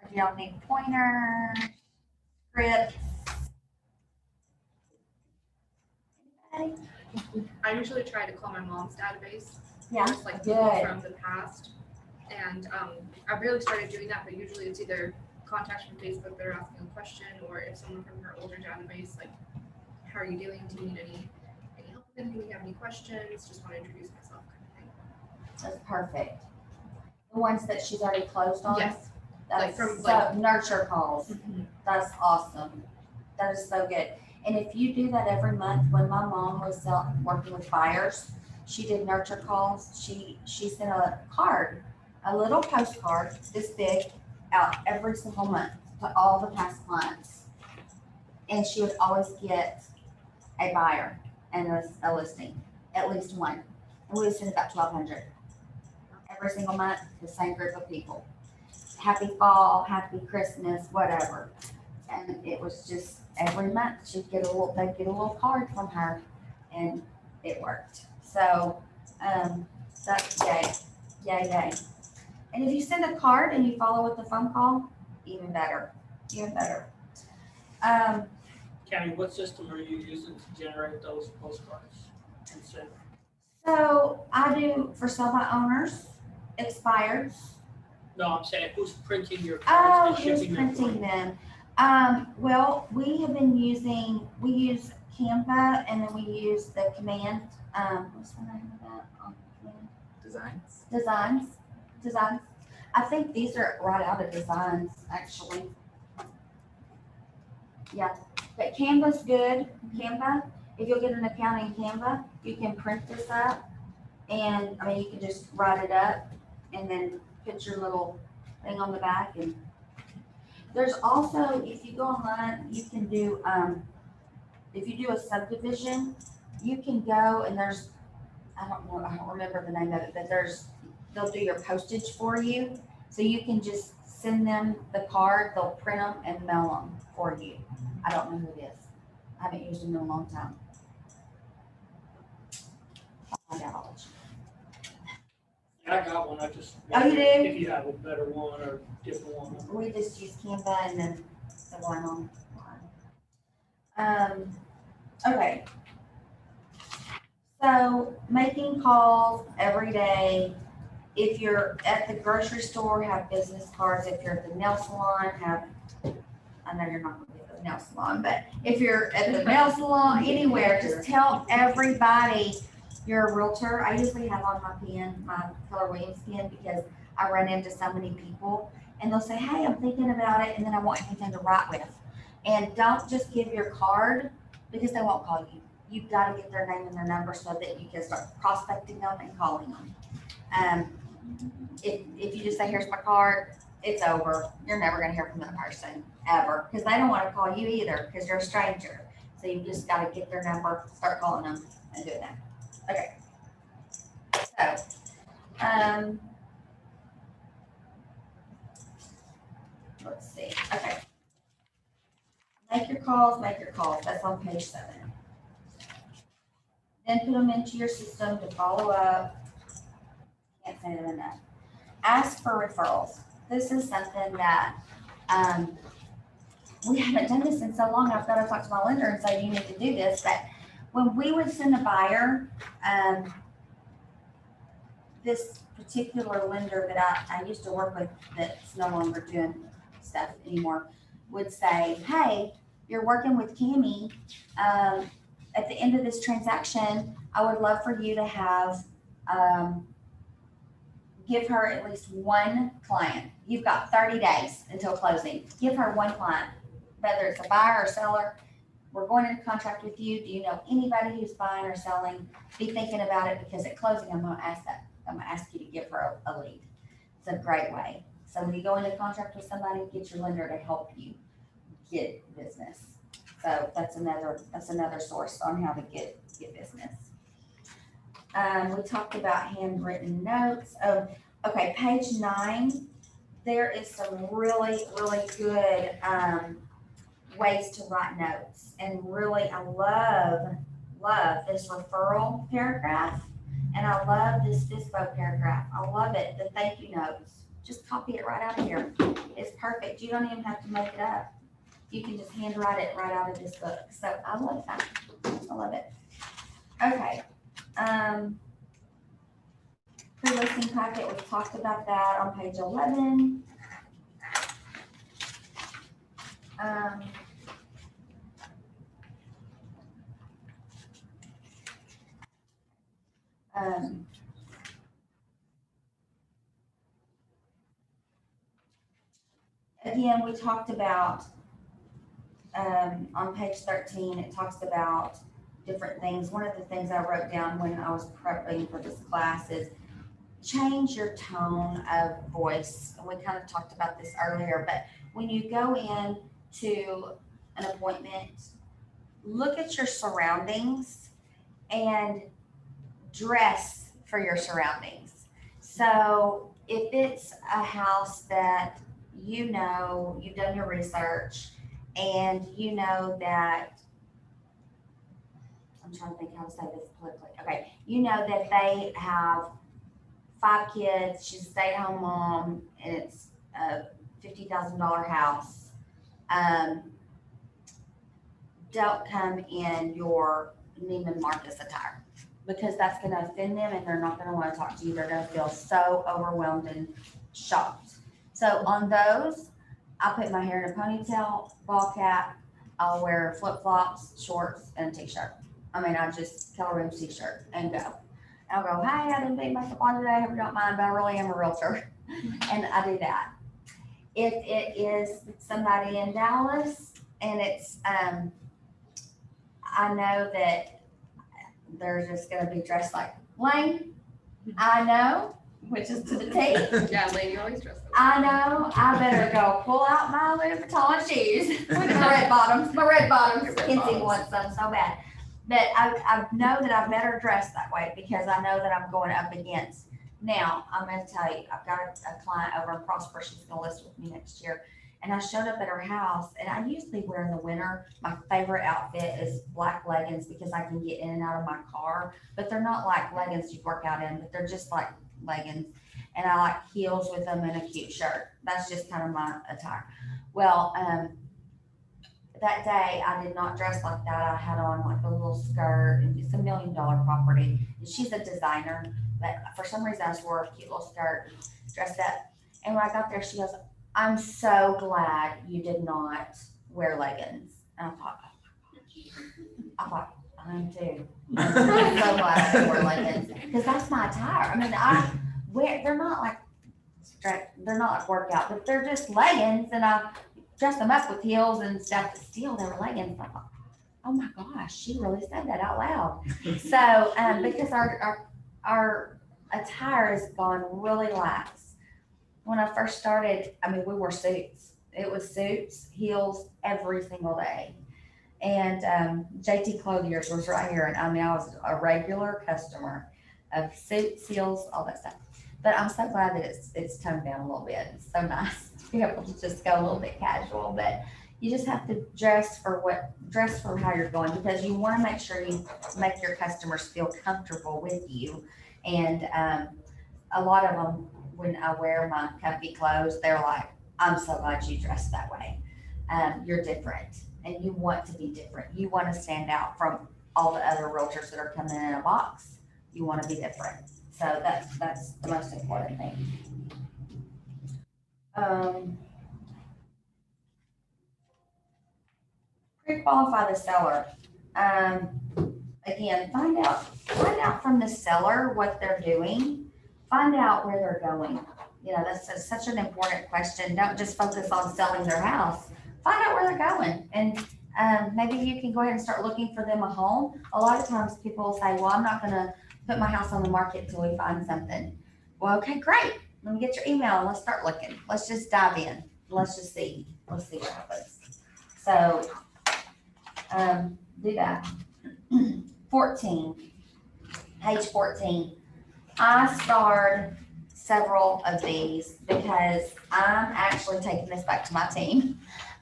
Or do y'all need pointers, scripts? Anybody? I usually try to call my mom's database, Yeah, just like people good. from the past. And I've really started doing that, but usually it's either contacts from Facebook that are asking a question, or if someone from her older database, like, how are you doing? Do you need any help with anything? Do you have any questions? Just want to introduce myself, kind of thing. That's perfect. The ones that she's already closed on? Yes. That's Like from, so, like- nurture calls. That's awesome. That is so good. And if you do that every month, when my mom was working with buyers, she did nurture calls. She sent a card, a little postcard this big, out every single month to all the past clients. And she would always get a buyer and a listing, at least one. And we would send about 1,200 every single month, the same group of people. Happy fall, happy Christmas, whatever. And it was just every month they'd get a little card from her, and it worked. So that's yay. And if you send a card and you follow with the phone call, even better. Tammy, what system are you using to generate those postcards and send? So I do for sale by owners, expireds. No, I'm saying who's printing your Oh, cards and who's shipping them? printing them? Well, we use Canva, and then we use the command, what's the name of that? Command? Designs. I think these are right out of Designs, actually. Yeah, but Canva's good. Canva, if you'll get an account in Canva, you can print this up, and, I mean, you can just write it up and then put your little thing on the back. And there's also, if you go online, you can do, if you do a subdivision, you can go and there's, I don't remember the name of it, but they'll do your postage for you. So you can just send them the card, they'll print them and mail them for you. I don't know who it is. I haven't used them in a long time. I'll find out. I'll let you know. I got one, I just. Oh, you do? If you have a better one or different one. We just use Canva and then the one online. Okay. So making calls every day. If you're at the grocery store, have business cards. If you're at the nail salon, I know you're not gonna be at the nail salon, but if you're at the nail salon, anywhere, just tell everybody you're a realtor. I usually have on my pen, my Keller Williams pen, because I run into so many people and they'll say, hey, I'm thinking about it, and then I want anything to write with. And don't just give your card, because they won't call you. You've got to get their name and their number so that you can start prospecting them and calling them. If you just say, here's my card, it's over. You're never going to hear from that person ever, because they don't want to call you either, because you're a stranger. So you just got to get their number, start calling them and doing that. Okay. So, let's see. Okay. Make your calls. That's on page 7. Then put them into your system to follow up. Can't say that enough. Ask for referrals. This is something that we haven't done this in so long. I've got to talk to my lender and say, you need to do this. But when we would send a buyer, this particular lender that I used to work with, that's no longer doing stuff anymore, would say, hey, you're working with Cammie. At the end of this transaction, I would love for you to have, give her at least one client. You've got 30 days until closing. Give her one client, whether it's a buyer or seller. We're going into contract with you. Do you know anybody who's buying or selling? Be thinking about it, because at closing, I'm gonna ask that. I'm gonna ask you to give her a lead. It's a great way. So when you go into contract with somebody, get your lender to help you get business. So that's another source on how to get business. We talked about handwritten notes. Oh, okay, page 9. There is some really, really good ways to write notes. And really, I love this referral paragraph. And I love this FISBO paragraph. I love it. The thank you notes. Just copy it right out of here. It's perfect. You don't even have to make it up. You can just handwrite it right out of this book. So I love that. I love it. Okay. Pre-listing packet, we talked about that on page 11. Again, we talked about, on page 13, it talks about different things. One of the things I wrote down when I was prepping for this class is change your tone of voice. And we kind of talked about this earlier, but when you go in to an appointment, look at your surroundings and dress for your surroundings. So if it's a house that you know, you've done your research, and you know that, I'm trying to think how to say this politically. Okay, you know that they have 5 kids, she's a stay-at-home mom, and it's a $50,000 house. Don't come in your Neiman Marcus attire, because that's going to offend them, and they're not going to want to talk to you. They're going to feel so overwhelmed and shocked. So on those, I'll put my hair in a ponytail, ball cap. I'll wear flip-flops, shorts, and a t-shirt. I mean, I just color room t-shirt and go. I'll go, hey, I didn't make makeup on today. I hope you don't mind, but I really am a realtor. And I do that. If it is somebody in Dallas and it's, I know that they're just going to be dressed like Lane. I know, which is to the T. Yeah, lady always dresses. I know, I better go pull out my Louis Vuitton shoes with my red bottoms. Kinsey wants some so bad. But I know that I better dress that way, because I know that I'm going up against. Now, I'm going to tell you, I've got a client over in Prosper. She's going to list with me next year. And I showed up at her house, and I usually wear in the winter, my favorite outfit is black leggings, because I can get in and out of my car. But they're not like leggings you work out in, but they're just like leggings. And I like heels with them and a cute shirt. That's just kind of my attire. Well, that day I did not dress like that. I had on like a little skirt, and it's $1 million property. And she's a designer, but for some reason I just wore a cute little skirt, dressed up. And when I got there, she goes, I'm so glad you did not wear leggings. And I thought, I am too. I'm so glad I didn't wear leggings, because that's my attire. I mean, they're not like workout, but they're just leggings, and I dressed them up with heels and stuff, but still they were leggings. I thought, oh my gosh, she really said that out loud. So, because our attire has gone really lax. When I first started, I mean, we wore suits. It was suits, heels every single day. And JT Clothiers was right here, and I mean, I was a regular customer of suits, heels, all that stuff. But I'm so glad that it's toned down a little bit. It's so nice to be able to just go a little bit casual, but you just have to dress for how you're going, because you want to make sure you make your customers feel comfortable with you. And a lot of them, when I wear my comfy clothes, they're like, I'm so glad you dressed that way. You're different, and you want to be different. You want to stand out from all the other realtors that are coming in a box. You want to be different. So that's the most important thing. Pre-qualify the seller. again, find out from the seller what they're doing. Find out where they're going. You know, such an important question. Don't just focus on selling their house. Find out where they're going. And maybe you can go ahead and start looking for them a home. A lot of times people will say, well, I'm not gonna put my house on the market until we find something. Well, okay, great. Let me get your email and let's start looking. Let's just dive in. Let's just see. Let's see what happens. So, do that. 14, page 14. I starred several of these because I'm actually taking this back to my team.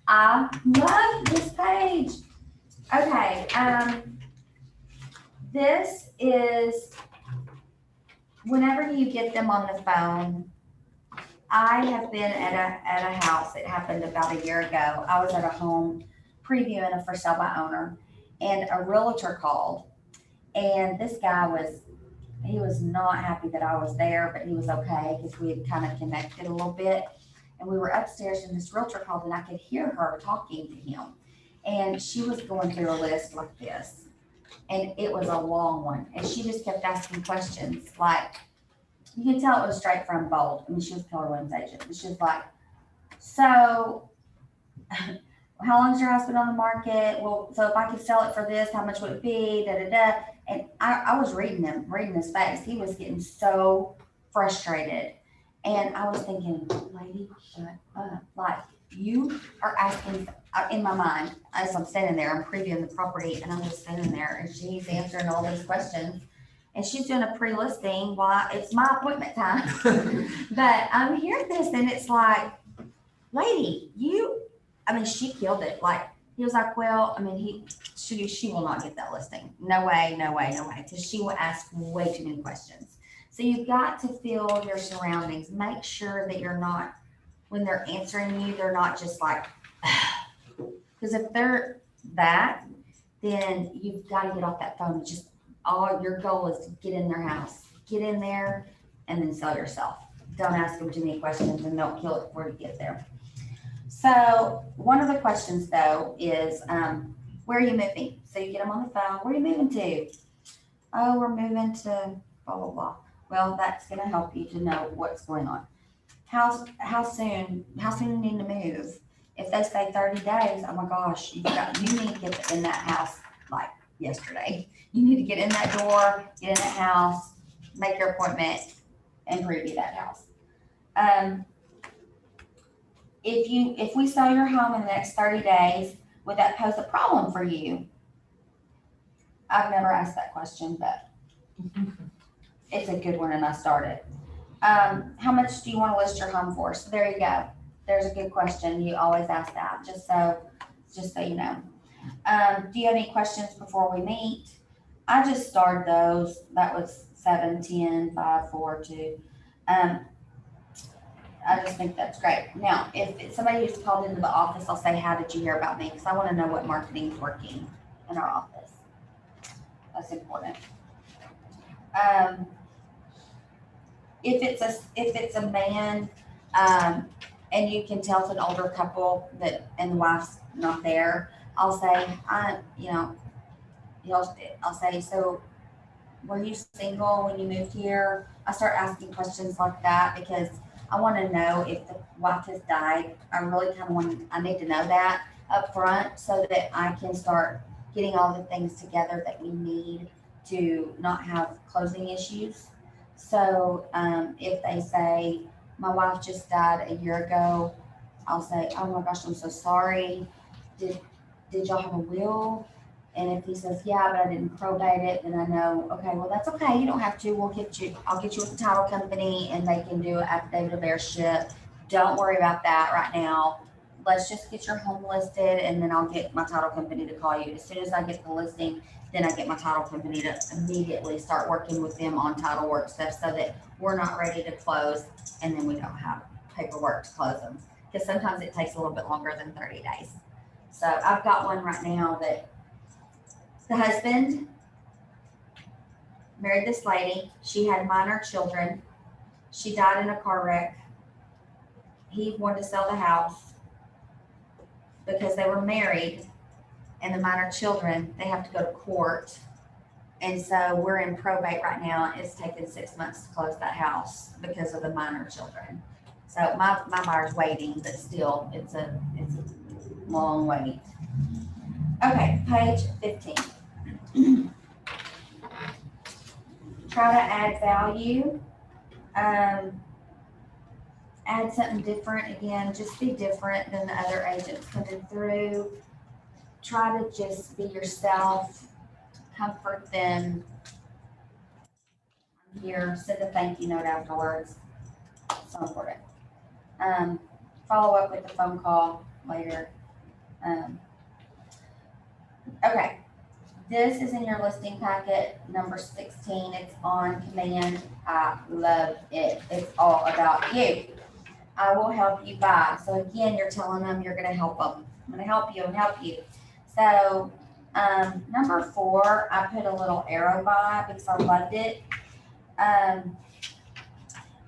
I love this page. Okay, this is whenever you get them on the phone. I have been at a house. It happened about a year ago. I was at a home previewing a for sale by owner, and a realtor called, and this guy he was not happy that I was there, but he was okay because we had kind of connected a little bit. And we were upstairs and this realtor called and I could hear her talking to him. And she was going through a list like this. And it was a long one. And she just kept asking questions like, you could tell it was straight from bold. I mean, she was Keller Williams agent. And she was like, so how long has your house been on the market? Well, so if I could sell it for this, how much would it be? Da, da, da. And I was reading his face. He was getting so frustrated. And I was thinking, lady, shut up. Like, you are asking, in my mind, as I'm standing there, I'm previewing the property, and I'm just standing there, and she's answering all these questions. And she's doing a pre-listing while it's my appointment time. But I'm hearing this, and it's like, lady, she killed it. Like, he was like, well, I mean, she will not get that listing. No way, no way, no way. Because she will ask way too many questions. So you've got to feel your surroundings. Make sure that you're not, when they're answering you, they're not just like, because if they're that, then you've got to get off that phone. Just all your goal is to get in their house, get in there, and then sell yourself. Don't ask them too many questions and don't kill it before you get there. So one of the questions though is, where are you moving? So you get them on the phone. Where are you moving to? Oh, we're moving to blah, blah, blah. Well, that's going to help you to know what's going on. How soon you need to move? If they say 30 days, oh my gosh, you need to get in that house like yesterday. You need to get in that door, get in that house, make your appointment, and preview that house. If we sell your home in the next 30 days, would that pose a problem for you? I've never asked that question, but it's a good one and I started. How much do you want to list your home for? So there you go. There's a good question. You always ask that, just so you know. Do you have any questions before we meet? I just started those. That was 7, 10, 5, 4, 2. I just think that's great. Now, if it's somebody who's called into the office, I'll say, how did you hear about me? Because I want to know what marketing is working in our office. That's important. If it's a man, and you can tell it's an older couple and the wife's not there, I'll say, I'll say, so were you single when you moved here? I start asking questions like that because I want to know if the wife has died. I really I need to know that up front so that I can start getting all the things together that we need to not have closing issues. So if they say, my wife just died a year ago, I'll say, oh my gosh, I'm so sorry. Did y'all have a will? And if he says, yeah, but I didn't probate it, then I know, okay, well, that's okay. You don't have to. I'll get you with the title company and they can do an affidavit of heirship. Don't worry about that right now. Let's just get your home listed and then I'll get my title company to call you. As soon as I get the listing, then I get my title company to immediately start working with them on title work stuff so that we're not ready to close and then we don't have paperwork to close them. Because sometimes it takes a little bit longer than 30 days. So I've got one right now that the husband married this lady. She had minor children. She died in a car wreck. He wanted to sell the house because they were married and the minor children, they have to go to court And so we're in probate right now. It's taken 6 months to close that house because of the minor children. So my buyer's waiting, but still, it's a long wait. Okay, page 15. Try to add value. Add something different. Again, just be different than the other agents coming through. Try to just be yourself, comfort them. Here, send a thank you note afterwards. So important. Follow up with a phone call later. Okay, this is in your listing packet, number 16. It's on command. I love it. It's all about you. I will help you buy. So again, you're telling them you're going to help them. I'm going to help you and help you. So number 4, I put a little arrow by because I loved it.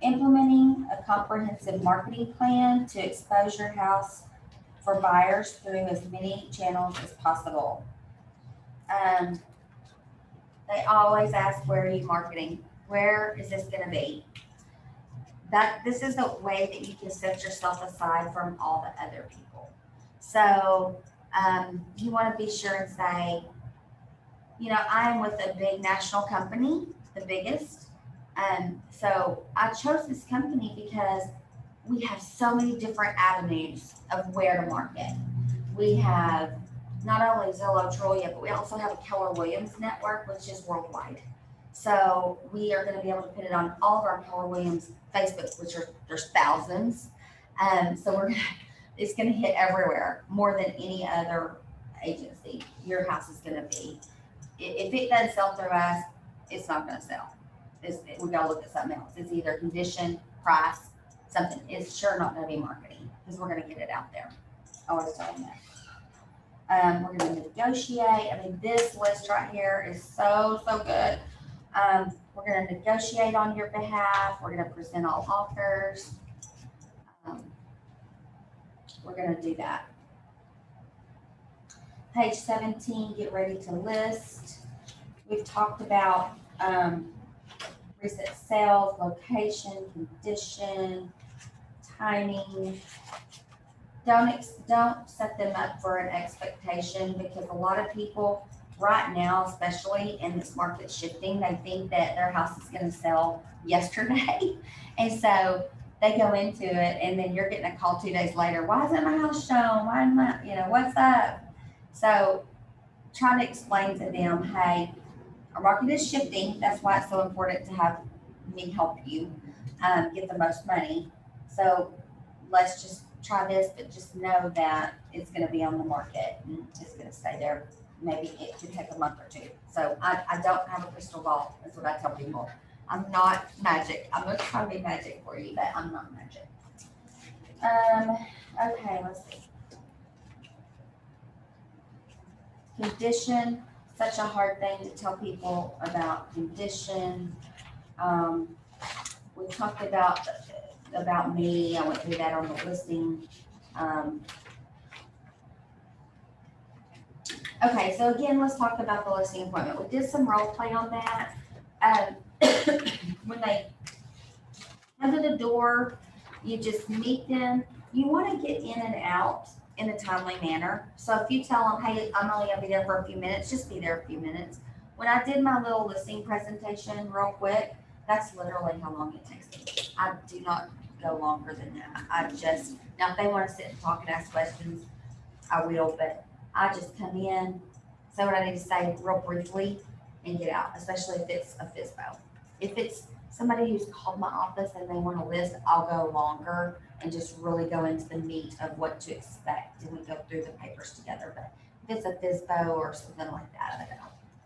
Implementing a comprehensive marketing plan to expose your house for buyers through as many channels as possible. They always ask, where are you marketing? Where is this going to be? This is the way that you can set yourself aside from all the other people. So you want to be sure and say, I am with a big national company, the biggest. So I chose this company because we have so many different avenues of where to market. We have not only Zillow, Troya, but we also have a Keller Williams network, which is worldwide. So we are going to be able to put it on all of our Keller Williams Facebook, which there's thousands. So it's going to hit everywhere, more than any other agency. Your house is going to be. If it doesn't sell through us, it's not going to sell. We got to look at something else. It's either condition, price, something. It's sure not going to be marketing because we're going to get it out there. I always tell them that. We're going to negotiate. I mean, this list right here is so good. We're going to negotiate on your behalf. We're going to present all offers. We're going to do that. Page 17, get ready to list. We've talked about recent sales, location, condition, timing. Don't set them up for an expectation because a lot of people right now, especially in this market shifting, they think that their house is going to sell yesterday. And so they go into it and then you're getting a call 2 days later. Why isn't my house shown? Why am I, what's up? So try to explain to them, hey, our market is shifting. That's why it's so important to have me help you get the most money. So let's just try this, but just know that it's going to be on the market and it's going to stay there. Maybe it could take a month or 2. So I don't have a crystal ball. That's what I tell people. I'm not magic. I'm going to try to be magic for you, but I'm not magic. Okay, let's see. Condition, such a hard thing to tell people about condition. We talked about me. I went through that on the listing. Okay, so again, let's talk about the listing appointment. We did some role play on that. When they come to the door, you just meet them. You want to get in and out in a timely manner. So if you tell them, hey, I'm only gonna be there for a few minutes, just be there a few minutes. When I did my little listing presentation real quick, that's literally how long it takes me. I do not go longer than that. Now if they want to sit and talk and ask questions, I will, but I just come in, say what I need to say real briefly and get out, especially if it's a FISBO. If it's somebody who's called my office and they want to list, I'll go longer and just really go into the meat of what to expect, and we go through the papers together. But if it's a FISBO or something like that,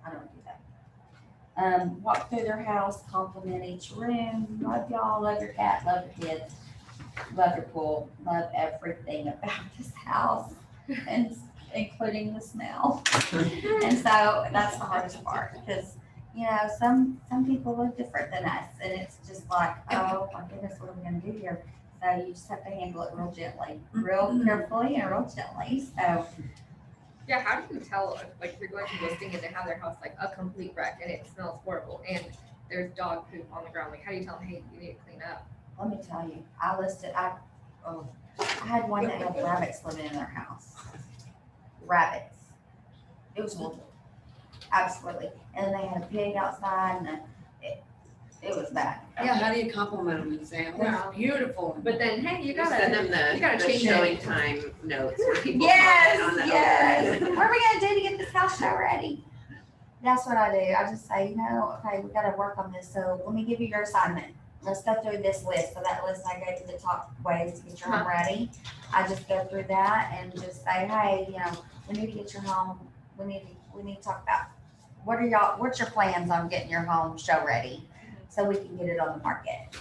I don't do that. Walk through their house, compliment each room. Love y'all, love your cat, love your kids, love your pool, love everything about this house, and including the smell. And so that's the hardest part because some people live different than us, and it's just like, oh my goodness, what are we gonna do here? So you just have to handle it real gently, real carefully and real gently. So Yeah, how do you tell if, like, you're going to listing and they have their house like a complete wreck and it smells horrible and there's dog poop on the ground? Like, how do you tell them, hey, you need to clean up? Let me tell you, I had one that had rabbits living in their house. Rabbits. It was horrible. Absolutely. And then they had a pig outside and it was bad. Yeah, how do you compliment them and say, oh, Wow. it's beautiful? But then, hey, you Just gotta send them you gotta the change showing it. time notes where people Yes, comment on the yes. overhead. What are we gonna do to get this house show ready? That's what I do. I just say, okay, we gotta work on this. So let me give you your assignment. Let's go through this list. So that list I gave you the top ways to get your home ready. I just go through that and just say, hey, we need to get your home. We need to talk about what's your plans on getting your home show ready so we can get it on the market.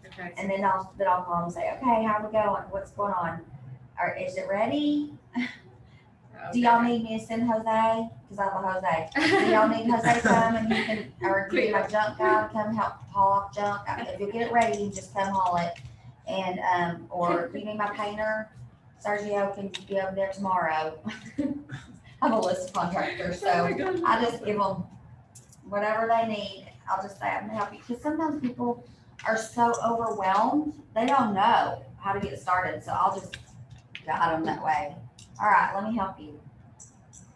Okay. And then I'll call and say, okay, how we going? What's going on? Or is it ready? Do y'all need me to send Jose? Because I'm a Jose. Do y'all need Jose to come and he can, or do you need my junk guy to come help haul off junk? If you get it ready, you just come haul it. And, or do you need my painter? Sergio can be over there tomorrow. I have a list of contractors, so I just give them whatever they need. I'll just say, I'm gonna help you. Because sometimes people are so overwhelmed, they don't know how to get started. So I'll just guide them that way. All right, let me help you.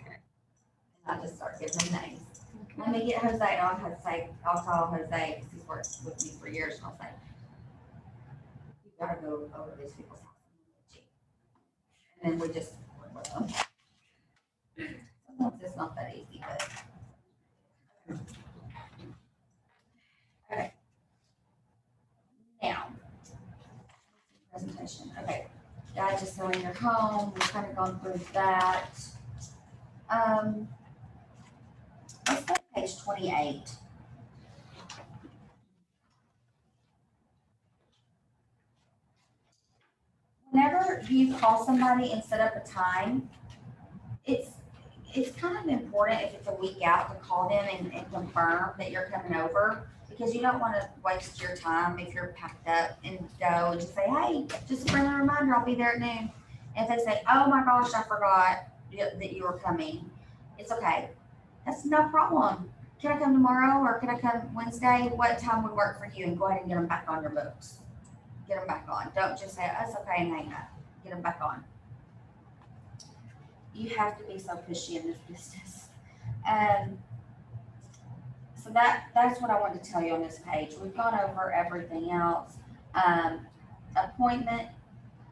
And I just start giving them names. Let me get Jose on. I'll call Jose because he's worked with me for years. And I'll say, you gotta go over these people's house. And then we just work with them. Sometimes it's not that easy, but. Okay. Now, presentation. Okay. Guys, just selling your home. We've kind of gone through that. Let's go to page 28. Whenever you call somebody and set up a time, it's kind of important if it's a week out to call them and confirm that you're coming over, because you don't want to waste your time if you're packed up and go and just say, hey, just a friendly reminder, I'll be there at noon. And if they say, oh my gosh, I forgot that you were coming, it's okay. That's no problem. Can I come tomorrow or can I come Wednesday? What time would work for you? And go ahead and get them back on your books. Get them back on. Don't just say, that's okay, and hang up. Get them back on. You have to be so pushy in this business. So that's what I wanted to tell you on this page. We've gone over everything else. Appointment,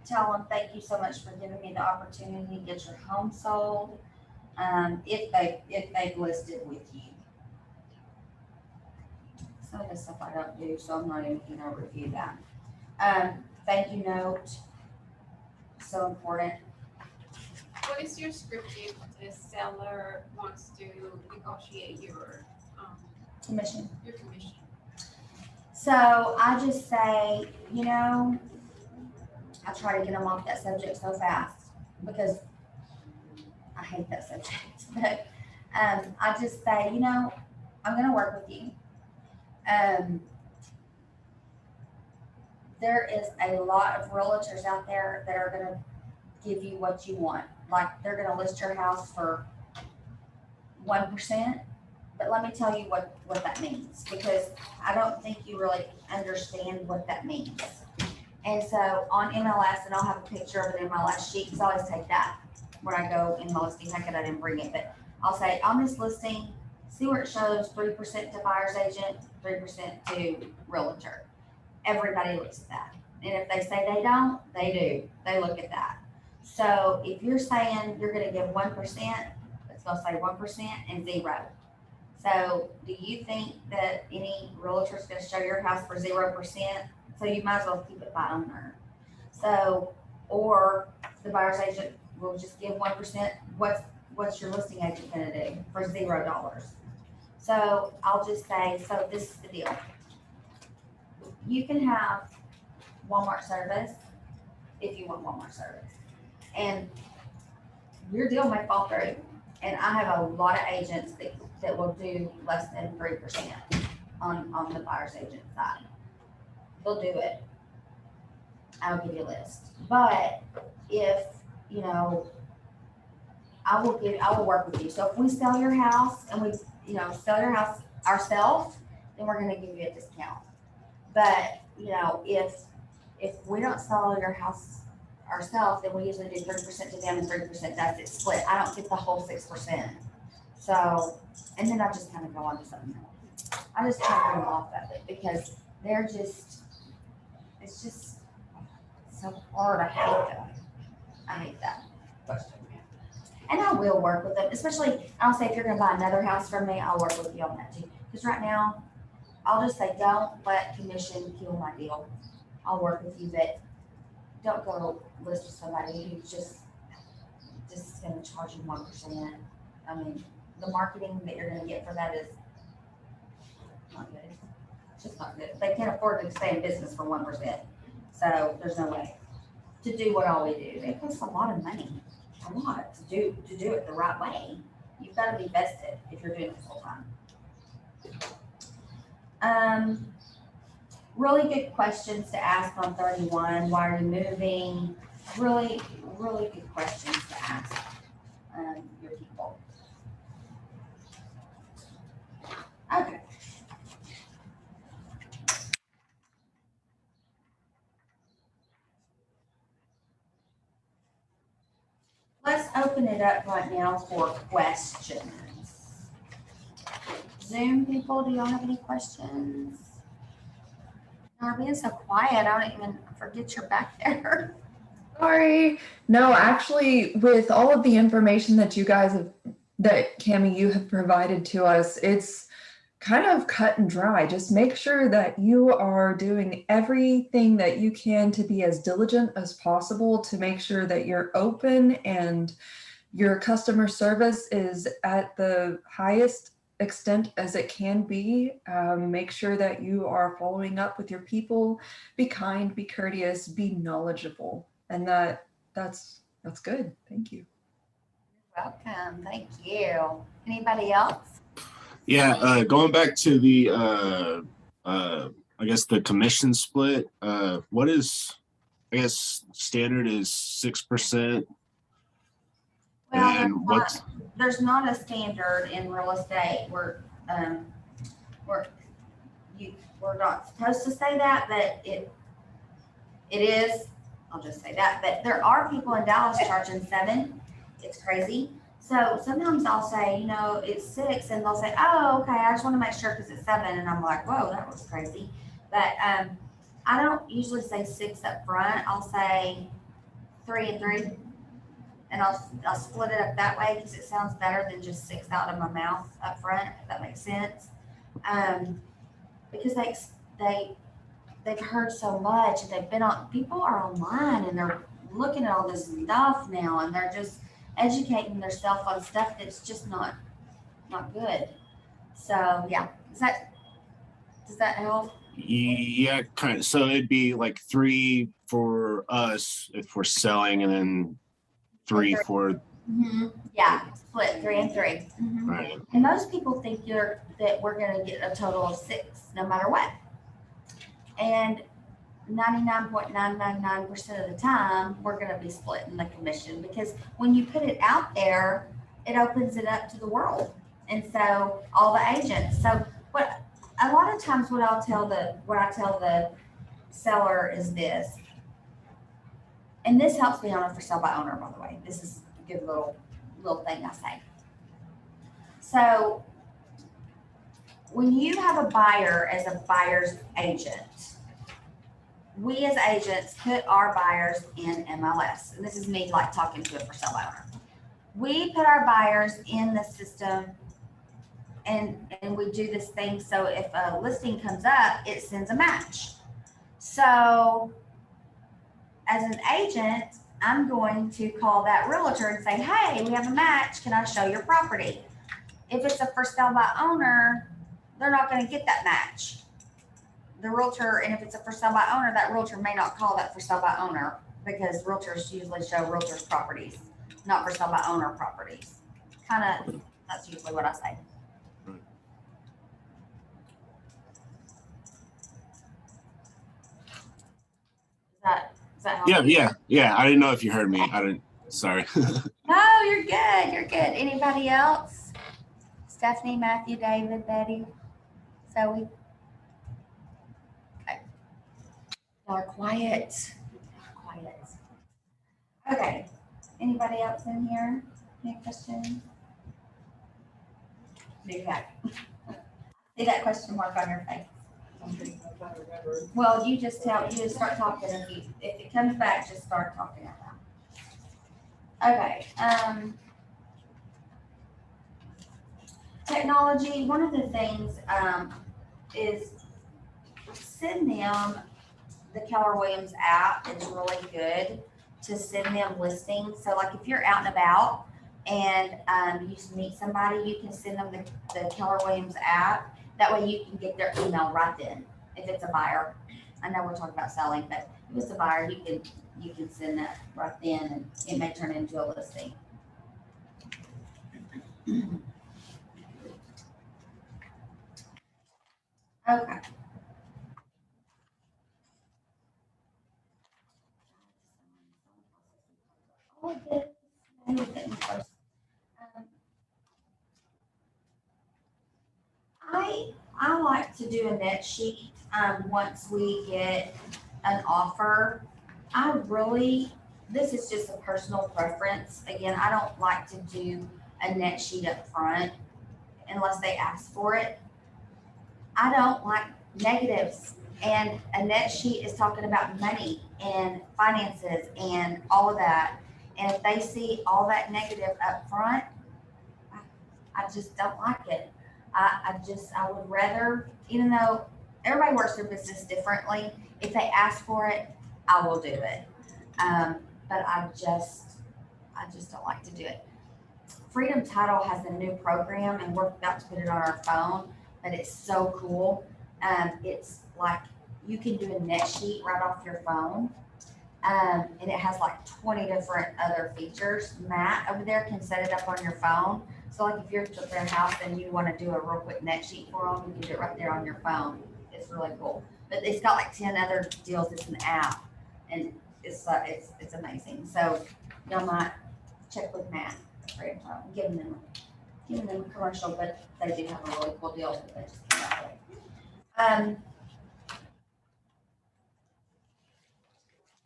tell them thank you so much for giving me the opportunity to get your home sold. If they've listed with you. Some of the stuff I don't do, so I'm not even gonna review that. Thank you note, so important. What is your script if the seller wants to negotiate your Commission. commission? So I just say, I try to get them off that subject so fast because I hate that subject. But I just say, I'm gonna work with you. There is a lot of realtors out there that are gonna give you what you want. Like they're gonna list your house for 1%, but let me tell you what that means, because I don't think you really understand what that means. And so on MLS, and I'll have a picture of an MLS sheet, because I always take that when I go in listing. Heck, I didn't bring it, but I'll say on this listing, see where it shows 3% to buyer's agent, 3% to realtor. Everybody looks at that. And if they say they don't, they do. They look at that. So if you're saying you're gonna give 1%, it's gonna say 1% and 0. So do you think that any realtor is gonna show your house for 0%? So you might as well keep it by owner. So, or the buyer's agent will just give 1%. What's your listing agent gonna do for $0? So I'll just say, so this is the deal. You can have Walmart service if you want Walmart service. And your deal may fall through. And I have a lot of agents that will do less than 3% on the buyer's agent side. They'll do it. I'll give you a list. But if, I will work with you. So if we sell your house and we, sell your house ourselves, then we're gonna give you a discount. But, if we don't sell your house ourselves, then we usually do 30% to them and 30% that's it split. I don't get the whole 6%. So, and then I just kind of go on to something else. I just try to bring them off of it because it's just so hard. I hate that. I hate that question. And I will work with them, especially, I'll say if you're gonna buy another house from me, I'll work with you on that too. Because right now, I'll just say, don't let commission kill my deal. I'll work with you, but don't go list with somebody who's just gonna charge you 1%. I mean, the marketing that you're gonna get for that is not good. It's just not good. They can't afford to stay in business for 1%. So there's no way to do what all we do. It costs a lot of money, a lot to do it the right way. You've got to be vested if you're doing it full time. Really good questions to ask on 31. Why are you moving? Really, really good questions to ask your people. Okay. Let's open it up right now for questions. Zoom people, do y'all have any questions? You're being so quiet, I don't even forget you're back there. Sorry. No, actually, with all of the information that you guys have, that Cammie, you have provided to us, it's kind of cut and dry. Just make sure that you are doing everything that you can to be as diligent as possible to make sure that you're open and your customer service is at the highest extent as it can be. Make sure that you are following up with your people. Be kind, be courteous, be knowledgeable. And that's good. Thank you. Welcome. Thank you. Anybody else? Yeah, going back to the I guess the commission split. What is, I guess standard is 6%. Well, there's not a standard in real estate. We're not supposed to say that, but it is. I'll just say that. But there are people in Dallas charging 7. It's crazy. So sometimes I'll say, it's 6, and they'll say, oh, okay, I just want to make sure because it's 7, and I'm like, whoa, that was crazy. But I don't usually say 6 up front. I'll say 3 and 3. And I'll split it up that way because it sounds better than just 6 out of my mouth up front, if that makes sense. Because they've heard so much, and people are online and they're looking at all this stuff now, and they're just educating themselves on stuff that's just not good. So yeah, does that help? Yeah, kind of. So it'd be like 3 for us if we're selling, and then 3 for. Mm-hmm. Yeah, split 3 and 3. Mm-hmm. Right. And most people think that we're going to get a total of 6 no matter what. And 99.999% of the time, we're going to be splitting the commission, because when you put it out there, it opens it up to the world. And so all the agents. So a lot of times what I tell the seller is this, and this helps me on a for sale by owner, by the way. This is a good little thing I say. So when you have a buyer as a buyer's agent, we as agents put our buyers in MLS. And this is me like talking to a for sale by owner. We put our buyers in the system, and we do this thing. So if a listing comes up, it sends a match. So as an agent, I'm going to call that realtor and say, hey, we have a match. Can I show your property? If it's a for sale by owner, they're not going to get that match. The realtor, and if it's a for sale by owner, that realtor may not call that for sale by owner, because realtors usually show realtors properties, not for sale by owner properties. That's usually what I say. Does that help? Yeah. I didn't know if you heard me. I didn't. Sorry. No, you're good. You're good. Anybody else? Stephanie, Matthew, David, Betty, Zoe? Okay. Y'all are quiet. Quiet. Okay. Anybody else in here? Any questions? See that question mark on your face. Well, you just start talking. If it comes back, just start talking out loud. Okay. Technology. One of the things is send them the Keller Williams app. Is really good to send them listings. So, like if you're out and about and you meet somebody, you can send them the Keller Williams app. That way, you can get their email right then. If it's a buyer, I know we're talking about selling, but if it's a buyer, you can send that right then, and it may turn into a listing. Okay. All of this, and we're getting close. I like to do a net sheet once we get an offer. This is just a personal preference. Again, I don't like to do a net sheet up front unless they ask for it. I don't like negatives, and a net sheet is talking about money and finances and all of that. And if they see all that negative up front, I just don't like it. I would rather, even though everybody works their business differently, if they ask for it, I will do it. But I just don't like to do it. Freedom Title has a new program, and we're about to put it on our phone, but it's so cool. It's like you can do a net sheet right off your phone. And it has like 20 different other features. Matt over there can set it up on your phone. So like if you're at their house and you want to do a real quick net sheet for them, you can do it right there on your phone. It's really cool. But it's got like 10 other deals. It's an app, and it's amazing. So y'all might check with Matt. I'm giving them a commercial, but they do have a really cool deal that they just came out with.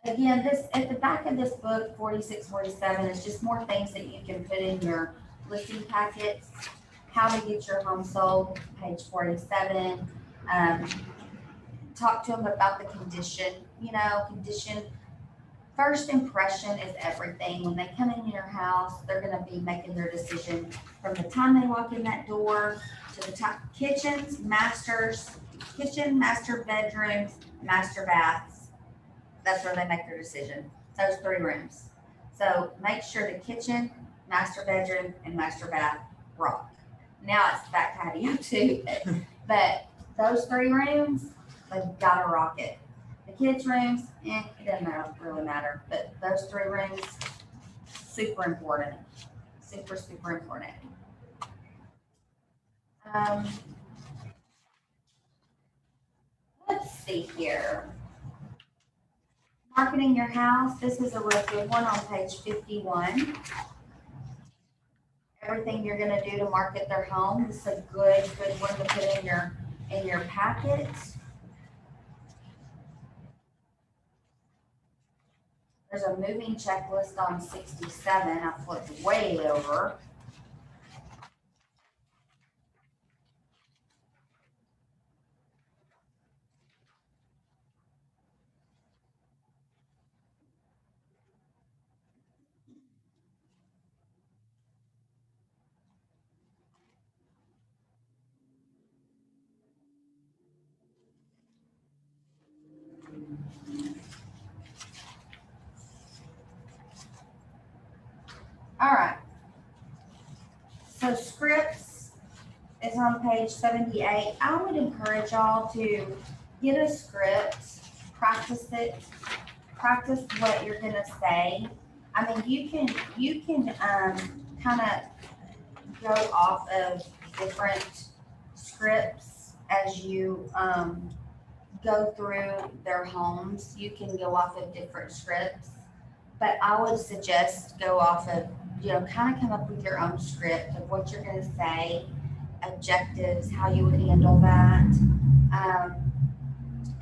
Again, this at the back of this book, 46, 47, is just more things that you can put in your listing packets. How to get your home sold, page 47. Talk to them about the condition. Condition. First impression is everything. When they come in your house, they're going to be making their decision from the time they walk in that door to the top. Kitchen, master bedrooms, master baths. That's where they make their decision. Those 3 rooms. So make sure the kitchen, master bedroom, and master bath rock. Now it's back patio too, but those 3 rooms, they've got to rock it. The kids' rooms, it doesn't really matter, but those 3 rooms, super important. Super, super important. Let's see here. Marketing your house. This is a real good one on page 51. Everything you're going to do to market their home. This is a good one to put in your packet. There's a moving checklist on 67. I flipped way over. All right. So scripts is on page 78. I would encourage y'all to get a script, practice it, practice what you're gonna say. I mean, you can kind of go off of different scripts as you go through their homes. You can go off of different scripts. But I would suggest go off of, kind of come up with your own script of what you're gonna say, objectives, how you would handle that.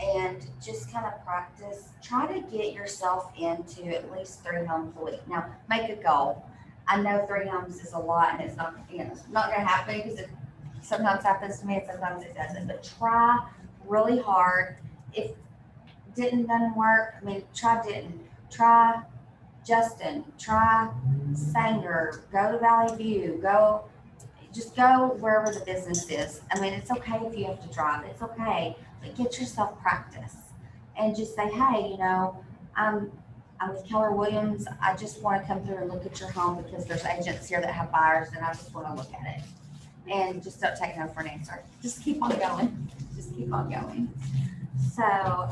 And just kind of practice, try to get yourself into at least 3 homes a week. Now, make a goal. I know 3 homes is a lot and it's not, it's not gonna happen because it sometimes happens to me and sometimes it doesn't, but try really hard. If doesn't work, try Denton, try Justin, try Sanger, go to Valley View, just go wherever the business is. It's okay if you have to drive, it's okay, but get yourself practice and just say, hey, I'm with Keller Williams. I just want to come through and look at your home because there's agents here that have buyers and I just want to look at it. And just don't take no for an answer. Just keep on going. Just keep on going. So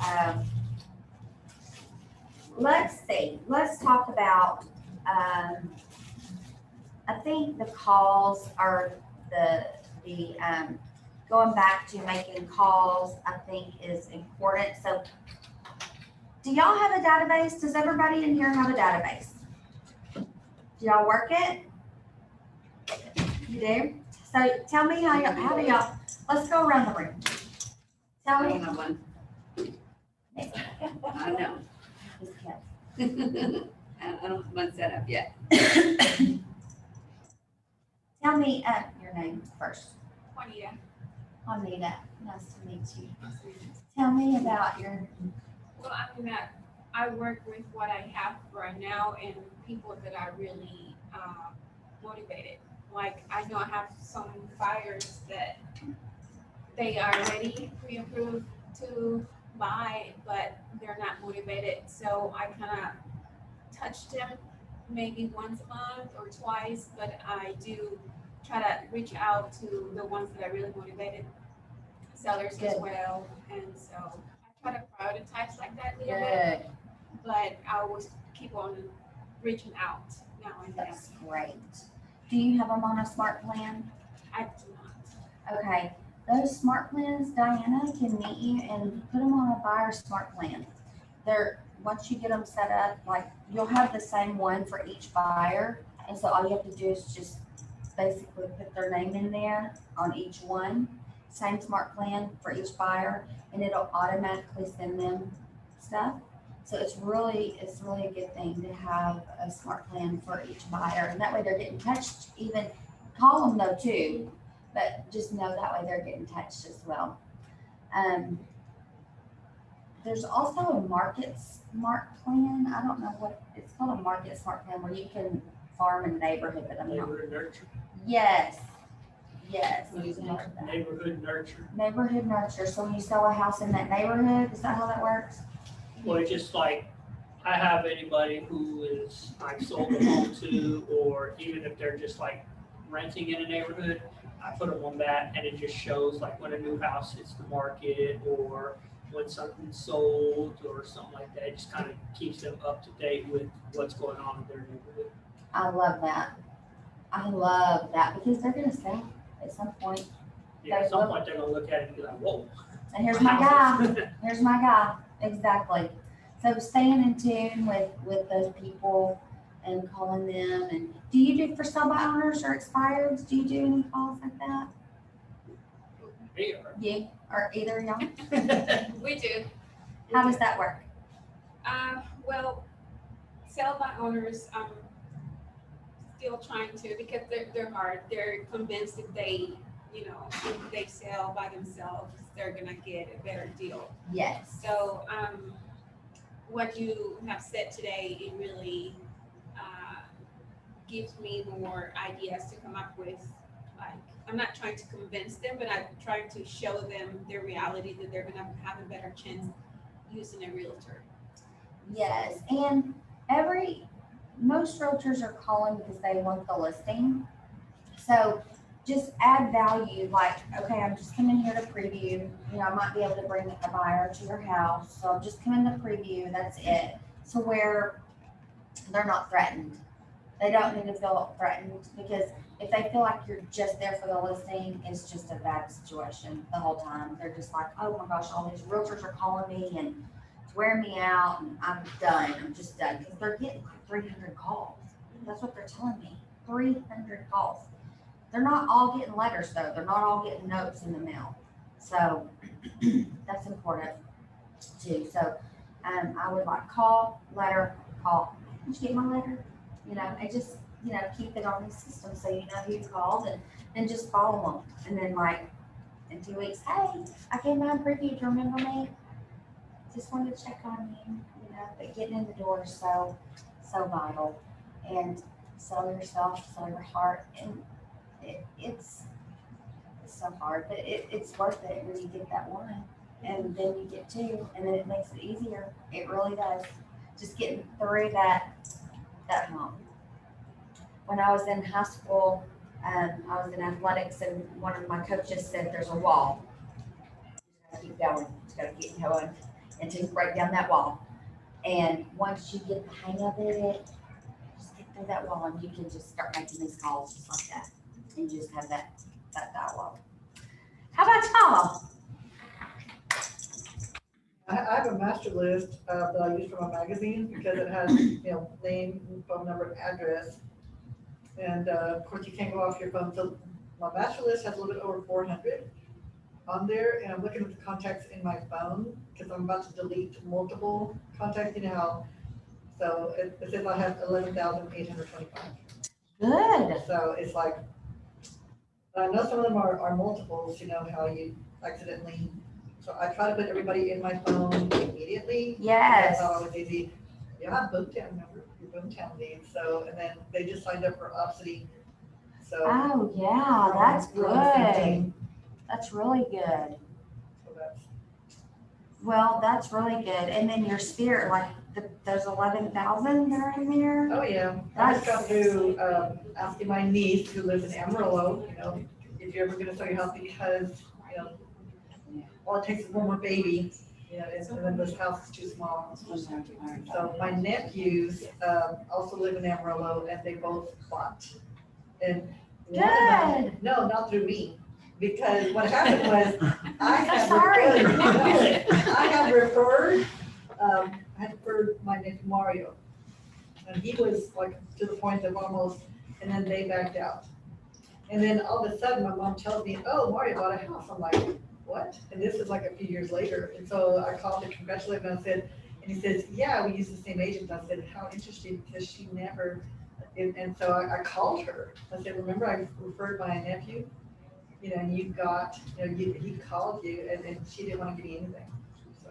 let's see. Let's talk about, I think the calls are the going back to making calls, I think is important. So do y'all have a database? Does everybody in here have a database? Do y'all work it? You do? So tell me how do y'all, let's go around the room. Tell I me. don't have one. I know. I don't have one set up yet. Tell me your name first. Juanita. Juanita, nice to meet you. Tell me about your. Well, I work with what I have right now and people that are really motivated. Like I know I have some buyers that they are ready, pre-approved to buy, but they're not motivated. So I kind of touch them maybe once a month or twice, but I do try to reach out to the ones that are really motivated sellers as well. And so I try to prioritize like that a little bit, but I always keep on reaching out now and then. That's great. Do you have them on a smart plan? I do not. Okay, those smart plans, Diana can meet you and put them on a buyer smart plan. Once you get them set up, like you'll have the same one for each buyer. And so all you have to do is just basically put their name in there on each one, same smart plan for each buyer, and it'll automatically send them stuff. So it's really a good thing to have a smart plan for each buyer. And that way they're getting touched, even call them though too, but just know that way they're getting touched as well. There's also a market smart plan. I don't know what it's called, a market smart plan where you can farm a neighborhood. Neighborhood nurture. Yes. Neighborhood nurture. Neighborhood nurture. So when you sell a house in that neighborhood, is that how that works? Well, it's just like, I have anybody who is I've sold a home to, or even if they're just like renting in a neighborhood, I put them on that and it just shows like when a new house hits the market or when something's sold or something like that. It just kind of keeps them up to date with what's going on in their neighborhood. I love that because they're going to sell at some point. Yeah, at some point they're gonna look at it and be like, whoa. And here's my guy. Here's my guy. Exactly. So staying in tune with those people and calling them. And do you do for sell by owners or expireds? Do you do any calls like that? Yeah, or either of y'all? We do. How does that work? Well, sell by owners, I'm still trying to because they're hard. They're convinced if they, if they sell by themselves, they're gonna get a better deal. Yes. So what you have said today, it really gives me more ideas to come up with. Like, I'm not trying to convince them, but I'm trying to show them the reality that they're gonna have a better chance using a realtor. Yes, and most realtors are calling because they want the listing. So just add value, like, okay, I'm just coming here to preview, I might be able to bring a buyer to your house. So I'm just coming to preview, that's it. So where they're not threatened. They don't need to feel threatened because if they feel like you're just there for the listing, it's just a bad situation the whole time. They're just like, oh my gosh, all these realtors are calling me and wear me out and I'm done. I'm just done because they're getting like 300 calls. That's what they're telling me. 300 calls. They're not all getting letters though. They're not all getting notes in the mail. So that's important too. So I would like call, letter, call. Did you get my letter? You know, I just, you know, keep it on the system so you know who called and just follow them. And then like in 2 weeks, hey, I came down for you. Do you remember me? Just wanted to check on you, you know, but getting in the door is so vital. And sell yourself, sell your heart. And it's so hard, but it's worth it when you get that one. And then you get two, and then it makes it easier. It really does. Just getting through that hump. When I was in high school, I was in athletics, and one of my coaches said, "There's a wall. You gotta keep going. You gotta keep going until you break down that wall. And once you get the hang of it, just get through that wall, and you can just start making these calls just like that, and you just have that dialogue." How about y'all? I have a master list that I use for my magazine because it has, you know, name, phone number, and address. And of course, you can't go off your phone. So my master list has a little bit over 400 on there. And I'm looking at the contacts in my phone because I'm about to delete multiple contacts. You know how, so it says I have 11,825. Good. So it's like, I know some of them are multiples, you know, how you accidentally. So I try to put everybody in my phone immediately. Yes. That's not always easy. You have Boomtown number, your Boomtown leads. So, and then they just signed up for Obsidy. So. Oh, yeah, that's good. That's really good. So that's. Well, that's really good. And then your spirit, like those 11,000 that are in there. Oh, yeah. I just got through asking my niece who lives in Amarillo, you know, if you're ever going to sell your house because, you know, all it takes is one more baby, you know, and then this house is too small. So my nephews also live in Amarillo, and they both bought. And one of them, no, not through me, because what happened was I had referred, I had referred my nephew Mario, and he was like to the point of almost, and then they backed out. And then all of a sudden, my mom tells me, "Oh, Mario bought a house." I'm like, "What?" And this is like a few years later. And so I called to congratulate him, and I said, and he says, "Yeah, we use the same agent." I said, "How interesting," because she never, and so I called her. I said, "Remember I referred my nephew, you know, and you got, you know, he called you, and she didn't want to give me anything." So,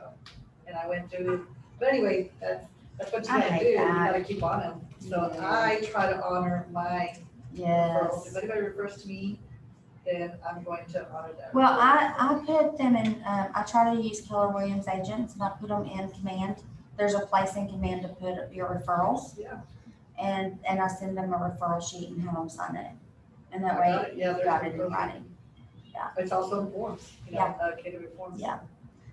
and I went through, but anyway, that's what you gotta do. You gotta keep on them. So I try to honor my referrals. If anybody refers to me, then I'm going to honor that. Well, I put them in, I try to use Keller Williams agents, and I put them in command. There's a place in command to put your referrals. Yeah. And I send them a referral sheet and have them sign it. And that way you've got it in writing. Yeah. It's also in forms, you know, catered forms. Yeah.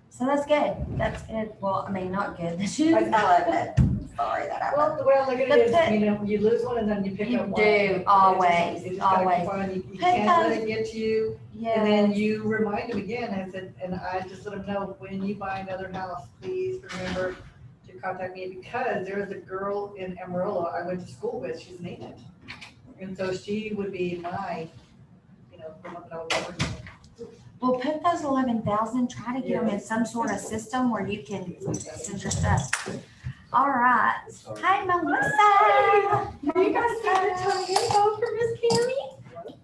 So that's good. That's good. Well, I mean, not good. I love it. Sorry that happened. Well, the way I look at it is, you know, you lose one and then you pick up one. You do, always, You just always. gotta keep on. You can't let it get to you. And then you remind them again, and I just let them know, when you buy another house, please remember to contact me, because there is a girl in Amarillo I went to school with. She's an agent. And so she would be my, you know, the one that I would work with. Well, put those 11,000, try to get them in some sort of system where you can send your stuff. All right. Hi, Melissa. You guys got a ton of info for Miss Cammy?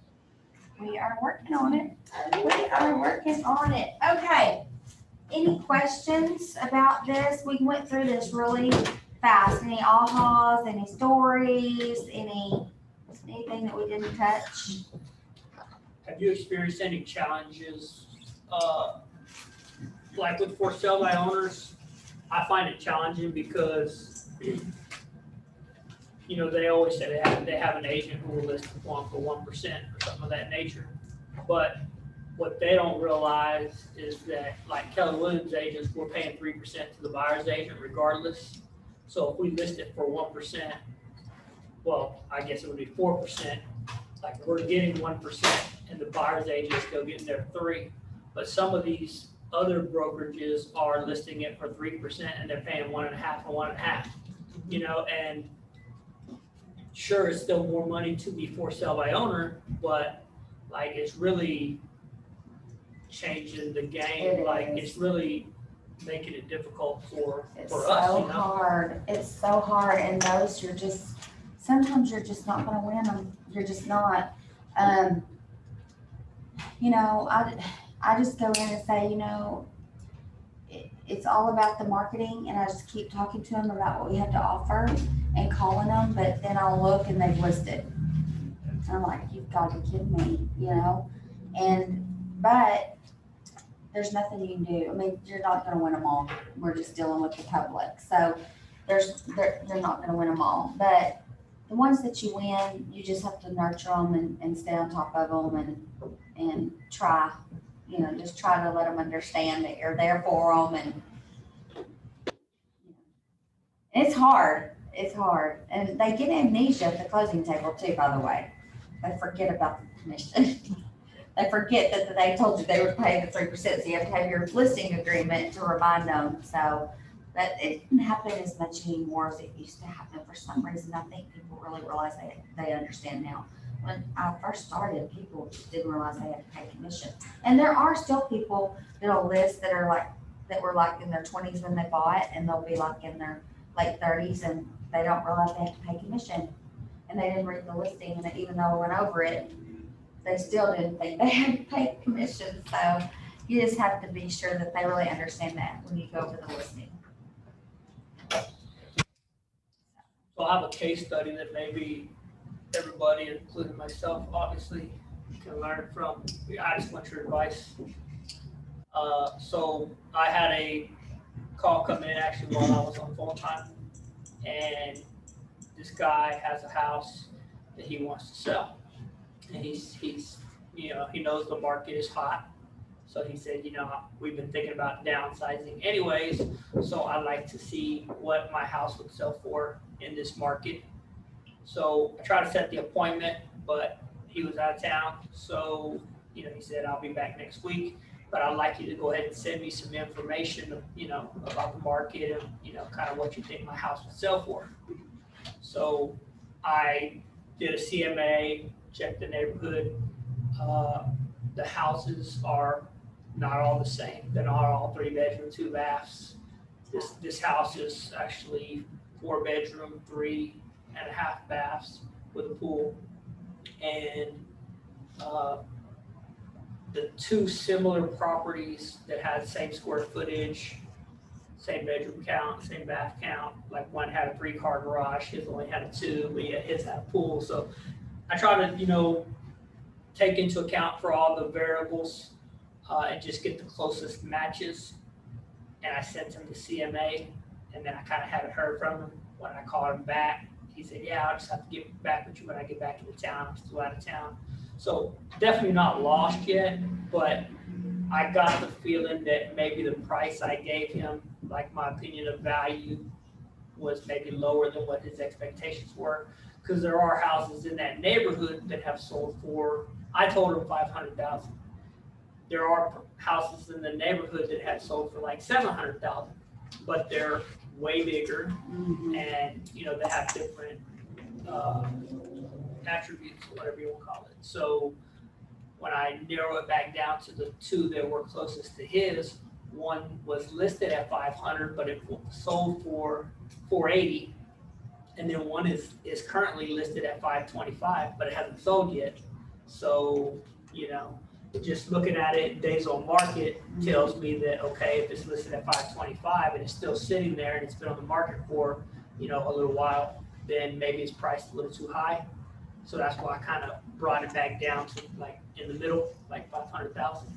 We are working on it. We are working on it. Okay. Any questions about this? We went through this really fast. Any ahas, any stories, anything that we didn't touch? Have you experienced any challenges, like with for sale by owners? I find it challenging because, you know, they always say they have an agent who will list one for 1% or something of that nature. But what they don't realize is that, like Keller Williams agents, we're paying 3% to the buyer's agent regardless. So if we list it for 1%, well, I guess it would be 4%. Like we're getting 1%, and the buyer's agent is still getting their 3%. But some of these other brokerages are listing it for 3% and they're paying 1.5 and 1.5, you know, and sure, it's still more money to be for sale by owner, but like it's really changing the game. Like it's really making it difficult for It's us, so you know? hard. It's so hard. And those sometimes you're just not gonna win them. You're just not. You know, I just go in and say, you know, it's all about the marketing, and I just keep talking to them about what we have to offer and calling them, but then I'll look and they've listed. And I'm like, you've got to be kidding me, you know? But there's nothing you can do. I mean, you're not gonna win them all. We're just dealing with the public. So they're not gonna win them all. But the ones that you win, you just have to nurture them and stay on top of them and try, you know, just try to let them understand that you're there for them. And it's hard. It's hard. And they get amnesia at the closing table too, by the way. They forget about the commission. They forget that they told you they would pay the 3%, so you have to have your listing agreement to remind them. So, but it doesn't happen as much anymore as it used to happen. For some reason, I think people really realize they understand now. When I first started, people just didn't realize they had to pay commission. And there are still people that'll list that were like in their 20s when they bought, and they'll be like in their late 30s, and they don't realize they have to pay commission. And they didn't read the listing, and even though we went over it, they still didn't think they had to pay commission. So you just have to be sure that they really understand that when you go over the listing. So I have a case study that maybe everybody, including myself, obviously can learn from. I just want your advice. So I had a call come in actually while I was on full time, and this guy has a house that he wants to sell. And he's you know, he knows the market is hot. So he said, you know, we've been thinking about downsizing anyways. So I'd like to see what my house would sell for in this market. So I tried to set the appointment, but he was out of town. So, you know, he said, I'll be back next week, but I'd like you to go ahead and send me some information, you know, about the market and, you know, kind of what you think my house would sell for. So I did a CMA, checked the neighborhood. The houses are not all the same. They're not all 3-bedroom, 2 baths. This house is actually 4-bedroom, 3.5 baths with a pool. And the 2 similar properties that had the same square footage, same bedroom count, same bath count, like one had a 3-car garage, his only had a 2, but yet his had a pool. So I try to, you know, take into account for all the variables and just get the closest matches. And I sent him the CMA, and then I kind of haven't heard from him. When I called him back, he said, yeah, I'll just have to get back with you when I get back into town. I'm still out of town. So definitely not lost yet, but I got the feeling that maybe the price I gave him, like my opinion of value, was maybe lower than what his expectations were. Because there are houses in that neighborhood that have sold for, I told him 500,000. There are houses in the neighborhood that have sold for like 700,000, but they're way bigger, and you know, they have different attributes, whatever you want to call it. So when I narrow it back down to the 2 that were closest to his, one was listed at 500, but it sold for 480. And then one is currently listed at 525, but it hasn't sold yet. So, you know, just looking at it, days on market tells me that, okay, if it's listed at 525 and it's still sitting there and it's been on the market for, you know, a little while, then maybe it's priced a little too high. So that's why I kind of brought it back down to like in the middle, like 500,000.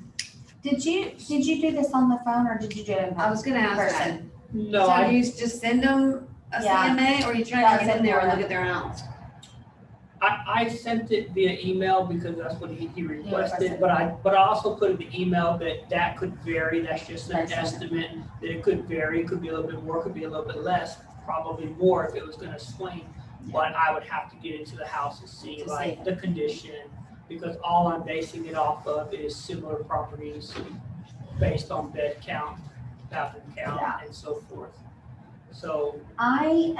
Did you do this on the phone, or did you do it in person? I was gonna ask that. No, So you just send them a CMA, or you try to get in there and look at their house? I sent it via email because that's what he requested, but I also put in the email that could vary. That's just an estimate, that it could vary. It could be a little bit more, could be a little bit less, probably more if it was gonna swing. But I would have to get into the house and see like the condition, because all I'm basing it off of is similar properties based on bed count, bathroom count, Yeah. and so forth. So, I'd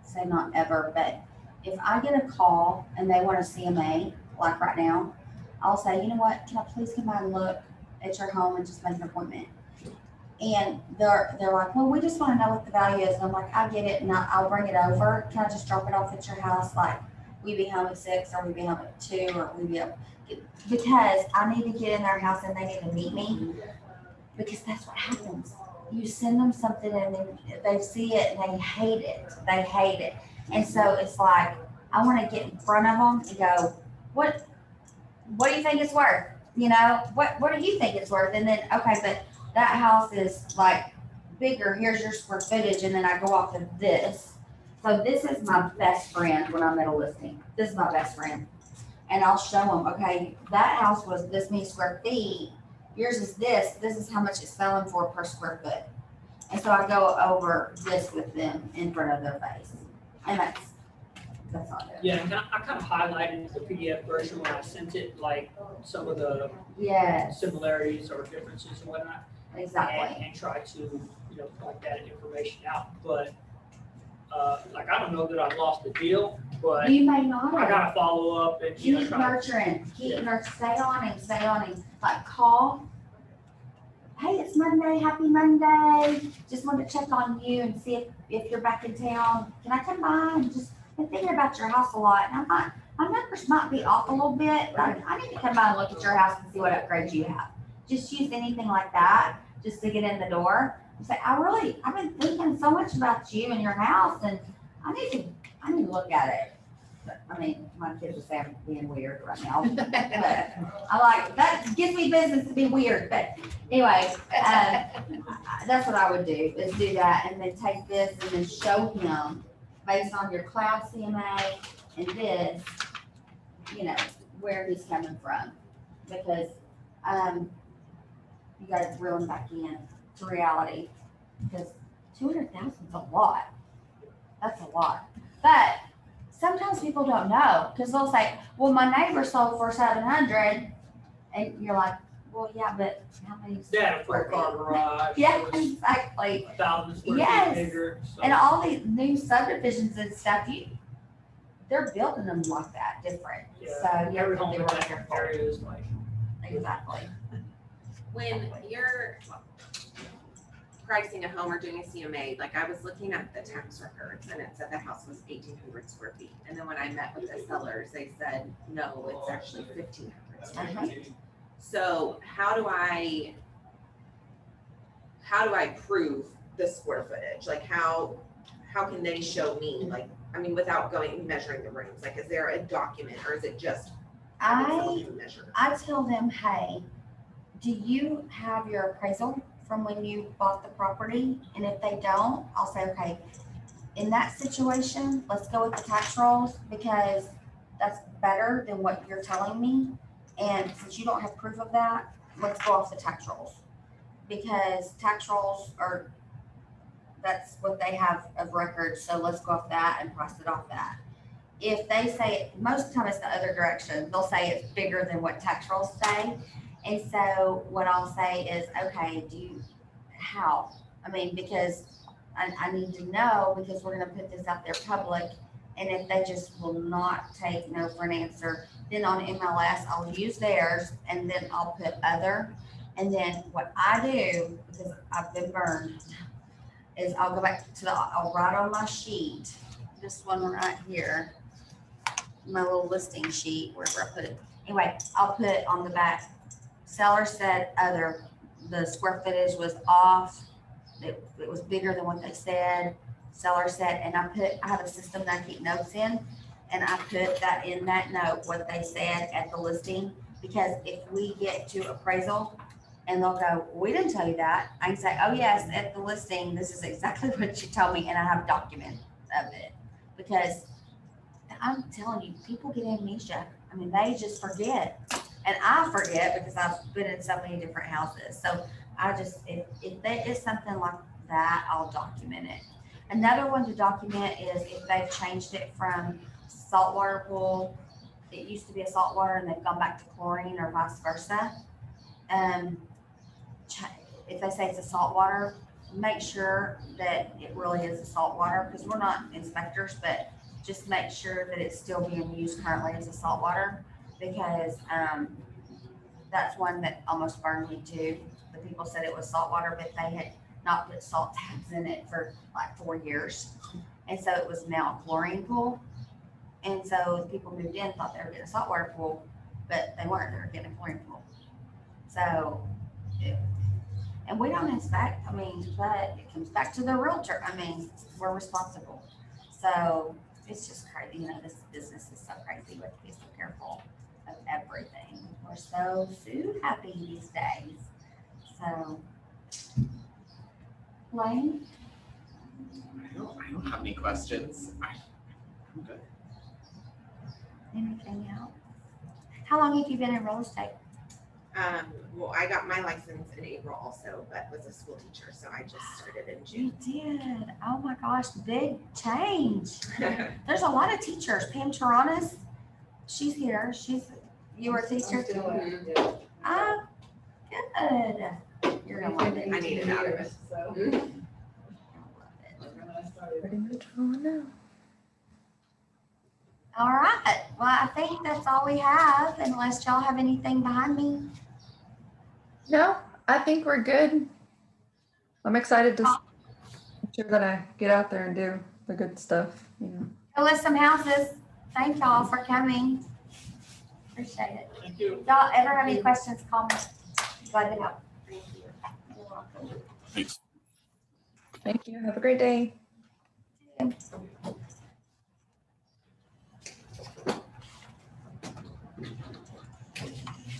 say not ever, but if I get a call and they want a CMA, like right now, I'll say, you know what, can I please come by and look at your home and just make an appointment? And they're like, well, we just want to know what the value is. And I'm like, I get it, and I'll bring it over. Can I just drop it off at your house? Like, we be home at 6, or we be home at 2, or we be up, because I need to get in their house and they need to meet me, because that's what happens. You send them something and then they see it and they hate it. They hate it. And so it's like, I want to get in front of them and go, what do you think it's worth? You know, what do you think it's worth? And then, okay, but that house is like bigger. Here's your square footage. And then I go off of this. So this is my best friend when I'm at a listing. This is my best friend. And I'll show them, okay, that house was this many square feet. Yours is this. This is how much it's selling for per square foot. And so I go over this with them in front of their face. And that's all it is. yeah, and I kind of highlighted the PDF version when I sent it, like some of the Yes, similarities or differences and whatnot. exactly. And try to, point that information out. But, like, I don't know that I've lost the deal, but You may not I have. gotta follow up and, Keep try. nurturing, stay on him, like call. Hey, it's Monday, happy Monday. Just wanted to check on you and see if you're back in town. Can I come by and just, been thinking about your house a lot. And my numbers might be off a little bit, but I need to come by and look at your house and see what upgrades you have. Just use anything like that, just to get in the door. And say, I've been thinking so much about you and your house, and I need to look at it. But, I mean, my kids are saying I'm being weird right now. But I like, that gives me business to be weird. But anyway, that's what I would do, is do that, and then take this and then show him based on your cloud CMA and this, where he's coming from. Because you gotta reel him back in to reality, because 200,000 is a lot. That's a lot. But sometimes people don't know, because they'll say, well, my neighbor sold for 700, and you're like, well, yeah, but how many? Yeah, a 4-car garage. Yeah, It was exactly. 1,000 square Yes. feet bigger. So. And all these new subdivisions and stuff, they're building them like that, different. Yeah, So you have every to home be in really that careful. area is like. Exactly. When you're pricing a home or doing a CMA, like I was looking at the tax records and it said the house was 1,800 square feet. And then when I met with the sellers, they said, no, it's actually 1,500 square feet. So how do I prove the square footage? Like how can they show me, like, I mean, without going and measuring the rooms? Like, is there a document, or is it just I tell them, hey, do you have your appraisal from when you bought the property? And if they don't, I'll say, okay, in that situation, let's go with the tax rolls, because that's better than what you're telling me. And since you don't have proof of that, let's go off the tax rolls, because tax rolls that's what they have of record. So let's go off that and price it off that. If they say, most of the time it's the other direction, they'll say it's bigger than what tax rolls say. And so what I'll say is, okay, how? I mean, because I need to know, because we're gonna put this out there public. And if they just will not take no for an answer, then on MLS, I'll use theirs, and then I'll put other. And then what I do, because I've been burned, is I'll go back to I'll write on my sheet, this one right here, my little listing sheet, wherever I put it. Anyway, I'll put on the back, seller said other, the square footage was off. It was bigger than what they said. Seller said, and I have a system that I keep notes in, and I put that in that note, what they said at the listing, because if we get to appraisal and they'll go, we didn't tell you that, I can say, oh yes, at the listing, this is exactly what you told me, and I have documents of it. Because I'm telling you, people get amnesia. I mean, they just forget. And I forget, because I've been in so many different houses. So I just, if there is something like that, I'll document it. Another one to document is if they've changed it from saltwater pool it used to be a salt water and they've gone back to chlorine or vice versa. If they say it's a salt water, make sure that it really is a salt water, because we're not inspectors, but just make sure that it's still being used currently as a salt water, because that's one that almost burned me too. The people said it was salt water, but they had not put salt tabs in it for like 4 years. And so it was now a chlorine pool. And so the people moved in, thought they were getting a saltwater pool, but they weren't, they were getting a chlorine pool. So, and we don't inspect, I mean, but it comes back to the realtor. I mean, we're responsible. So it's just crazy, you know, this business is so crazy. We have to be so careful of everything. We're so food happy these days. So, Lane? I don't have any questions. I'm good. Anything else? How long have you been in real estate? Well, I got my license in April also, but was a school teacher, so I just started in June. You did. Oh my gosh, big change. There's a lot of teachers. Pam Taranis, she's here. You were a teacher? Ah, good. You're gonna love it. I need it out of it. Pretty much all now. All right. Well, I think that's all we have, unless y'all have anything behind me. No, I think we're good. I'm excited to make sure that I get out there and do the good stuff, you know. Go list some houses. Thank y'all for coming. Appreciate it. Thank you. Y'all ever have any questions, call me. Glad to help. You're welcome. Thanks. Thank you. Have a great day. You too.